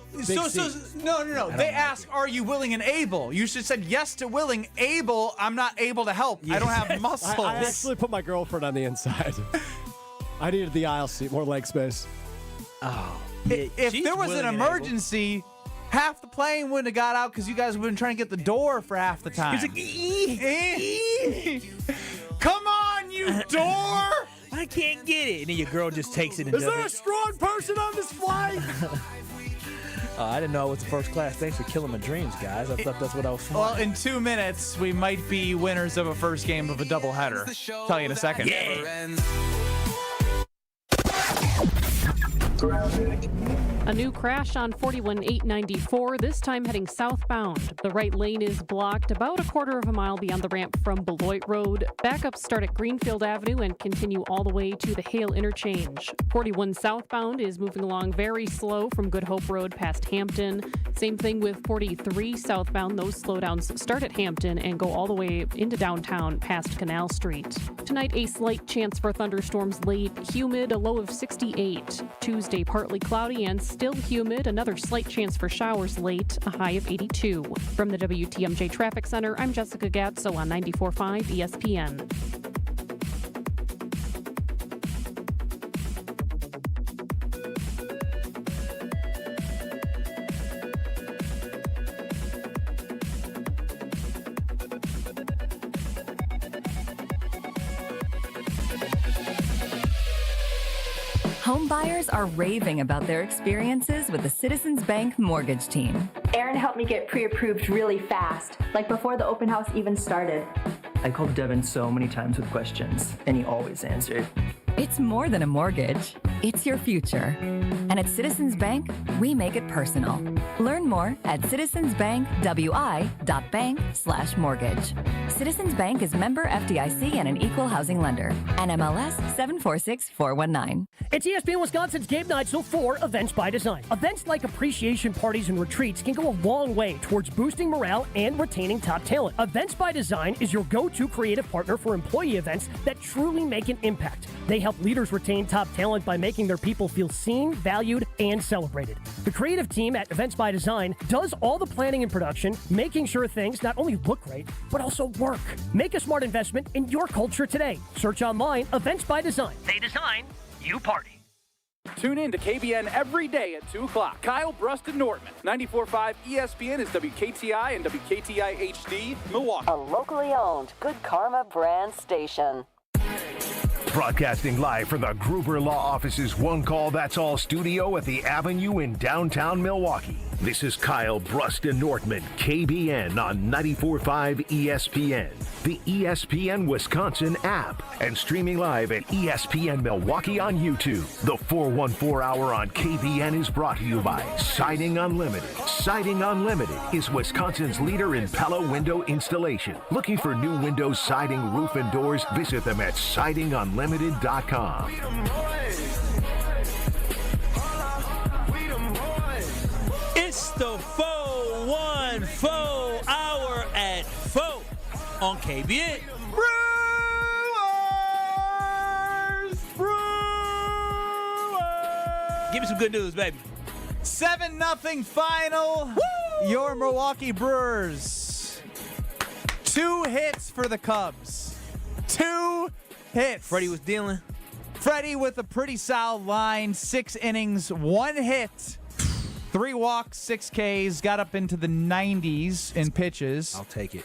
No. They ask, are you willing and able? You should have said yes to willing. Able, I'm not able to help. I don't have muscles. I actually put my girlfriend on the inside. I needed the aisle seat, more leg space. Oh. If there was an emergency, half the plane wouldn't have got out because you guys would have been trying to get the door for half the time. Come on, you door! I can't get it. And then your girl just takes it and Is there a strong person on this flight? I didn't know it was the first class. Thanks for killing my dreams, guys. I thought that's what I was flying. Well, in 2 minutes, we might be winners of a first game of a doubleheader. Tell you in a second. Yeah. A new crash on 41-894, this time heading southbound. The right lane is blocked about a quarter of a mile beyond the ramp from Beloit Road. Backups start at Greenfield Avenue and continue all the way to the Hale interchange. 41 southbound is moving along very slow from Good Hope Road past Hampton. Same thing with 43 southbound. Those slowdowns start at Hampton and go all the way into downtown past Canal Street. Tonight, a slight chance for thunderstorms late. Humid, a low of 68. Tuesday, partly cloudy and still humid. Another slight chance for showers late, a high of 82. From the WTMJ Traffic Center, I'm Jessica Gatso on 94.5 ESPN. Home buyers are raving about their experiences with the Citizens Bank mortgage team. Aaron helped me get pre-approved really fast, like before the open house even started. I called Devin so many times with questions, and he always answered. It's more than a mortgage. It's your future. And at Citizens Bank, we make it personal. Learn more at citizensbankwi.bank/mortgage. Citizens Bank is member FDIC and an equal housing lender. NMLS 746419. It's ESPN Wisconsin's Game Night Show for Events by Design. Events like appreciation parties and retreats can go a long way towards boosting morale and retaining top talent. Events by Design is your go-to creative partner for employee events that truly make an impact. They help leaders retain top talent by making their people feel seen, valued, and celebrated. The creative team at Events by Design does all the planning and production, making sure things not only look great, but also work. Make a smart investment in your culture today. Search online, Events by Design. They design, you party. Tune in to KBN every day at 2 o'clock. Kyle Brust and Nortman. 94.5 ESPN is WKTI and WKTI HD, Milwaukee. A locally owned Good Karma brand station. Broadcasting live from the Gruber Law Office's One Call That's All studio at the Avenue in downtown Milwaukee. This is Kyle Brust and Nortman, KBN on 94.5 ESPN, the ESPN Wisconsin app, and streaming live at ESPN Milwaukee on YouTube. The 414 Hour on KBN is brought to you by Siding Unlimited. Siding Unlimited is Wisconsin's leader in Pella window installation. Looking for new windows, siding, roof, and doors? Visit them at sidingunlimited.com. It's the 414 Hour at 4 on KBN. Brewers! Give me some good news, baby. 7-0 final. Woo! Your Milwaukee Brewers. 2 hits for the Cubs. 2 hits. Freddie was dealing. Freddie with a pretty solid line. 6 innings, 1 hit. 3 walks, 6 Ks, got up into the 90s in pitches. I'll take it.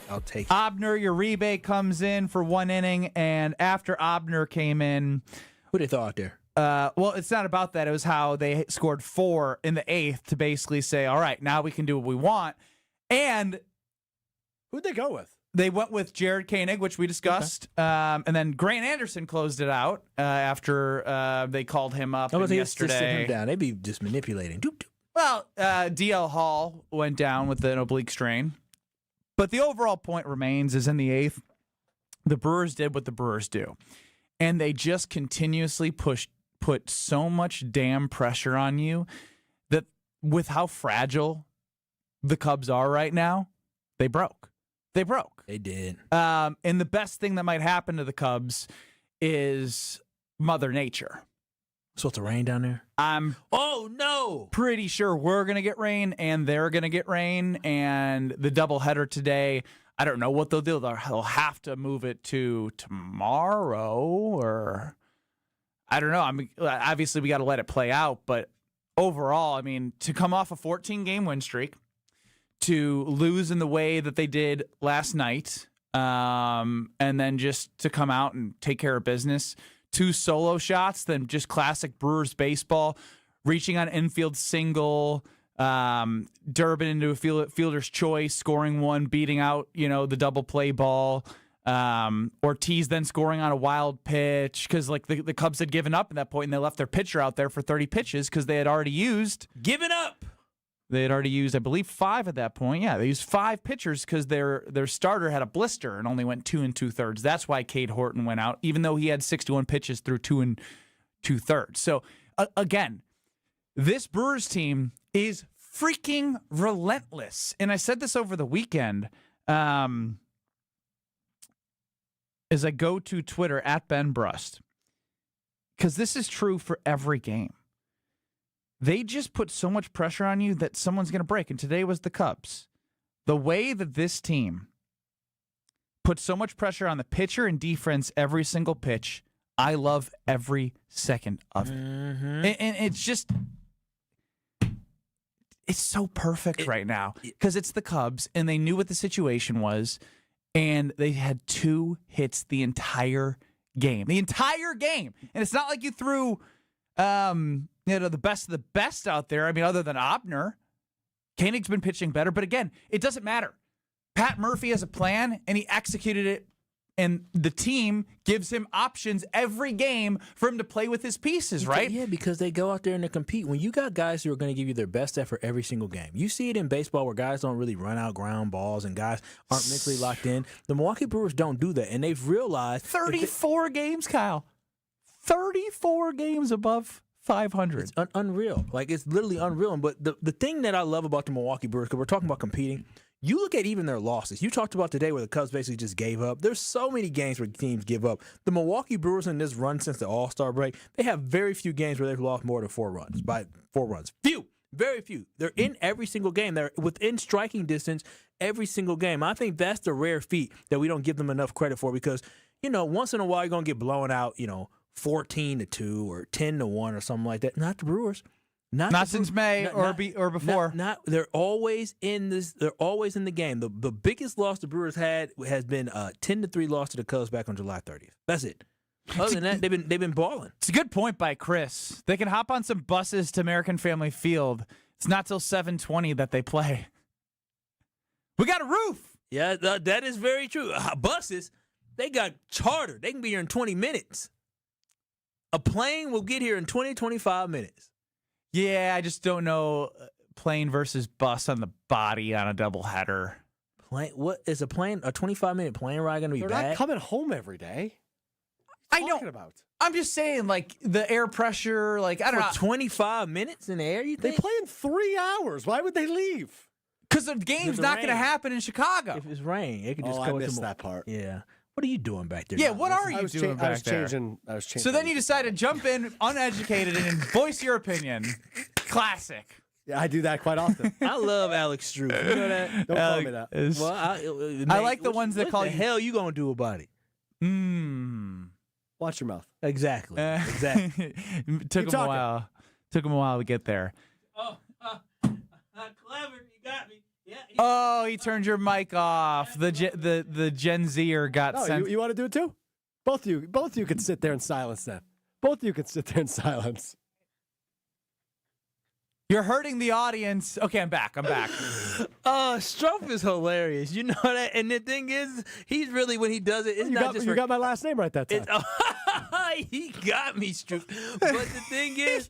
Abner Uribe comes in for 1 inning, and after Abner came in... Who they throw out there? Well, it's not about that. It was how they scored 4 in the 8th to basically say, all right, now we can do what we want. And... Who'd they go with? They went with Jared Koenig, which we discussed. Okay. And then Grant Anderson closed it out after they called him up yesterday. Just sit him down. They'd be just manipulating. Doop, doop. Well, DL Hall went down with an oblique strain. But the overall point remains is in the 8th, the Brewers did what the Brewers do. And they just continuously put so much damn pressure on you that with how fragile the Cubs are right now, they broke. They broke. They did. And the best thing that might happen to the Cubs is Mother Nature. Supposed to rain down there? Oh, no. Pretty sure we're going to get rain and they're going to get rain. And the doubleheader today, I don't know what they'll do. They'll have to move it to tomorrow or I don't know. I mean, obviously, we got to let it play out. But overall, I mean, to come off a 14-game win streak, to lose in the way that they did last night, and then just to come out and take care of business. 2 solo shots, then just classic Brewers baseball, reaching on infield single, Durbin into a fielder's choice, scoring 1, beating out, the double play ball. Ortiz then scoring on a wild pitch because like the Cubs had given up at that point and they left their pitcher out there for 30 pitches because they had already used. Giving up. They had already used, I believe, 5 at that point. Yeah, they used 5 pitchers because their starter had a blister and only went 2 2/3. That's why Cade Horton went out, even though he had 61 pitches through 2 2/3. So, again, this Brewers team is freaking relentless. And I said this over the weekend as I go to Twitter at Ben Brust, because this is true for every game. They just put so much pressure on you that someone's going to break. And today was the Cubs. The way that this team put so much pressure on the pitcher and defense every single pitch, I love every second of it. Mm-hmm. And it's just, it's so perfect right now because it's the Cubs and they knew what the situation was and they had 2 hits the entire game. The entire game. And it's not like you threw... the best of the best out there. I mean, other than Obner, Koenig's been pitching better. But again, it doesn't matter. Pat Murphy has a plan, and he executed it, and the team gives him options every game for him to play with his pieces, right? Yeah, because they go out there and they compete. When you got guys who are going to give you their best effort every single game, you see it in baseball where guys don't really run out ground balls and guys aren't mentally locked in. The Milwaukee Brewers don't do that, and they've realized 34 games, Kyle. 34 games above 500. It's unreal. Like, it's literally unreal. But the thing that I love about the Milwaukee Brewers, because we're talking about competing, you look at even their losses. You talked about today where the Cubs basically just gave up. There's so many games where teams give up. The Milwaukee Brewers in this run since the All-Star break, they have very few games where they've lost more than 4 runs, by 4 runs. Few. Very few. They're in every single game. They're within striking distance every single game. I think that's the rare feat that we don't give them enough credit for because, once in a while you're going to get blown out, 14-2 or 10-1 or something like that. Not the Brewers. Not since May or before. They're always in this. They're always in the game. The biggest loss the Brewers had has been a 10-3 loss to the Cubs back on July 30th. That's it. Other than that, they've been balling. It's a good point by Chris. They can hop on some buses to American Family Field. It's not till 7:20 that they play. We got a roof. Yeah, that is very true. Buses, they got chartered. They can be here in 20 minutes. A plane will get here in 20-25 minutes. Yeah, I just don't know plane versus bus on the body on a doubleheader. What is a 25-minute plane ride going to be bad? They're not coming home every day. I know. I'm just saying, like, the air pressure, like, I don't know. 25 minutes in the air, you think? They play in 3 hours. Why would they leave? Because the game's not going to happen in Chicago. If it's rain, it could just go I missed that part. Yeah. What are you doing back there? Yeah, what are you doing back there? I was changing. So then you decided to jump in uneducated and voice your opinion. Classic. Yeah, I do that quite often. I love Alex Struve. You know that? Don't call me that. Well, I like the ones that call you. What the hell you going to do about it? Watch your mouth. Exactly. Exactly. Took him a while. Took him a while to get there. Oh, clever. You got me. Yeah. Oh, he turned your mic off. The Gen Zer got sent. You want to do it too? Both of you can sit there in silence then. Both of you can sit there in silence. You're hurting the audience. Okay, I'm back. Struff is hilarious. You know that? And the thing is, he's really, when he does it, it's not just you got my last name right that time. He got me, Struff. But the thing is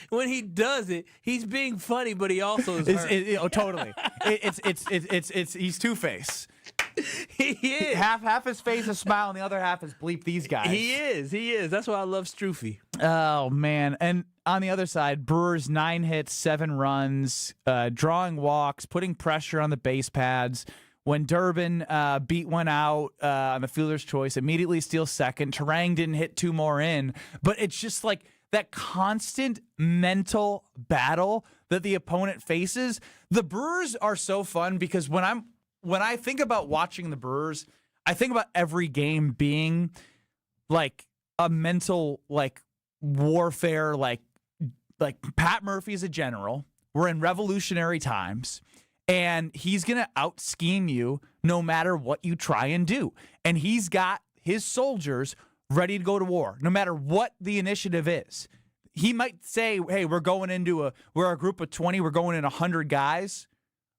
when he does it, he's being funny, but he also is hurt. Totally. It's he's Two-Face. He is. Half his face is smile, and the other half is bleep these guys. He is. That's why I love Stroofy. Oh, man. And on the other side, Brewers 9 hits, 7 runs, drawing walks, putting pressure on the base pads. When Durbin beat one out on the fielder's choice, immediately steals second. Terang didn't hit 2 more in. But it's just like that constant mental battle that the opponent faces. The Brewers are so fun because when I think about watching the Brewers, I think about every game being like a mental warfare, like Pat Murphy's a general. We're in revolutionary times, and he's going to out-scheme you no matter what you try and do. And he's got his soldiers ready to go to war, no matter what the initiative is. He might say, hey, we're a group of 20, we're going in 100 guys.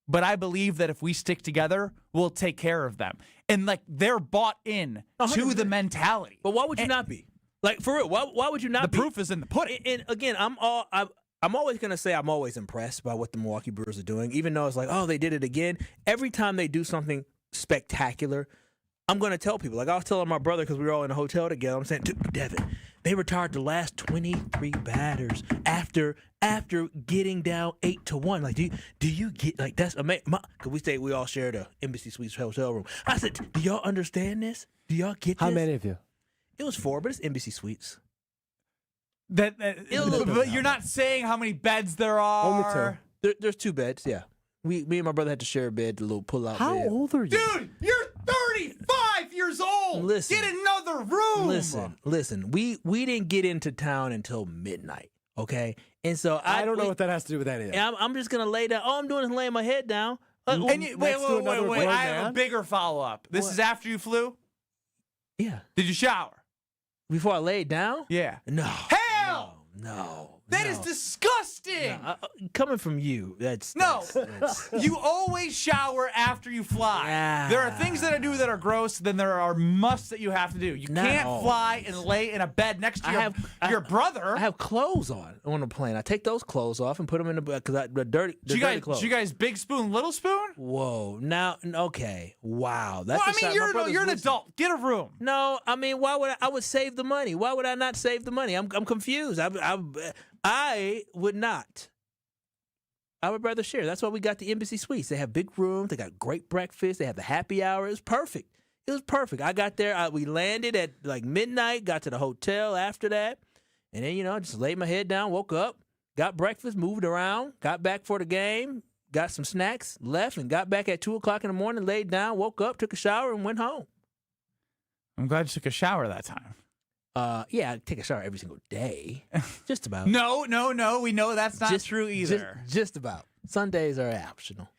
but I believe that if we stick together, we'll take care of them. And like they're bought in 100%. to the mentality. But why would you not be? Like for real, why would you not be? The proof is in the pudding. And again, I'm always going to say I'm always impressed by what the Milwaukee Brewers are doing, even though it's like, oh, they did it again. Every time they do something spectacular, I'm going to tell people. Like I was telling my brother because we were all in a hotel together. I'm saying, Devin, they retired the last 23 batters after getting down 8-1. Like, do you get like that's amazing? Because we all shared a Embassy Suites hotel room. I said, do y'all understand this? Do y'all get this? How many of you? It was 4, but it's Embassy Suites. But you're not saying how many beds there are. Only 2. There's 2 beds. Yeah, me and my brother had to share a bed, the little pull-out bed. How old are you? Dude, you're 35 years old. Listen, get another room. Listen. We didn't get into town until midnight. Okay, and so I don't know what that has to do with anything. I'm just gonna lay down. All I'm doing is laying my head down. And wait. I have a bigger follow-up. This is after you flew? Yeah. Did you shower? Before I laid down? Yeah. No. Hell! No. That is disgusting. No, coming from you, that's You always shower after you fly. There are things that I do that are gross. Then there are musts that you have to do. You can't fly and lay in a bed next to your brother. I have clothes on the plane. I take those clothes off and put them in the because the dirty clothes. You guys big spoon, little spoon? Whoa. Now, okay. Wow. That's you're an adult. Get a room. No, I mean, why would I would save the money? Why would I not save the money? I'm confused. I would not. I would rather share. That's why we got the Embassy Suites. They have big rooms. They got great breakfast. They have the happy hour. It was perfect. It was perfect. I got there. We landed at like midnight, got to the hotel after that. And then, I just laid my head down, woke up, got breakfast, moved around, got back for the game, got some snacks, left, and got back at 2 o'clock in the morning, laid down, woke up, took a shower, and went home. I'm glad you took a shower that time. Yeah, I take a shower every single day. Just about. No. We know that's not true either. Just about. Sundays are optional.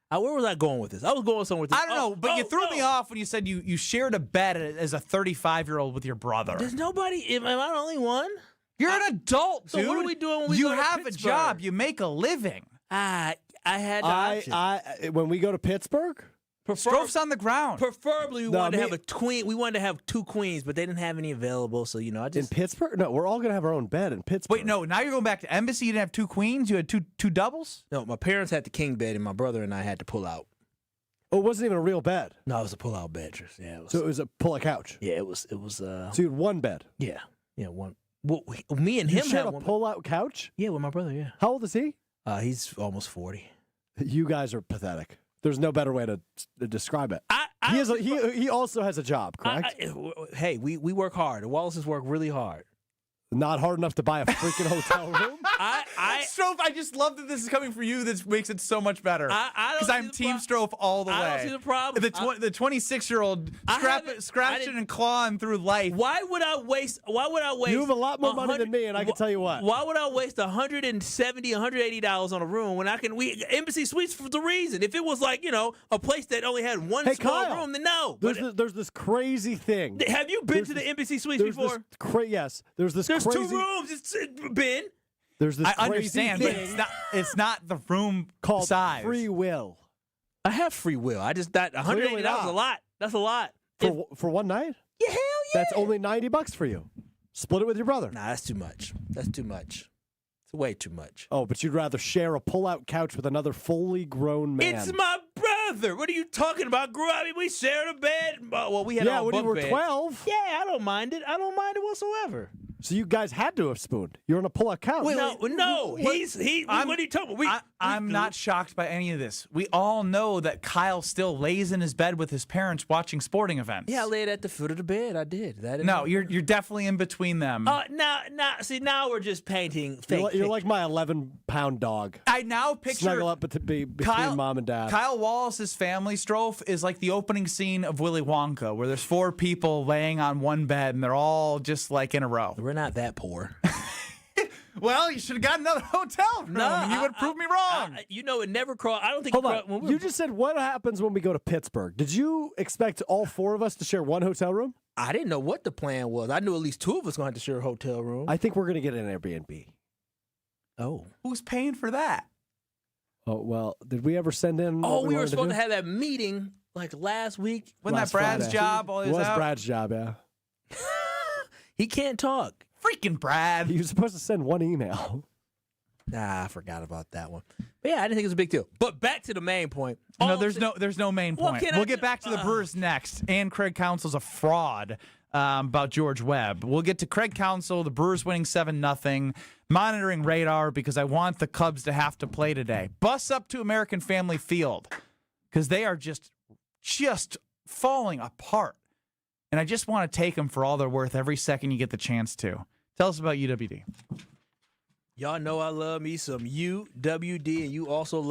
Where was I going with this? I was going somewhere with this. I don't know, but you threw me off when you said you shared a bed as a 35-year-old with your brother. There's nobody. Am I the only one? You're an adult, dude. So what are we doing when we go to have Pittsburgh? A job. You make a living. I had the option. When we go to Pittsburgh? Stroph's on the ground. Preferably, we wanted to have a queen. We wanted to have 2 queens, but they didn't have any available. So I just in Pittsburgh. No, we're all gonna have our own bed in Pittsburgh. Wait, no. Now you're going back to Embassy. You didn't have 2 queens. You had two doubles. No, my parents had the king bed, and my brother and I had to pull out. Oh, it wasn't even a real bed. No, it was a pull-out bed. Yeah. So it was a pull-out couch. Yeah, it was. So you had one bed. Yeah, one. Well, me and him shared had a pull-out couch. Yeah, with my brother. Yeah. How old is he? He's almost 40. You guys are pathetic. There's no better way to describe it. He also has a job, correct? Hey, we work hard. The Wallaces work really hard. Not hard enough to buy a freaking hotel room? Strofe, I just love that this is coming for you. This makes it so much better. Because I'm Team Strofe all the way. I don't see the problem. The 26-year-old scratching and clawing through life. Why would I waste? You have a lot more money than me, and I can tell you what. Why would I waste $170, $180 on a room when Embassy Suites for the reason? If it was like a place that only had one small room, then no. There's this crazy thing. Have you been to the Embassy Suites before? Yes. There's 2 rooms. It's Ben. There's this I crazy understand, thing but it's not the room called size. free will. I have free will. I just that $180 is a lot. That's a lot for one night. Yeah, hell yeah. That's only $90 for you. Split it with your brother. Nah, that's too much. That's too much. It's way too much. Oh, but you'd rather share a pull-out couch with another fully grown man. It's my brother. What are you talking about? We shared a bed. Well, we had a when you were bed. 12. Yeah, I don't mind it. I don't mind it whatsoever. So you guys had to have spooned. You're on a pull-out couch. No. What are you talking about? I'm not shocked by any of this. We all know that Kyle still lays in his bed with his parents watching sporting events. Yeah, I laid at the foot of the bed. I did. No, you're definitely in between them. Now we're just painting fake. You're like my 11-pound dog. I now picture snuggle up between mom and dad. Kyle Wallace's family, Strofe, is like the opening scene of Willy Wonka, where there's 4 people laying on one bed and they're all just like in a row. We're not that poor. Well, you should have got another hotel room. You would prove me wrong. It never crossed. I don't think. Hold on. You just said what happens when we go to Pittsburgh. Did you expect all 4 of us to share one hotel room? I didn't know what the plan was. I knew at least 2 of us going to have to share a hotel room. I think we're going to get an Airbnb. Oh. Who's paying for that? Oh, well, did we ever send in? We were supposed to have that meeting like last week. Wasn't that Brad's job? It was Brad's job, yeah. He can't talk. Freaking Brad. He was supposed to send one email. I forgot about that one. But yeah, I didn't think it was a big deal. But back to the main point. No, there's no main point. We'll get back to the Brewers next. And Craig Counsell's a fraud about George Webb. We'll get to Craig Counsell, the Brewers winning 7-0, monitoring radar because I want the Cubs to have to play today. Bus up to American Family Field because they are just falling apart. And I just want to take them for all they're worth every second you get the chance to. Tell us about UWD. Y'all know I love me some UWD, and you also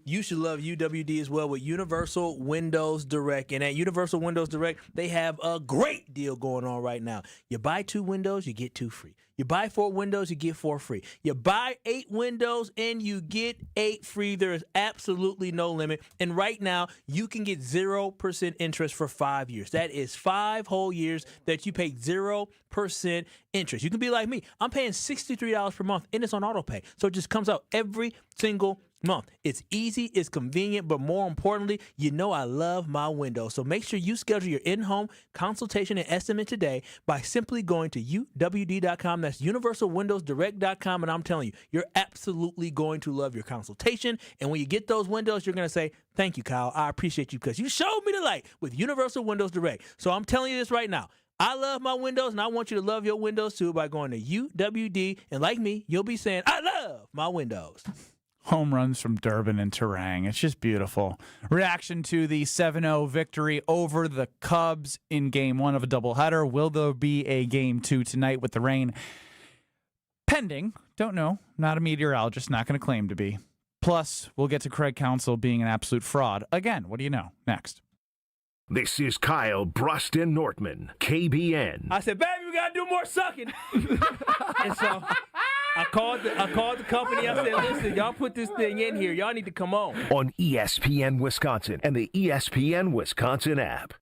you should love UWD as well with Universal Windows Direct. And at Universal Windows Direct, they have a great deal going on right now. You buy 2 windows, you get 2 free. You buy 4 windows, you get 4 free. You buy 8 windows, and you get 8 free. There is absolutely no limit. And right now, you can get 0% interest for 5 years. That is 5 whole years that you pay 0% interest. You can be like me. I'm paying $63 per month, and it's on auto pay. So it just comes out every single month. It's easy, it's convenient, but more importantly, you know I love my windows. So make sure you schedule your in-home consultation and estimate today by simply going to UWD.com. That's UniversalWindowsDirect.com. And I'm telling you, you're absolutely going to love your consultation. And when you get those windows, you're going to say, thank you, Kyle. I appreciate you because you showed me the light with Universal Windows Direct. So I'm telling you this right now. I love my windows, and I want you to love your windows too by going to UWD. And like me, you'll be saying, I love my windows. Home runs from Durbin and Terang. It's just beautiful. Reaction to the 7-0 victory over the Cubs in Game 1 of a doubleheader. Will there be a Game 2 tonight with the rain? Pending. Don't know. Not a meteorologist. Not going to claim to be. Plus, we'll get to Craig Counsell being an absolute fraud. Again, what do you know? Next. This is Kyle Bruston Nortman, KBN. I said, baby, we got to do more sucking. And so I called the company. I said, listen, y'all put this thing in here. Y'all need to come on. On ESPN Wisconsin and the ESPN Wisconsin app.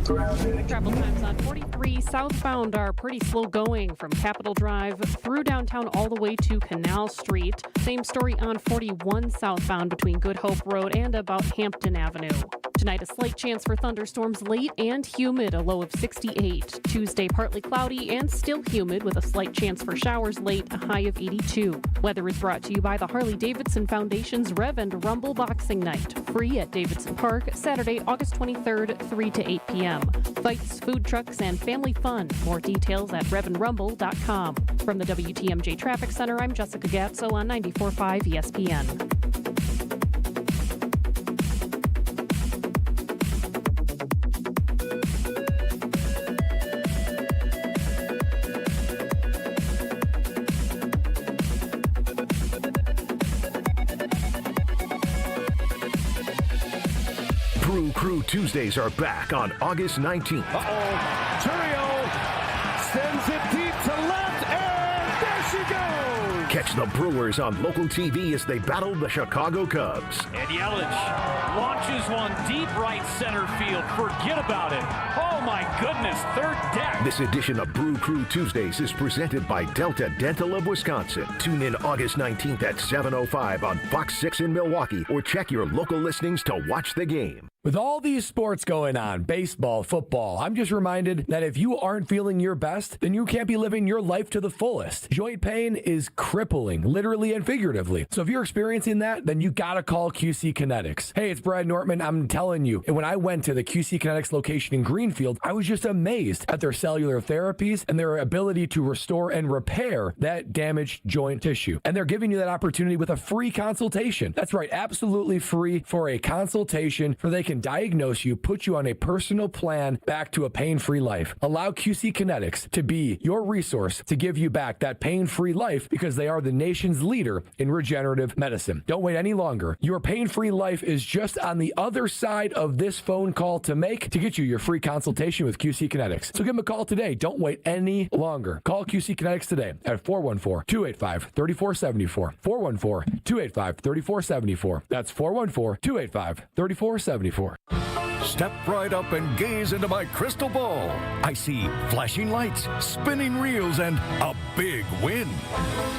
Travel times on 43 southbound are pretty slow going from Capitol Drive through downtown all the way to Canal Street. Same story on 41 southbound between Good Hope Road and about Hampton Avenue. Tonight, a slight chance for thunderstorms late and humid, a low of 68. Tuesday, partly cloudy and still humid with a slight chance for showers late, a high of 82. Weather is brought to you by the Harley-Davidson Foundation's Rev and Rumble Boxing Night. Free at Davidson Park, Saturday, August 23rd, 3 to 8 p.m. Fights, food trucks, and family fun. More details at revandrumble.com. From the WTMJ Traffic Center, I'm Jessica Gatso on 94.5 ESPN. Brew Crew Tuesdays are back on August 19th. Turio sends it deep to left, and there she goes. Catch the Brewers on local TV as they battle the Chicago Cubs. And Yelich launches one deep right center field. Forget about it. Oh, my goodness. Third deck. This edition of Brew Crew Tuesdays is presented by Delta Dental of Wisconsin. Tune in August 19th at 7:05 on Fox 6 in Milwaukee, or check your local listings to watch the game. With all these sports going on, baseball, football, I'm just reminded that if you aren't feeling your best, then you can't be living your life to the fullest. Joint pain is crippling, literally and figuratively. So if you're experiencing that, then you gotta call QC Kinetics. Hey, it's Brad Nortman. I'm telling you, and when I went to the QC Kinetics location in Greenfield, I was just amazed at their cellular therapies and their ability to restore and repair that damaged joint tissue. And they're giving you that opportunity with a free consultation. That's right, absolutely free for a consultation for they can diagnose you, put you on a personal plan back to a pain-free life. Allow QC Kinetics to be your resource to give you back that pain-free life because they are the nation's leader in regenerative medicine. Don't wait any longer. Your pain-free life is just on the other side of this phone call to make to get you your free consultation with QC Kinetics. So give them a call today. Don't wait any longer. Call QC Kinetics today at 414-285-3474. 414-285-3474. That's 414-285-3474. Step right up and gaze into my crystal ball. I see flashing lights, spinning reels, and a big win.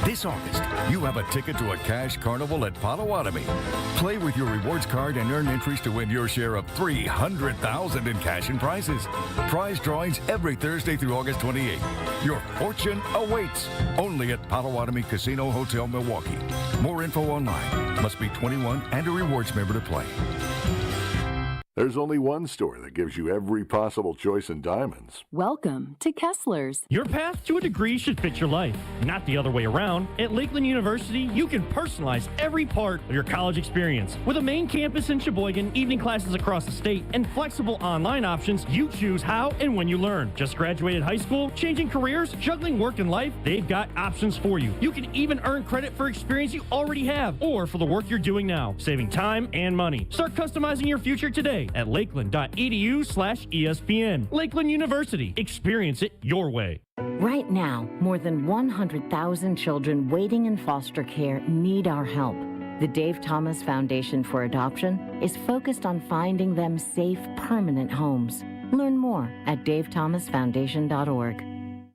This August, you have a ticket to a cash carnival at Potawatomi. Play with your rewards card and earn entries to win your share of $300,000 in cash and prizes. Prize drawings every Thursday through August 28th. Your fortune awaits only at Potawatomi Casino Hotel, Milwaukee. More info online. Must be 21 and a rewards member to play. There's only one store that gives you every possible choice in diamonds. Welcome to Kessler's. Your path to a degree should fit your life, not the other way around. At Lakeland University, you can personalize every part of your college experience. With a main campus in Sheboygan, evening classes across the state, and flexible online options, you choose how and when you learn. Just graduated high school, changing careers, juggling work and life, they've got options for you. You can even earn credit for experience you already have, or for the work you're doing now, saving time and money. Start customizing your future today at lakeland.edu/ESPN. Lakeland University. Experience it your way. Right now, more than 100,000 children waiting in foster care need our help. The Dave Thomas Foundation for Adoption is focused on finding them safe, permanent homes. Learn more at davethomasfoundation.org.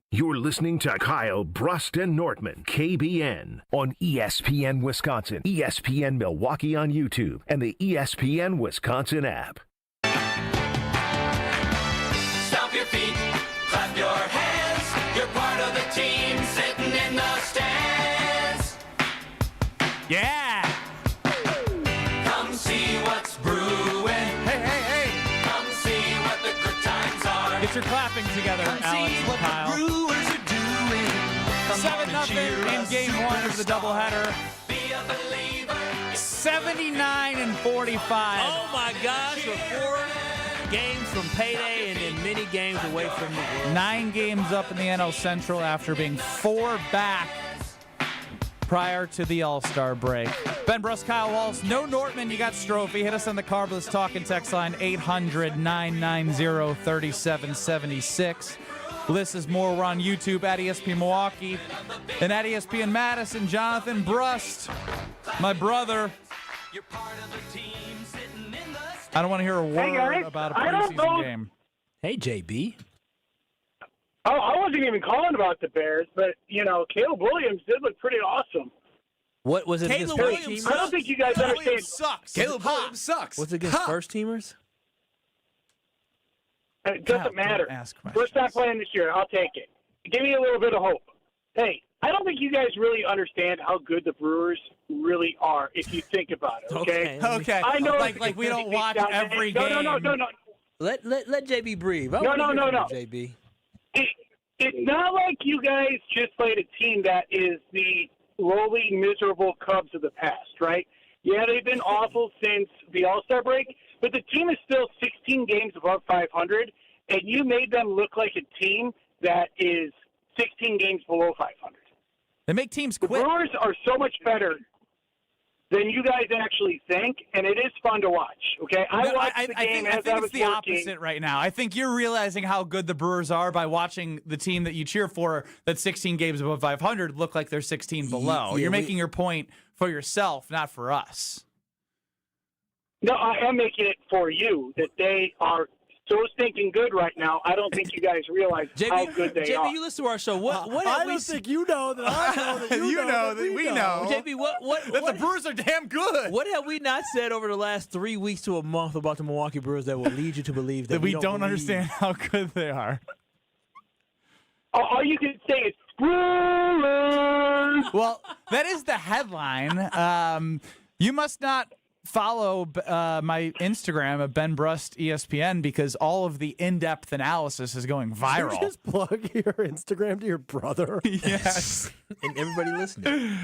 You're listening to Kyle Brust and Nortman, KBN, on ESPN Wisconsin, ESPN Milwaukee on YouTube, and the ESPN Wisconsin app. Stomp your feet, clap your hands. You're part of the team sitting in the stands. Yeah. Come see what's brewing. Hey, hey, hey. Come see what the good times are. Get your clapping together, Alex and Kyle. 7-0 in game one of the doubleheader. 79-45. Oh my gosh, we're 4 games from payday and then many games away from the world. 9 games up in the NL Central after being 4 back prior to the All-Star break. Ben Bruss, Kyle Walsh, no Nortman, you got Strophy. Hit us on the Carbless Talk and Text line 800-990-3776. This is more. We're on YouTube at ESPN Milwaukee and at ESPN Madison. Jonathan Brust, my brother. I don't want to hear a word about a preseason game. Hey, JB. Oh, I wasn't even calling about the Bears, but, Caleb Williams did look pretty awesome. What was it? Caleb Williams I don't think you guys understand. Sucks. Caleb Williams sucks. Was it against first teamers? It doesn't matter. First time playing this year, I'll take it. Give me a little bit of hope. Hey, I don't think you guys really understand how good the Brewers really are if you think about it, okay? Okay. I know like we don't watch every game. No. Let JB breathe. No. JB. It's not like you guys just played a team that is the lowly, miserable Cubs of the past, right? Yeah, they've been awful since the All-Star break, but the team is still 16 games above 500, and you made them look like a team that is 16 games below 500. They make teams quit. The Brewers are so much better than you guys actually think, and it is fun to watch, okay? I think it's the opposite right now. I think you're realizing how good the Brewers are by watching the team that you cheer for that's 16 games above 500 look like they're 16 below. You're making your point for yourself, not for us. No, I am making it for you that they are so stinking good right now. I don't think you guys realize how good they are. JB, you listen to our show. What I don't think you know that I know that you know that we know. JB, that the Brewers are damn good. What have we not said over the last 3 weeks to a month about the Milwaukee Brewers that will lead you to believe that we don't understand how good they are? All you can say is Brewers. Well, that is the headline. You must not follow my Instagram at Ben Brust ESPN because all of the in-depth analysis is going viral. Did you just plug your Instagram to your brother? Yes. And everybody listening.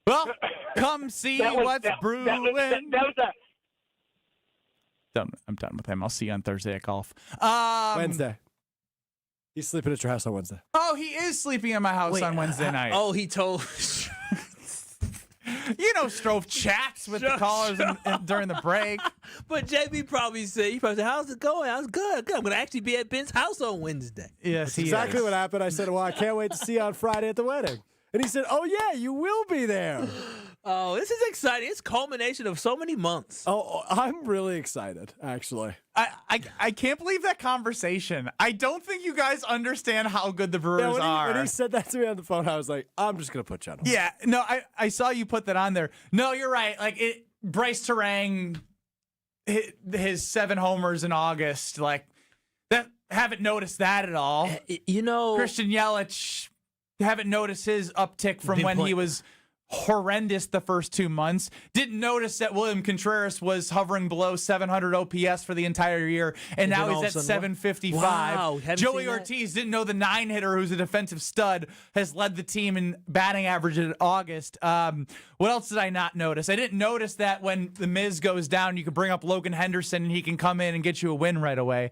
Well, come see what's brewing. That was I'm done with him. I'll see you on Thursday at golf. Wednesday. He's sleeping at your house on Wednesday. Oh, he is sleeping at my house on Wednesday night. Oh, he told... Strove chats with the callers during the break. But JB probably said, how's it going? I was good. I'm going to actually be at Ben's house on Wednesday. Yes, That's exactly what happened. I said, well, I can't wait to see you on Friday at the wedding. And he said, oh, yeah, you will be there. Oh, this is exciting. It's culmination of so many months. Oh, I'm really excited, actually. I can't believe that conversation. I don't think you guys understand how good the Brewers are. When he said that to me on the phone, I was like, I'm just going to put you on hold. Yeah, no, I saw you put that on there. No, you're right. Like, Bryce Terang, his 7 homers in August, like, that haven't noticed that at all. You know, Christian Yelich, haven't noticed his uptick from when he was horrendous the first 2 months. Didn't notice that William Contreras was hovering below 700 OPS for the entire year, and now he's at 755. Wow, Joey Ortiz didn't know the 9-hitter, who's a defensive stud, has led the team in batting average in August. What else did I not notice? I didn't notice that when the Miz goes down, you can bring up Logan Henderson and he can come in and get you a win right away.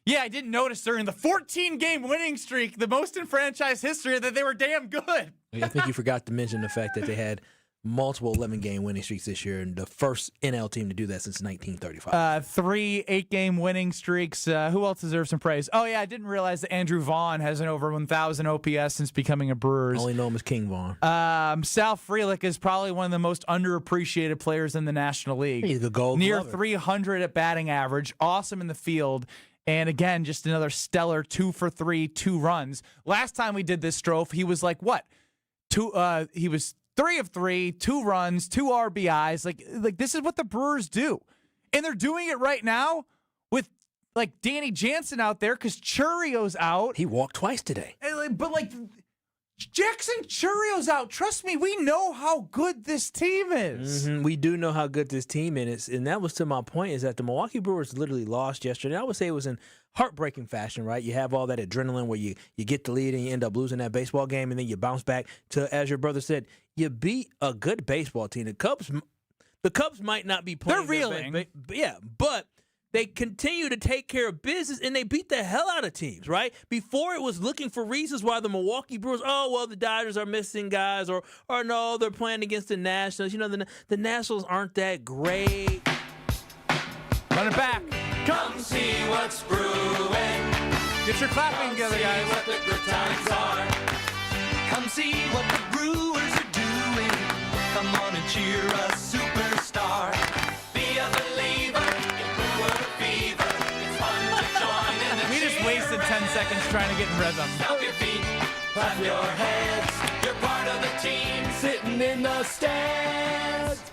Yeah, I didn't notice during the 14-game winning streak, the most in franchise history, that they were damn good. I think you forgot to mention the fact that they had multiple 11-game winning streaks this year, and the first NL team to do that since 1935. 3 8-game winning streaks. Who else deserves some praise? Oh, yeah, I didn't realize that Andrew Vaughn has an over 1,000 OPS since becoming a Brewers. Only know him as King Vaughn. Sal Frelick is probably one of the most underappreciated players in the National League. He's a gold Near glover. 300 at batting average. Awesome in the field. And again, just another stellar 2 for 3, 2 runs. Last time we did this, Strofe, he was like, what? He was 3 of 3, 2 runs, 2 RBIs. Like this is what the Brewers do. And they're doing it right now with like Danny Jansen out there because Churrio's out. He walked twice today. But like Jackson Churrio's out. Trust me, we know how good this team is. Mm-hmm. We do know how good this team is. And that was to my point, is that the Milwaukee Brewers literally lost yesterday. I would say it was in heartbreaking fashion, right? You have all that adrenaline where you get the lead and you end up losing that baseball game, and then you bounce back to, as your brother said, you beat a good baseball team. The Cubs might not be playing. They're reeling. But they continue to take care of business, and they beat the hell out of teams, right? Before it was looking for reasons why the Milwaukee Brewers, the Dodgers are missing guys, or no, they're playing against the Nationals. You know, the Nationals aren't that great. Run it back. Come see what's brewing. Get your clapping together, guys. What the good times are. Come see what the Brewers are doing. Come on and cheer a superstar. Be a believer in Brewer fever. It's fun to join in the We just wasted 10 seconds trying to get in rhythm. Stomp your feet, clap your hands. You're part of the team sitting in the stands.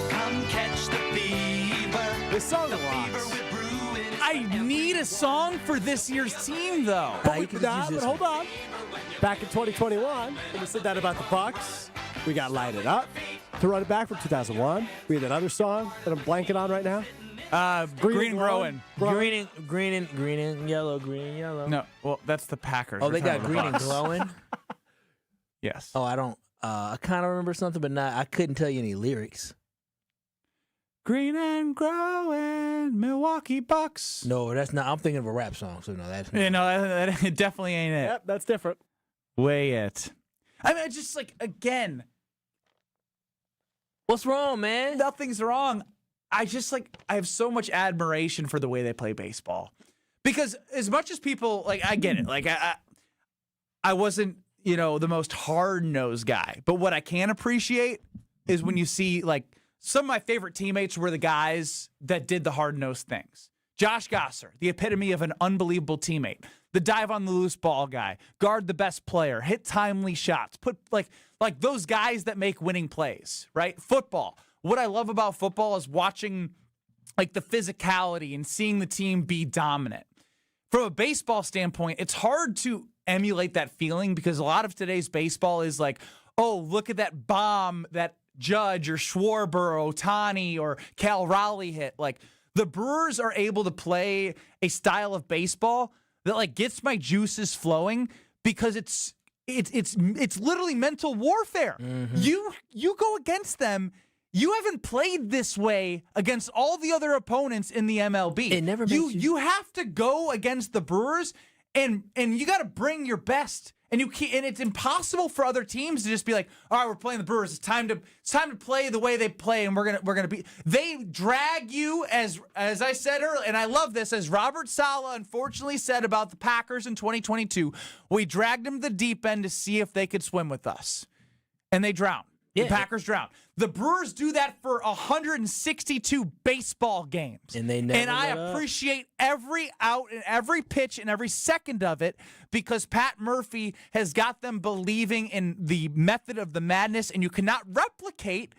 Come catch the fever. This song rocks. I need a song for this year's team, though. But hold on. Back in 2021, when we said that about the Bucks, we got Light It Up. To run it back from 2001, we had another song that I'm blanking on right now. Green and Growing. Green and yellow, green and yellow. No, well, that's the Packers. Oh, they got the green and Bucks. glowing? Yes. Oh, I don't. I kind of remember something, but I couldn't tell you any lyrics. Green and growing, Milwaukee Bucks. No, that's not. I'm thinking of a rap song, so no, that's not. Yeah, no, that definitely ain't it. Yep, that's different. Way it. I mean, just like, again. What's wrong, man? Nothing's wrong. I have so much admiration for the way they play baseball. Because as much as people, like, I get it. Like, I wasn't, the most hard-nosed guy. But what I can appreciate is when you see, like, some of my favorite teammates were the guys that did the hard-nosed things. Josh Gosser, the epitome of an unbelievable teammate. The dive on the loose ball guy. Guard the best player. Hit timely shots. Put, like those guys that make winning plays, right? Football. What I love about football is watching, like, the physicality and seeing the team be dominant. From a baseball standpoint, it's hard to emulate that feeling because a lot of today's baseball is like, oh, look at that bomb that Judge or Schwarber or Ohtani or Cal Raleigh hit. Like, the Brewers are able to play a style of baseball that, like, gets my juices flowing because it's literally mental warfare. Mm-hmm. You go against them. You haven't played this way against all the other opponents in the MLB. It never makes you have to go against the Brewers and you got to bring your best And it's impossible for other teams to just be like, all right, we're playing the Brewers. It's time to play the way they play, and we're gonna be. They drag you as I said earlier, and I love this, as Robert Saleh unfortunately said about the Packers in 2022. We dragged them to the deep end to see if they could swim with us, and they drowned. The Packers drowned. The Brewers do that for 162 baseball games. And they never I let up. appreciate every out and every pitch and every second of it because Pat Murphy has got them believing in the method of the madness, and you cannot replicate